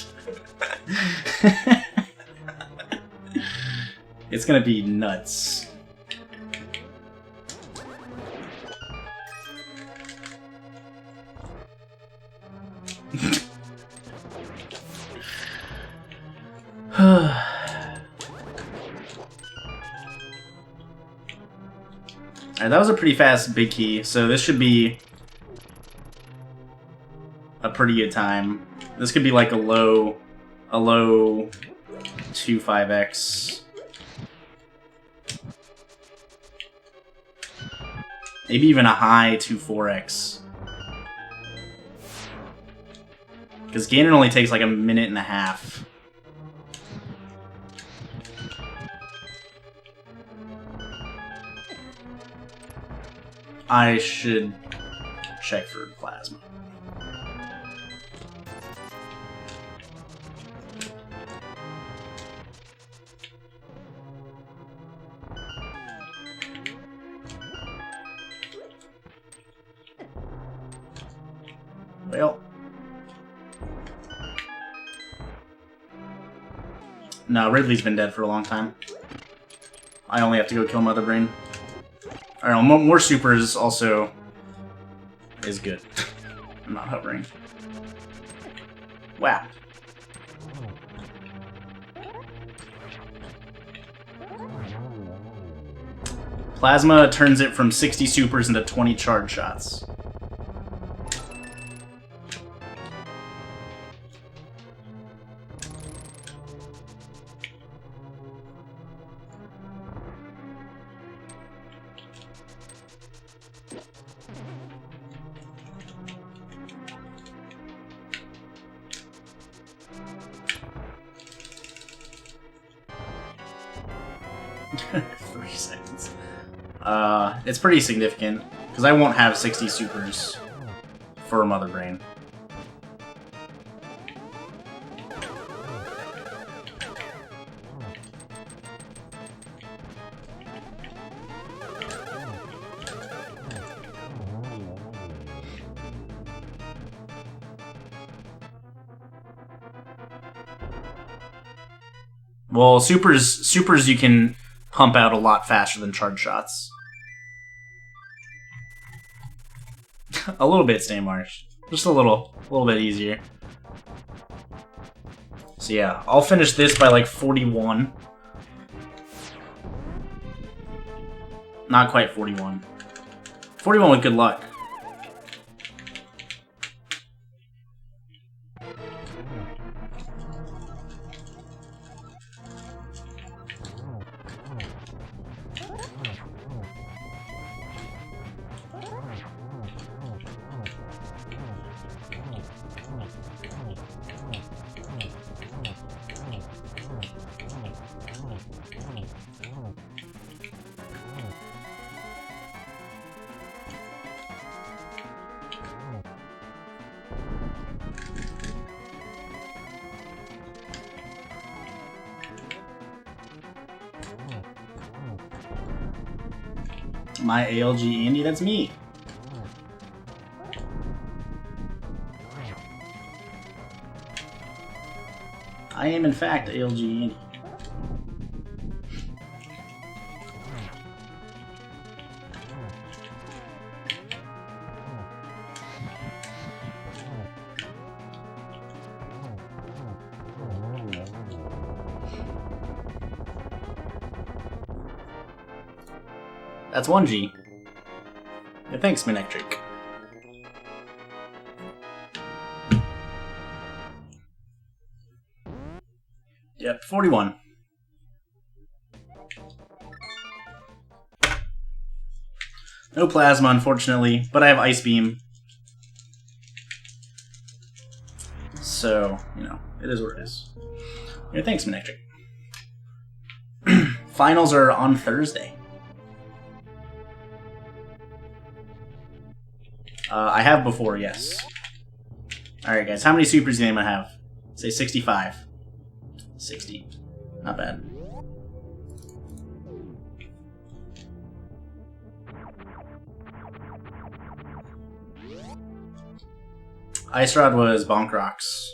It's gonna be nuts. Alright, that was a pretty fast big key, so this should be a pretty good time. This could be like a low 2-5x. Maybe even a high 2-4x. Because Ganon only takes like a minute and a half. I should check for plasma. Well, no, Ridley's been dead for a long time. I only have to go kill Mother Brain. I don't know, more supers also is good. I'm not hovering. Wow. Plasma turns it from 60 supers into 20 charge shots. It's pretty significant, because I won't have 60 supers for Mother Brain. Well, supers you can pump out a lot faster than charge shots. A little bit, Stay Marsh. Just a little bit easier. So yeah, I'll finish this by like 41. Not quite 41. 41 with good luck. My ALG Andy, that's me. I am in fact ALG Andy. That's 1G. Yeah, thanks, Minectric. Yep, 41. No plasma, unfortunately, but I have Ice Beam. So, you know. It is what it is. Yeah, thanks, Manectric. Finals are on Thursday. I have before, yes. Alright, guys. How many supers do you think I have? Say 65. 60. Not bad. Ice Rod was Bonk Rocks.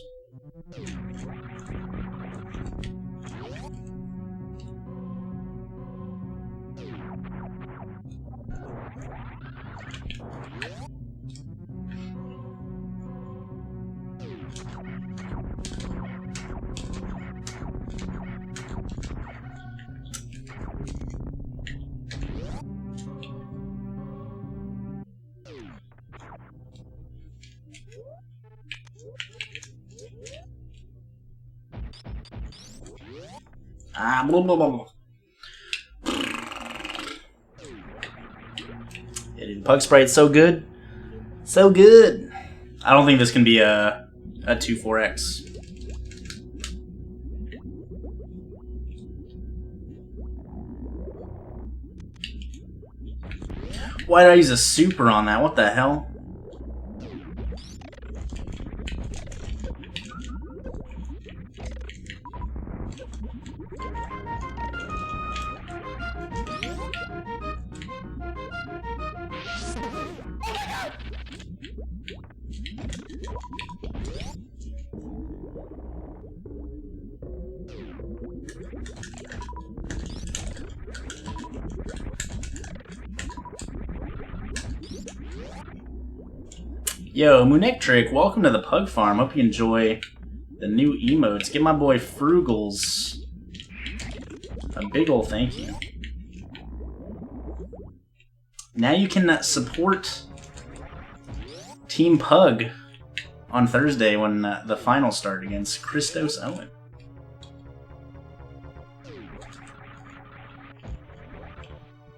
Blah, blah, blah, blah. Yeah, dude, Pug Sprite's so good. So good. I don't think this can be a 2-4X. Why did I use a super on that? What the hell? Yo, Munectric, welcome to the Pug Farm. Hope you enjoy the new emotes. Give my boy Frugals a big ol' thank you. Now you can support Team Pug on Thursday when the finals start against Christos Owen.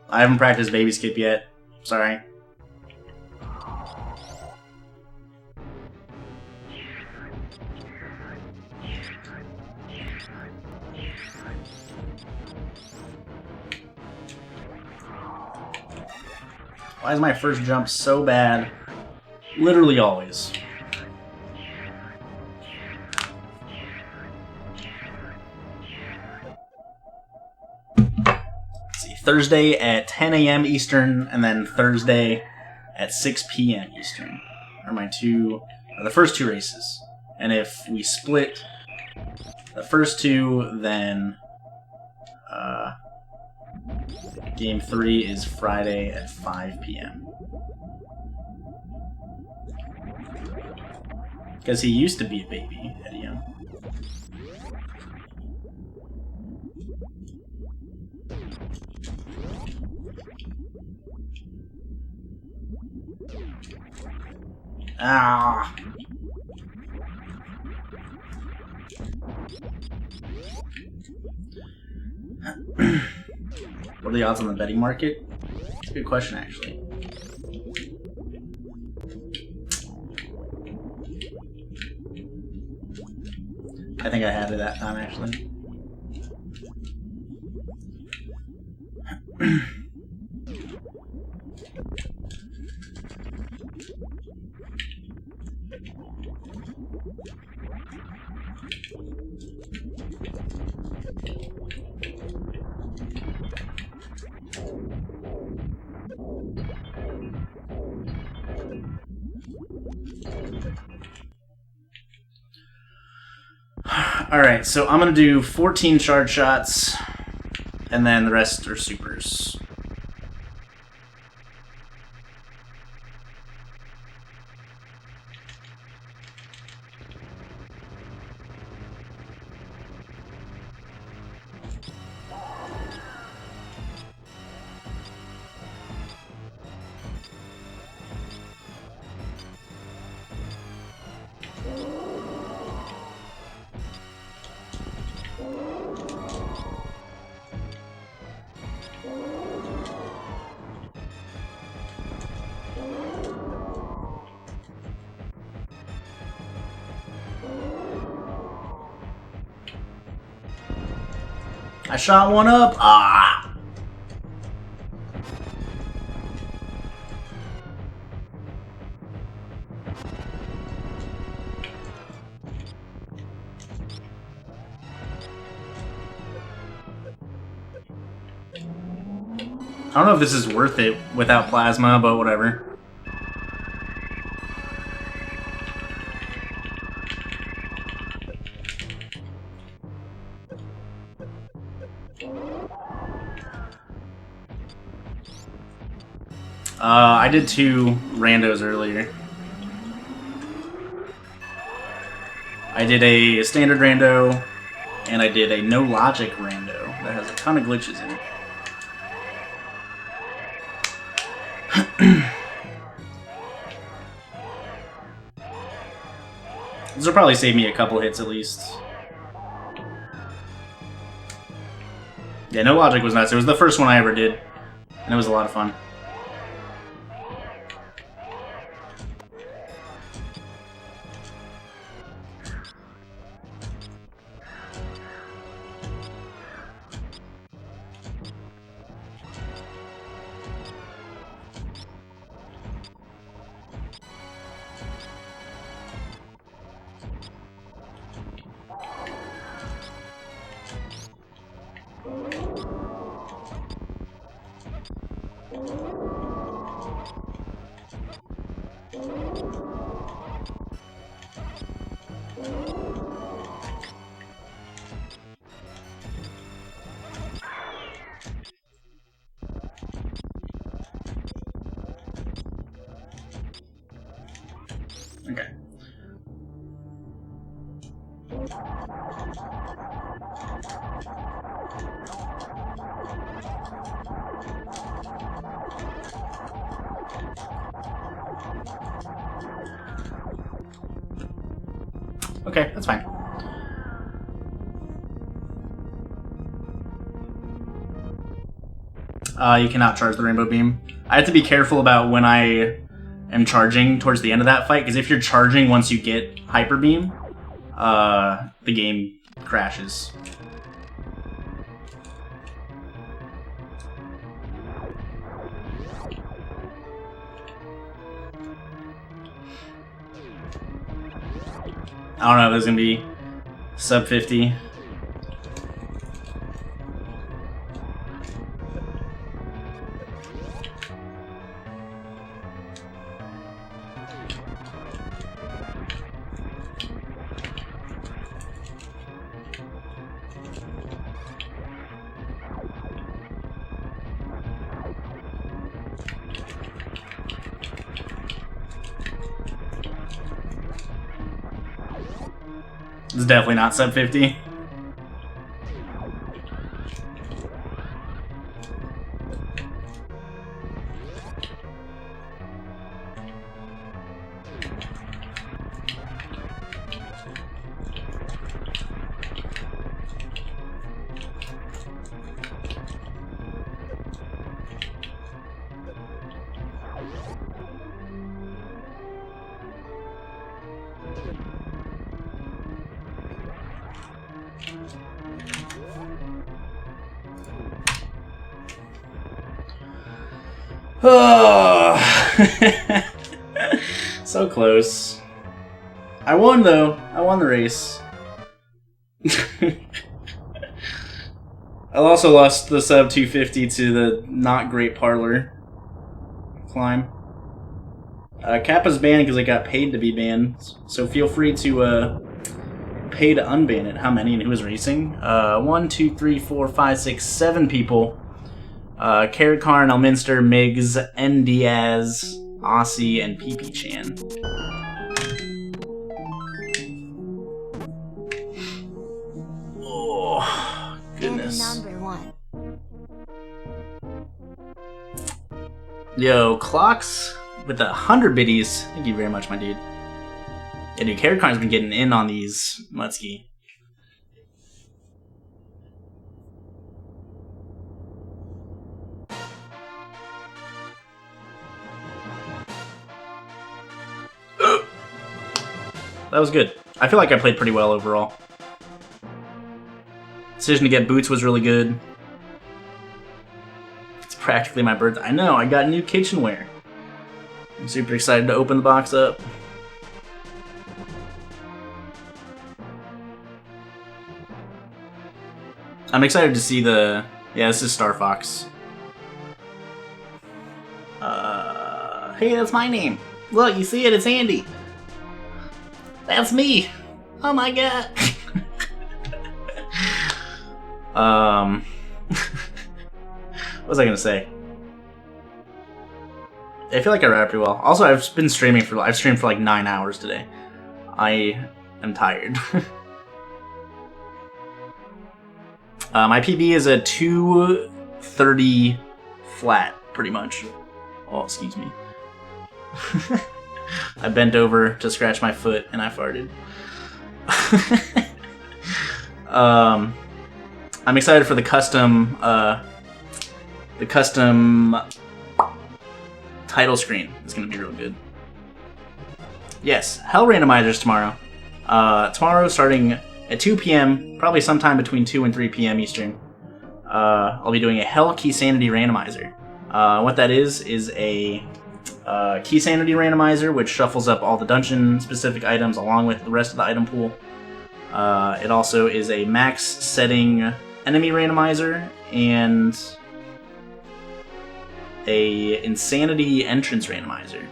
I haven't practiced baby skip yet. Sorry. Why is my first jump so bad? Literally always. Let's see, Thursday at 10 a.m. Eastern, and then Thursday at 6 p.m. Eastern are my the first two races. And if we split the first two, then Game 3 is Friday at 5 p.m. Because he used to be a baby, Eddie Young. Ah! What are the odds on the betting market? It's a good question, actually. I think I had it that time, actually. Alright, so I'm going to do 14 charge shots, and then the rest are supers. I shot one up. Ah! I don't know if this is worth it without plasma, but whatever. I did 2 randos earlier. I did a standard rando, and I did a no logic rando that has a ton of glitches in it. This will probably save me a couple hits at least. Yeah, no logic was nuts. It was the first one I ever did, and it was a lot of fun. Okay. Okay, that's fine. You cannot charge the rainbow beam. I have to be careful about when I am charging towards the end of that fight, because if you're charging once you get hyper beam, the game crashes. I don't know if there's gonna be sub 50. It's definitely not sub 50. Oh, so close. I won though. I won the race. I also lost the sub 250 to the not great parlor climb. Kappa's banned because it got paid to be banned, so feel free to pay to unban it. How many and who is racing? 1, 2, 3, 4, 5, 6, 7 people. Carrot Karn, Elminster, Miggs, N. Diaz, Aussie, and PP Chan. Oh, goodness. Number 1. Yo, Clocks with 100 biddies. Thank you very much, my dude. Yeah, dude, Carrot Karn's been getting in on these, Mutsky. That was good. I feel like I played pretty well overall. Decision to get boots was really good. It's practically my birthday. I know, I got new kitchenware. I'm super excited to open the box up. I'm excited to see the... Yeah, this is Star Fox. Hey, that's my name. Look, you see it? It's Andy. That's me. Oh my god. What was I gonna say? I feel like I rapped pretty well. Also, I've been streaming for... I've streamed for like 9 hours today. I am tired. My PB is a 230 flat, pretty much. Oh, excuse me. I bent over to scratch my foot and I farted. I'm excited for the custom title screen. It's gonna be real good. Yes, Hell Randomizers tomorrow. Tomorrow starting at 2 p.m., probably sometime between 2 and 3 p.m. Eastern. I'll be doing a Hell Key Sanity Randomizer. What that is a Key Sanity Randomizer, which shuffles up all the dungeon-specific items along with the rest of the item pool. It also is a max setting enemy randomizer and a insanity entrance randomizer.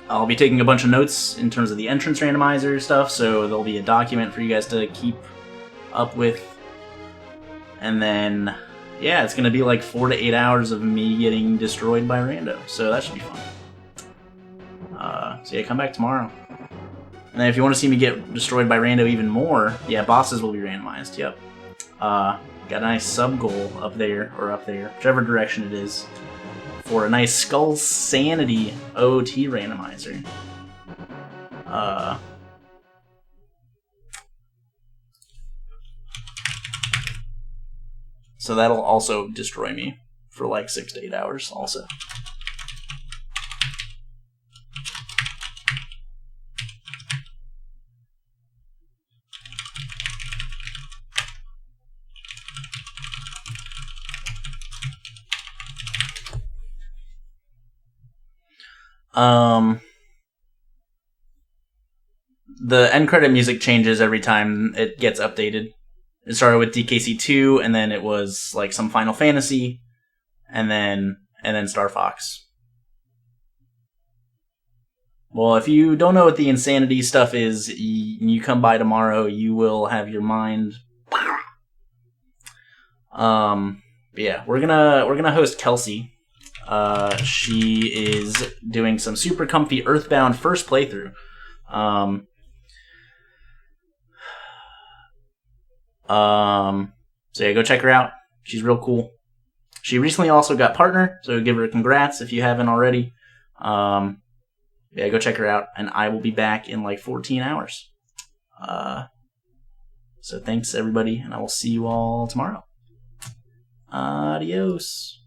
I'll be taking a bunch of notes in terms of the entrance randomizer stuff, so there'll be a document for you guys to keep up with. And then, yeah, it's going to be like 4 to 8 hours of me getting destroyed by rando, so that should be fun. So yeah, come back tomorrow. And then if you want to see me get destroyed by rando even more, yeah, bosses will be randomized, yep. Got a nice sub-goal up there, whichever direction it is, for a nice Skull Sanity OT randomizer. So that'll also destroy me for like 6 to 8 hours also. The end credit music changes every time it gets updated. It started with DKC2, and then it was like some Final Fantasy, and then Star Fox. Well, if you don't know what the insanity stuff is, you come by tomorrow, you will have your mind. But yeah, we're gonna host Kelsey. She is doing some super comfy Earthbound first playthrough. So yeah, go check her out. She's real cool. She recently also got partner, so give her a congrats if you haven't already. Yeah, go check her out, and I will be back in like 14 hours. So thanks everybody, and I will see you all tomorrow. Adios.